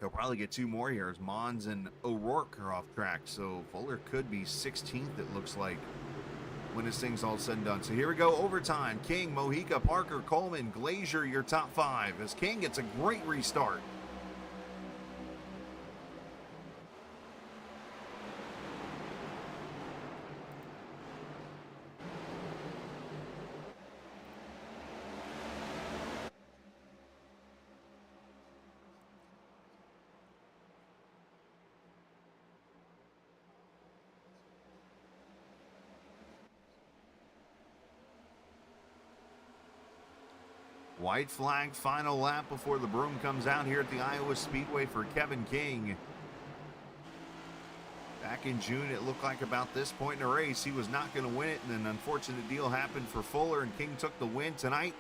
[SPEAKER 3] He'll probably get 2 more here as Mons and O'Rourke are off track. So Fuller could be 16th, it looks like, when this thing's all said and done. So here we go, overtime. King, Mojica, Parker, Coleman, Glazier, your top 5. As King gets a great restart. White flag, final lap before the broom comes out here at the Iowa Speedway for Kevin King. Back in June, it looked like about this point in the race, he was not going to win it, and an unfortunate deal happened for Fuller, and King took the win tonight.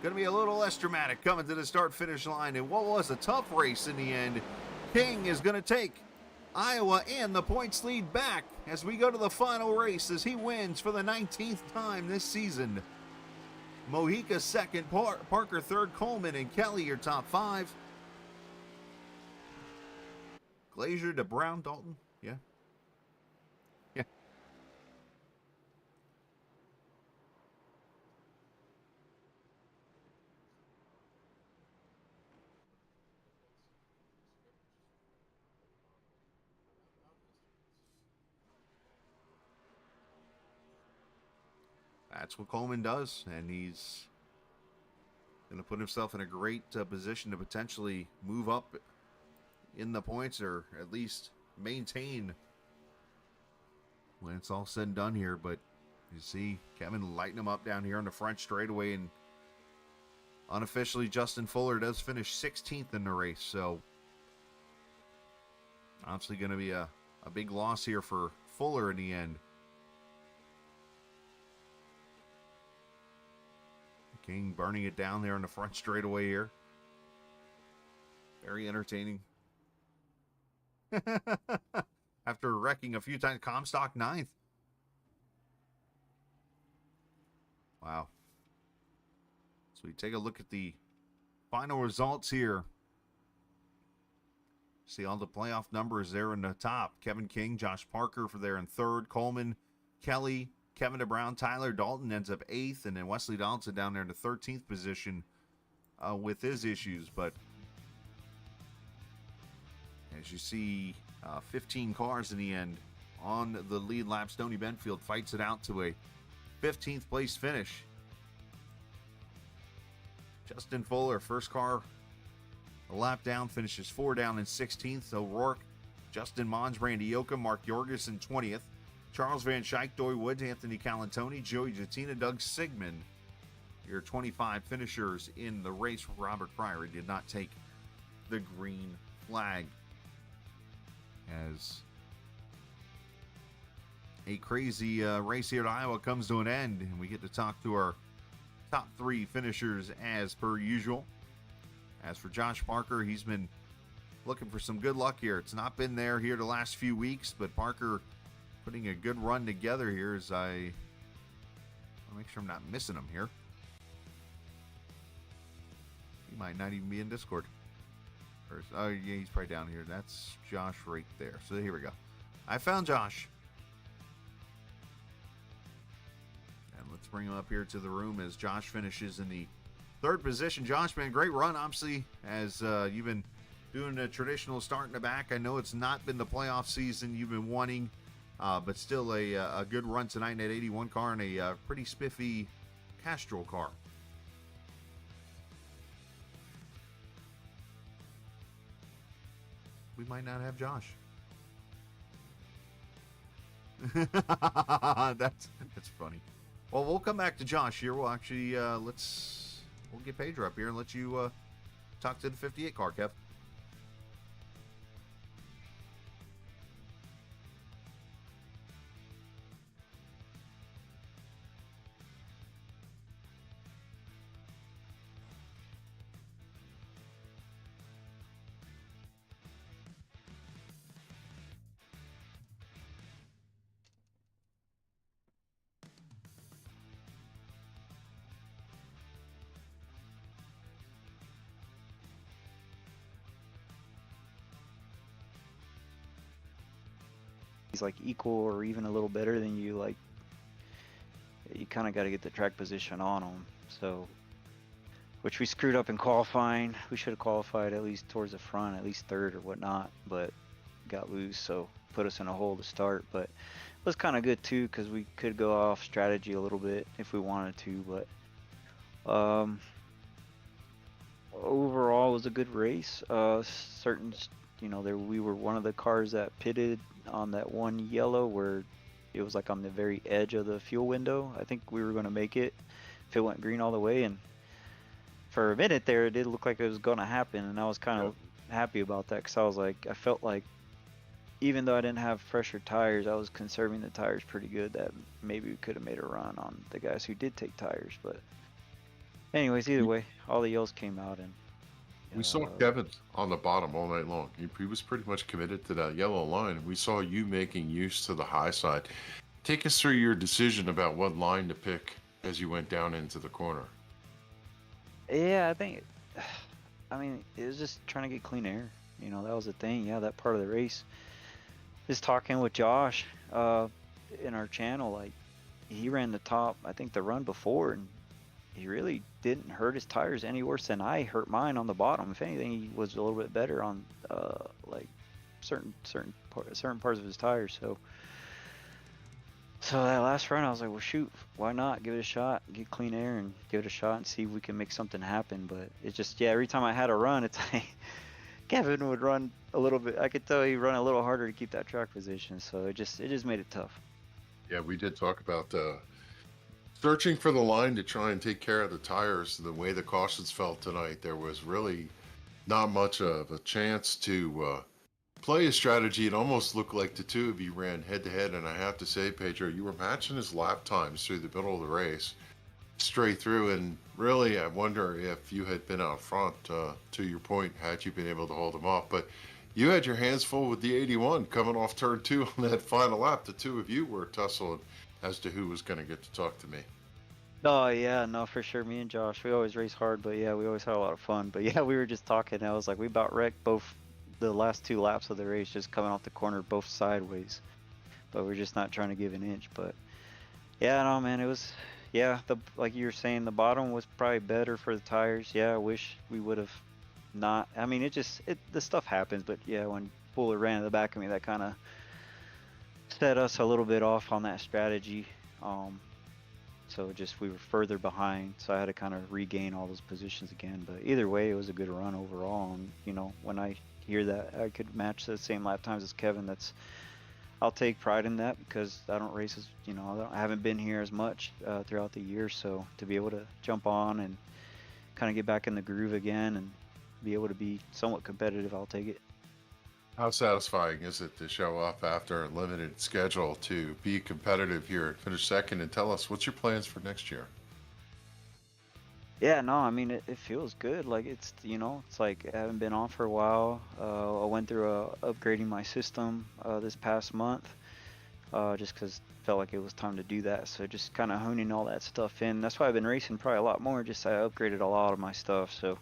[SPEAKER 3] Going to be a little less dramatic coming to the start-finish line, and what was a tough race in the end. King is going to take Iowa and the points lead back as we go to the final race as he wins for the 19th time this season. Mojica second, Parker third, Coleman and Kelly your top 5. Glazier to Brown, Dalton, yeah. Yeah. That's what Coleman does, and he's going to put himself in a great position to potentially move up in the points, or at least maintain when it's all said and done here. But you see Kevin lighting him up down here on the front straightaway, and unofficially Justin Fuller does finish 16th in the race. So obviously going to be a big loss here for Fuller in the end. King burning it down there in the front straightaway here. Very entertaining. After wrecking a few times, Comstock 9th. Wow. So we take a look at the final results here. See all the playoff numbers there in the top. Kevin King, Josh Parker for there in third. Coleman, Kelly, Kevin DeBrown, Tyler Dalton ends up 8th. And then Wesley Donaldson down there in the 13th position with his issues. But as you see, 15 cars in the end on the lead lap. Stony Benfield fights it out to a 15th place finish. Justin Fuller, first car a lap down, finishes 4 down in 16th. O'Rourke, Justin Mons, Randy Yoka, Mark Jorgensen 20th. Charles Van Schaik, Doy Woods, Anthony Calantoni, Joey Jatina, Doug Sigmund. Your 25 finishers in the race. Robert Pryor did not take the green flag. As a crazy race here at Iowa comes to an end, and we get to talk to our top 3 finishers as per usual. As for Josh Parker, he's been looking for some good luck here. It's not been there here the last few weeks, but Parker putting a good run together here as I want to make sure I'm not missing him here. He might not even be in Discord. Oh, yeah, he's probably down here. That's Josh right there. So here we go. I found Josh. And let's bring him up here to the room as Josh finishes in the 3rd position. Josh, man, great run, obviously, as you've been doing a traditional start in the back. I know it's not been the playoff season you've been wanting, but still a good run tonight in that 81 car and a pretty spiffy Castrol car. We might not have Josh. That's funny. Well, we'll come back to Josh here. We'll actually we'll get Pedro up here and let you talk to the 58 car, Kev.
[SPEAKER 11] He's like equal or even a little better than you, like you kind of got to get the track position on him. So, which we screwed up in qualifying. We should have qualified at least towards the front, at least 3rd or whatnot, but got loose, so put us in a hole to start. But it was kind of good too, because we could go off strategy a little bit if we wanted to. But overall, it was a good race. Certain, we were one of the cars that pitted on that one yellow where it was like on the very edge of the fuel window. I think we were going to make it if it went green all the way, and for a minute there it did look like it was going to happen, and I was kind of happy about that, because I felt like even though I didn't have fresher tires, I was conserving the tires pretty good, that maybe we could have made a run on the guys who did take tires. But anyways, either way, all the yells came out, and
[SPEAKER 4] we saw Kevin on the bottom all night long. He was pretty much committed to that yellow line. We saw you making use to the high side. Take us through your decision about what line to pick as you went down into the corner.
[SPEAKER 11] Yeah, it was just trying to get clean air. That was the thing. Yeah, that part of the race. Just talking with Josh in our channel, like he ran the top, I think the run before, and he really didn't hurt his tires any worse than I hurt mine on the bottom. If anything, he was a little bit better on like certain parts of his tires. So that last run, I was like, well, shoot, why not give it a shot, get clean air, and give it a shot and see if we can make something happen. But it's just, every time I had a run, it's like Kevin would run a little bit. I could tell he run a little harder to keep that track position. So it just made it tough.
[SPEAKER 4] Yeah, we did talk about searching for the line to try and take care of the tires. The way the cautions felt tonight, there was really not much of a chance to play a strategy. It almost looked like the two of you ran head to head, and I have to say, Pedro, you were matching his lap times through the middle of the race. straight through. And really, I wonder if you had been out front, to your point, had you been able to hold them off. But you had your hands full with the 81 coming off turn 2 on that final lap. The two of you were tussling as to who was going to get to talk to me.
[SPEAKER 11] Oh yeah, no, for sure. Me and Josh, we always race hard, but yeah, we always had a lot of fun. But yeah, we were just talking. I was like, we about wrecked both the last 2 laps of the race, just coming off the corner, both sideways. But we're just not trying to give an inch. But yeah, no, man, it was, yeah, like you were saying, the bottom was probably better for the tires. Yeah, I wish we would have not. I mean, the stuff happens, but yeah, when Fuller ran in the back of me, that kind of set us a little bit off on that strategy. So just we were further behind, so I had to kind of regain all those positions again. But either way, it was a good run overall. And you know, when I hear that I could match the same lap times as Kevin, I'll take pride in that, because I don't race as, you know, I haven't been here as much throughout the year. So to be able to jump on and kind of get back in the groove again and be able to be somewhat competitive, I'll take it.
[SPEAKER 4] How satisfying is it to show up after a limited schedule to be competitive here and finish second? And tell us, what's your plans for next year?
[SPEAKER 11] Yeah, no, I mean, it feels good. Like, it's, you know, it's like I haven't been on for a while. I went through upgrading my system this past month, just because felt like it was time to do that. So just kind of honing all that stuff in. That's why I've been racing probably a lot more. Just I upgraded a lot of my stuff. So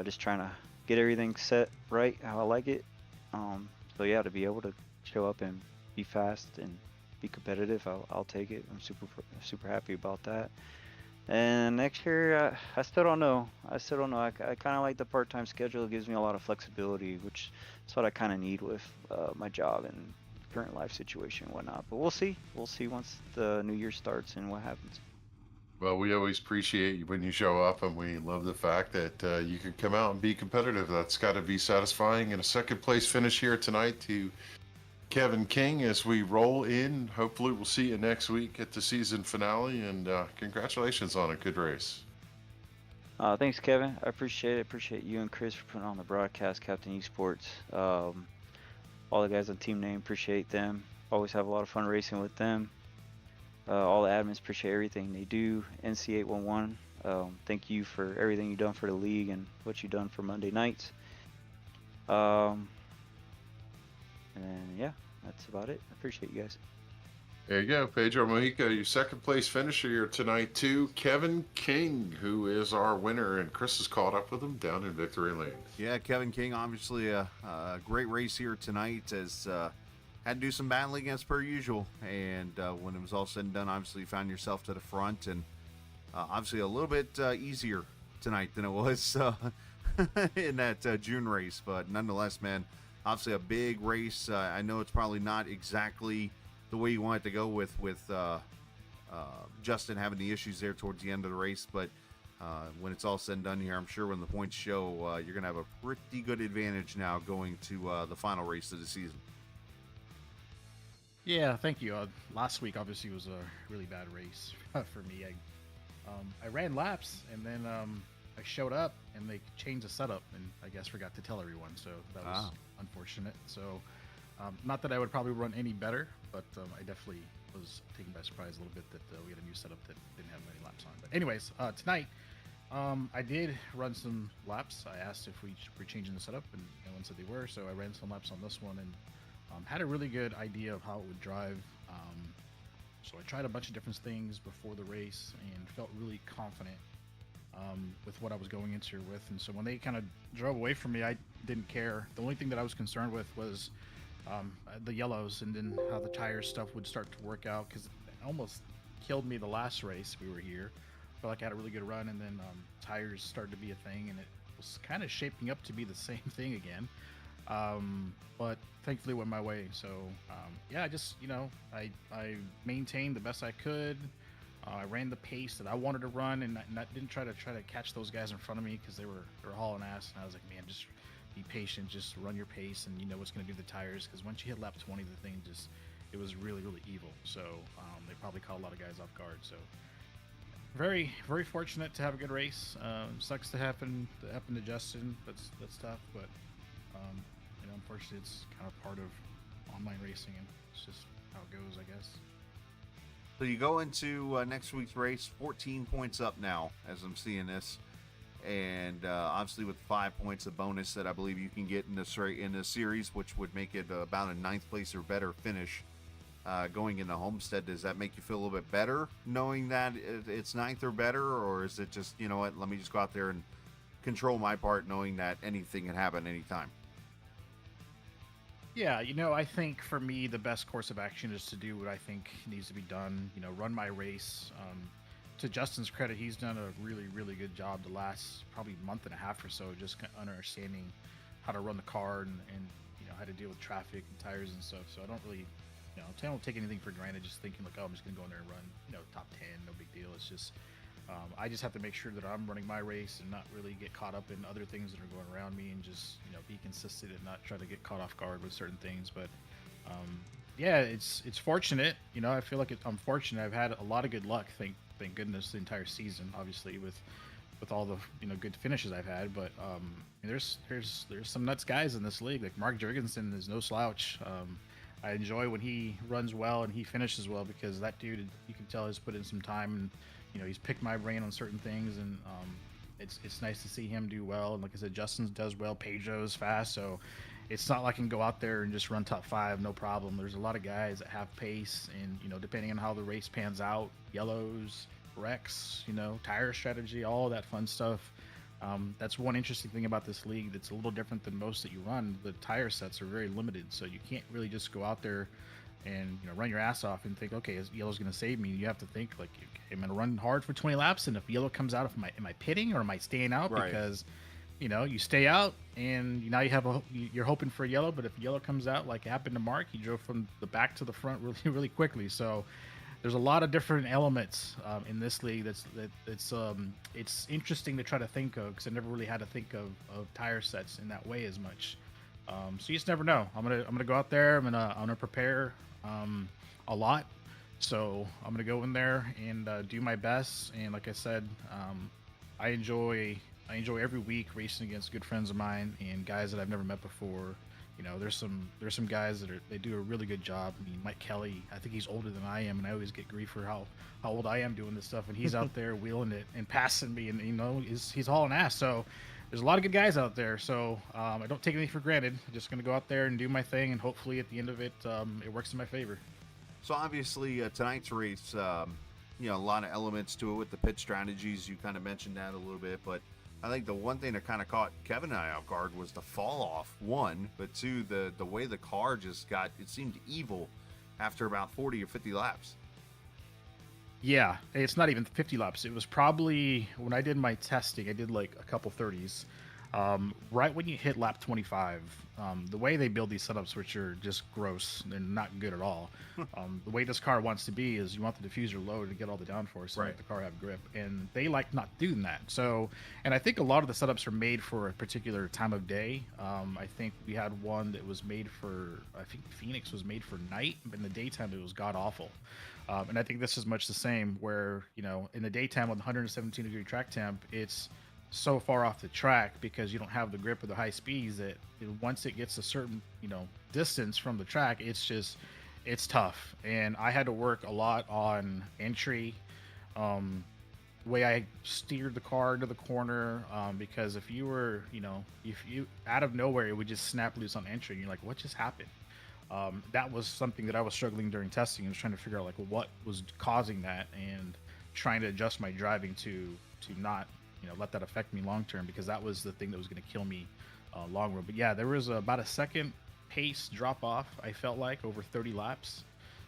[SPEAKER 11] just trying to get everything set right how I like it. So yeah, to be able to show up and be fast and be competitive, I'll take it. I'm super happy about that. And next year, I still don't know. I kind of like the part-time schedule. It gives me a lot of flexibility, which is what I kind of need with my job and current life situation and whatnot. But we'll see. We'll see once the new year starts and what happens.
[SPEAKER 4] Well, we always appreciate you when you show up, and we love the fact that you can come out and be competitive. That's got to be satisfying. And a second place finish here tonight to Kevin King as we roll in. Hopefully we'll see you next week at the season finale, and congratulations on a good race.
[SPEAKER 11] Thanks, Kevin. I appreciate it. Appreciate you and Chris for putting on the broadcast, Captain Esports. All the guys on Team Name, appreciate them. Always have a lot of fun racing with them. All the admins, appreciate everything they do. NC811, thank you for everything you've done for the league and what you've done for Monday nights. And yeah, that's about it. I appreciate you guys.
[SPEAKER 4] There you go, Pedro Mojica, your second place finisher here tonight to Kevin King, who is our winner, and Chris is caught up with him down in Victory Lane.
[SPEAKER 3] Yeah, Kevin King, obviously a great race here tonight, as had to do some battling as per usual, and when it was all said and done, obviously you found yourself to the front, and obviously a little bit easier tonight than it was in that June race, but nonetheless, man, obviously a big race. I know it's probably not exactly the way you want it to go with Justin having the issues there towards the end of the race, but when it's all said and done here, I'm sure when the points show, you're going to have a pretty good advantage now going to the final race of the season.
[SPEAKER 12] Yeah, thank you. Last week obviously was a really bad race for me. I ran laps, and then I showed up and they changed the setup, and I guess forgot to tell everyone, so that was unfortunate. So not that I would probably run any better, but I definitely was taken by surprise a little bit that we had a new setup that didn't have many laps on. But anyways, tonight I did run some laps. I asked if we were changing the setup, and everyone said they were, so I ran some laps on this one, and had a really good idea of how it would drive. So I tried a bunch of different things before the race and felt really confident with what I was going into with. And so when they kind of drove away from me, I didn't care. The only thing that I was concerned with was the yellows, and then how the tire stuff would start to work out, because it almost killed me the last race we were here. I felt like I had a really good run, and then tires started to be a thing, and it was kind of shaping up to be the same thing again. But thankfully it went my way. So yeah, I just, you know, I maintained the best I could. I ran the pace that I wanted to run, and didn't try to catch those guys in front of me, because they were hauling ass, and I was like, man, just be patient, just run your pace, and you know what's going to do the tires, because once you hit lap 20, the thing just, it was really, really evil. So they probably caught a lot of guys off guard. So very, very fortunate to have a good race. Sucks to happen to Justin. That's tough, but you know, unfortunately, it's kind of part of online racing, and it's just how it goes, I guess.
[SPEAKER 3] So you go into next week's race, 14 points up now, as I'm seeing this, and obviously with 5 points of bonus that I believe you can get in this series, which would make it about a 9th place or better finish going into Homestead. Does that make you feel a little bit better knowing that it's 9th or better, or is it just, you know what, let me just go out there and control my part, knowing that anything can happen anytime?
[SPEAKER 12] Yeah, I think for me, the best course of action is to do what I think needs to be done. Run my race. To Justin's credit, he's done a really, really good job the last probably month and a half or so, just understanding how to run the car and how to deal with traffic and tires and stuff. So I don't really, I don't take anything for granted, just thinking like, oh, I'm just going to go in there and run, top 10, no big deal. It's just, I just have to make sure that I'm running my race and not really get caught up in other things that are going around me, and just be consistent and not try to get caught off guard with certain things. But yeah, it's fortunate. I feel like I'm fortunate. I've had a lot of good luck. Thank goodness the entire season, obviously with all the good finishes I've had. But there's some nuts guys in this league. Like Mark Jurgensen is no slouch. I enjoy when he runs well and he finishes well, because that dude, you can tell, has put in some time, and he's picked my brain on certain things, and it's nice to see him do well. And like I said, Justin does well. Pedro's fast, so it's not like I can go out there and just run top 5, no problem. There's a lot of guys that have pace, and depending on how the race pans out, yellows, wrecks, tire strategy, all that fun stuff. That's one interesting thing about this league that's a little different than most that you run. The tire sets are very limited, so you can't really just go out there and run your ass off and think, okay, yellow's going to save me. You have to think like, okay, I'm going to run hard for 20 laps, and if yellow comes out, am I pitting or am I staying out?
[SPEAKER 3] Right.
[SPEAKER 12] Because you stay out, and now you're hoping for a yellow, but if yellow comes out, like it happened to Mark, he drove from the back to the front really, really quickly. So there's a lot of different elements in this league. It's interesting to try to think of, because I never really had to think of tire sets in that way as much. So you just never know. I'm gonna go out there. I'm gonna prepare a lot. So I'm gonna go in there and do my best. And like I said, I enjoy every week racing against good friends of mine and guys that I've never met before. There's some guys they do a really good job. I mean, Mike Kelly, I think he's older than I am, and I always get grief for how old I am doing this stuff, and he's out there wheeling it and passing me, and he's hauling ass. So there's a lot of good guys out there. So I don't take anything for granted. I'm just gonna go out there and do my thing, and hopefully at the end of it, it works in my favor.
[SPEAKER 3] So obviously tonight's race, a lot of elements to it with the pit strategies. You kind of mentioned that a little bit, but I think the one thing that kind of caught Kevin and I off guard was the fall off, one, but two, the way the car just got, it seemed evil after about 40 or 50 laps.
[SPEAKER 12] Yeah, it's not even 50 laps. It was probably, when I did my testing, I did like a couple 30s. Right when you hit lap 25, the way they build these setups, which are just gross, they're not good at all. The way this car wants to be is you want the diffuser low to get all the downforce and
[SPEAKER 3] Right.
[SPEAKER 12] make the car have grip, and they like not doing that. So, and I think a lot of the setups are made for a particular time of day. I think we had one that was made for, I think Phoenix was made for night, but in the daytime it was god awful. And I think this is much the same, where in the daytime with 117-degree track temp, it's so far off the track because you don't have the grip or the high speeds that once it gets a certain distance from the track, it's tough. And I had to work a lot on entry, way I steered the car into the corner, because if you out of nowhere, it would just snap loose on entry and you're like, what just happened? That was something that I was struggling during testing, and was trying to figure out like what was causing that, and trying to adjust my driving to not let that affect me long term, because that was the thing that was going to kill me long run. But yeah, there was about a second pace drop off, I felt like, over 30 laps.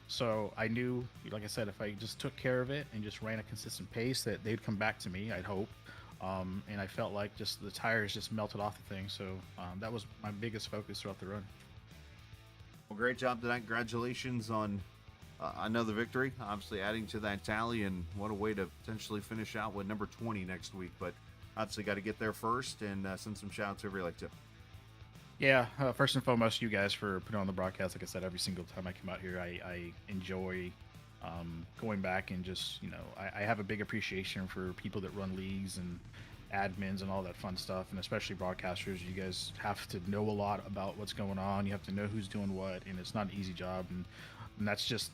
[SPEAKER 12] So I knew, like I said, if I just took care of it and just ran a consistent pace, that they'd come back to me, I'd hope. And I felt like just the tires just melted off the thing. So that was my biggest focus throughout the run.
[SPEAKER 3] Well, great job tonight. Congratulations on another victory, obviously adding to that tally, and what a way to potentially finish out with number 20 next week. But obviously got to get there first, and send some shout outs over like to.
[SPEAKER 12] Yeah, first and foremost, you guys for putting on the broadcast. Like I said, every single time I come out here, I enjoy going back and just, I have a big appreciation for people that run leagues and admins and all that fun stuff, and especially broadcasters. You guys have to know a lot about what's going on. You have to know who's doing what, and it's not an easy job. And and that's just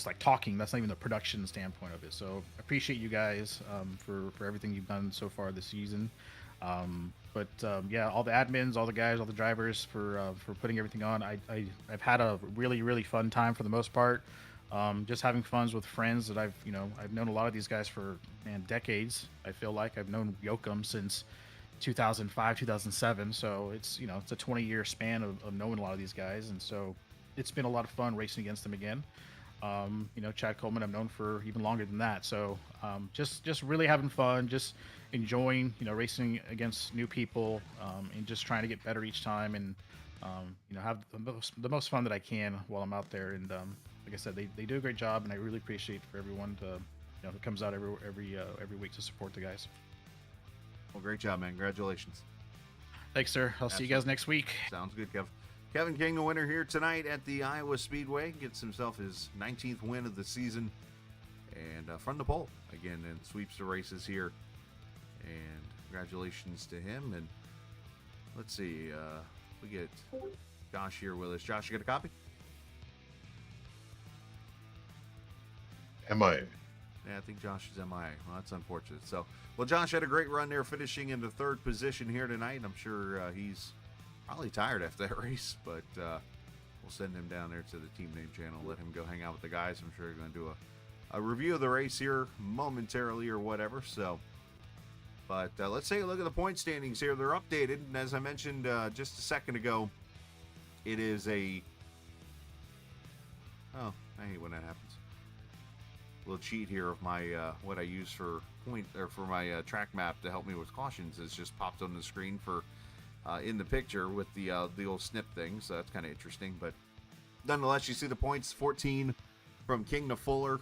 [SPEAKER 12] like talking. That's not even the production standpoint of it. So I appreciate you guys for everything you've done so far this season. Yeah, all the admins, all the guys, all the drivers for putting everything on. I've had a really fun time for the most part. Just having fun with friends that I've known a lot of these guys for decades. I feel like I've known Yoakum since 2005, 2007. So it's it's a 20-year span of knowing a lot of these guys, and so it's been a lot of fun racing against them again. Chad Coleman I've known for even longer than that. So just really having fun, just enjoying racing against new people, and just trying to get better each time, and have the most fun that I can while I'm out there. And like I said, they do a great job, and I really appreciate for everyone to who comes out every week to support the guys.
[SPEAKER 3] Well, great job, man. Congratulations.
[SPEAKER 12] Thanks, sir. I'll see you guys next week.
[SPEAKER 3] Sounds good, Kev. Kevin King, the winner here tonight at the Iowa Speedway, gets himself his 19th win of the season, and from the pole again, and sweeps the races here. And congratulations to him. And let's see, we get Josh here with us. Josh, you got a copy?
[SPEAKER 4] MIA.
[SPEAKER 3] Yeah, I think Josh is MIA. Well, that's unfortunate. So, well, Josh had a great run there, finishing in the third position here tonight. I'm sure he's probably tired after that race, but we'll send him down there to the team name channel, let him go hang out with the guys. I'm sure he's going to do a review of the race here momentarily or whatever. So, but let's take a look at the point standings here. They're updated, and as I mentioned just a second ago, it is a... Oh, I hate when that happens. Little cheat here of my what I use for my track map to help me with cautions is just popped on the screen for in the picture with the old snip thing, so that's kind of interesting. But nonetheless, you see the points: 14 from King to Fuller,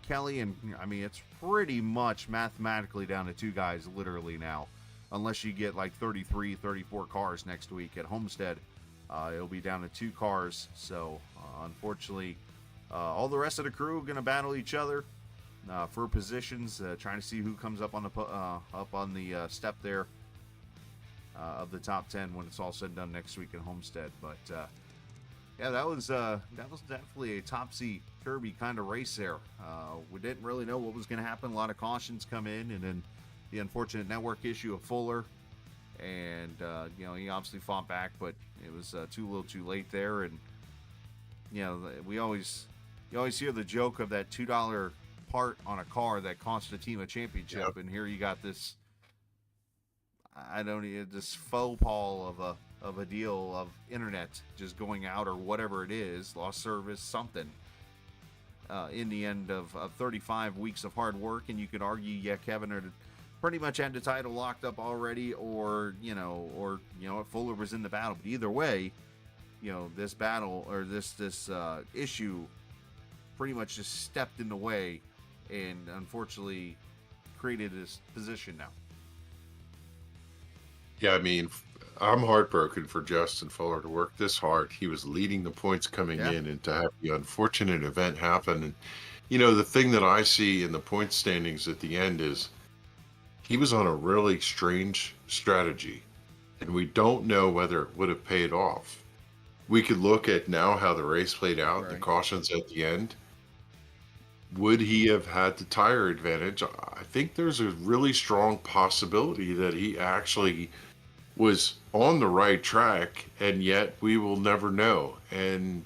[SPEAKER 3] Kelly, and I mean it's pretty much mathematically down to two guys literally now, unless you get like 33, 34 cars next week at Homestead. It'll be down to two cars. So unfortunately. All the rest of the crew going to battle each other for positions, trying to see who comes up on the step there of the top 10 when it's all said and done next week at Homestead. But yeah, that was definitely a topsy-turvy kind of race there. We didn't really know what was going to happen. A lot of cautions come in, and then the unfortunate network issue of Fuller, and he obviously fought back, but it was too little, too late there. And you always hear the joke of that $2 part on a car that cost a team a championship. Yep. And here you got this, this faux pall of a deal of internet just going out or whatever it is, lost service, something. In the end of 35 weeks of hard work, and you could argue, yeah, Kevin had pretty much had the title locked up already, or Fuller was in the battle. But either way, this battle or this issue pretty much just stepped in the way and unfortunately created this position now.
[SPEAKER 4] Yeah, I mean, I'm heartbroken for Justin Fuller to work this hard. He was leading the points coming in, and to have the unfortunate event happen. And, the thing that I see in the point standings at the end is he was on a really strange strategy, and we don't know whether it would have paid off. We could look at now how the race played out, right. The cautions at the end. Would he have had the tire advantage? I think there's a really strong possibility that he actually was on the right track, and yet we will never know. And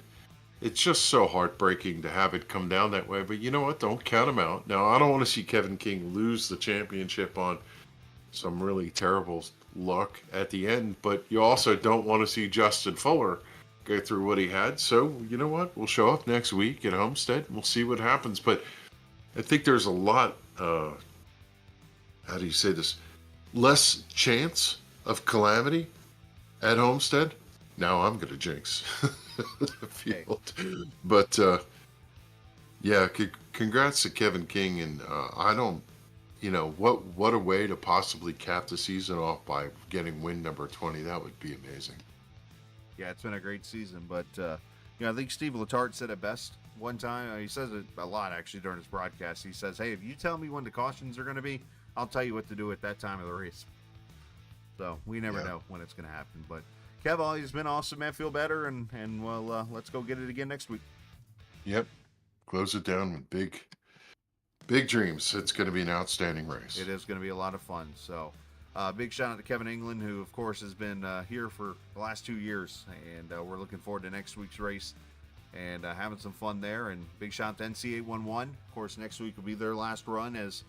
[SPEAKER 4] it's just so heartbreaking to have it come down that way. But you know what? Don't count him out. Now, I don't want to see Kevin King lose the championship on some really terrible luck at the end, but you also don't want to see Justin Fuller go through what he had. So you know what, we'll show up next week at Homestead and we'll see what happens. But I think there's a lot how do you say this, less chance of calamity at Homestead. Now I'm gonna jinx the field. But yeah, congrats to Kevin King. And I don't, what a way to possibly cap the season off by getting win number 20. That would be amazing.
[SPEAKER 3] Yeah, it's been a great season, but I think Steve Letarte said it best one time. He says it a lot actually during his broadcast. He says, "Hey, if you tell me when the cautions are going to be, I'll tell you what to do at that time of the race." So we never know when it's going to happen. But Kev, you've been awesome, man. Feel better, and well, let's go get it again next week.
[SPEAKER 4] Yep. Close it down with big dreams. It's going to be an outstanding race.
[SPEAKER 3] It is going to be a lot of fun. So, big shout out to Kevin England, who, of course, has been here for the last 2 years. And we're looking forward to next week's race and having some fun there. And big shout out to NC811. Of course, next week will be their last run as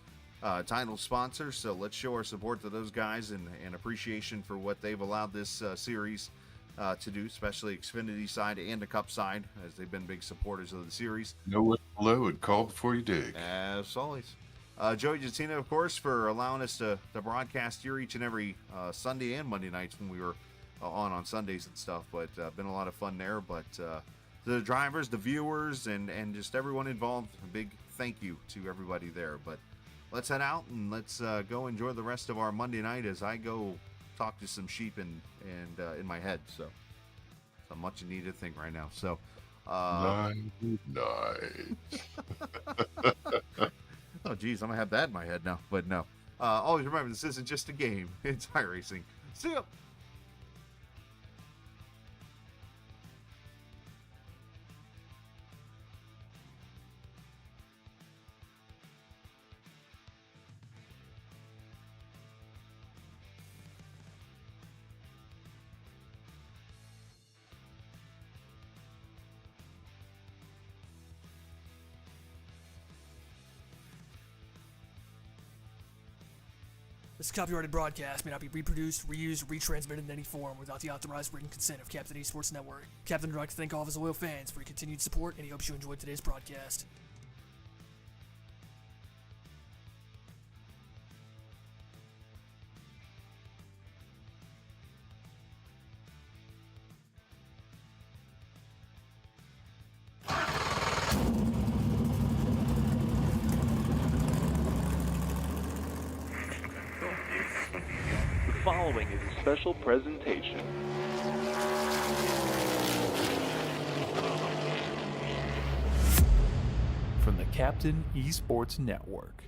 [SPEAKER 3] title sponsor. So let's show our support to those guys and appreciation for what they've allowed this series to do, especially Xfinity side and the Cup side, as they've been big supporters of the series.
[SPEAKER 4] Know what's below and call before you dig.
[SPEAKER 3] As always. Joey Justina, of course, for allowing us to broadcast here each and every Sunday and Monday nights when we were on Sundays and stuff. But been a lot of fun there. But the drivers, the viewers, and just everyone involved, a big thank you to everybody there. But let's head out and let's go enjoy the rest of our Monday night as I go talk to some sheep in my head. So it's a much needed thing right now. So
[SPEAKER 4] Night.
[SPEAKER 3] oh geez, I'm gonna have that in my head now. But no. Always remember, this isn't just a game, it's iRacing. See ya.
[SPEAKER 13] This copyrighted broadcast may not be reproduced, reused, or retransmitted in any form without the authorized written consent of Captain eSports Network. Captain would like to thank all of his loyal fans for your continued support, and he hopes you enjoyed today's broadcast.
[SPEAKER 1] The following is a special presentation. From the Captain eSports Network.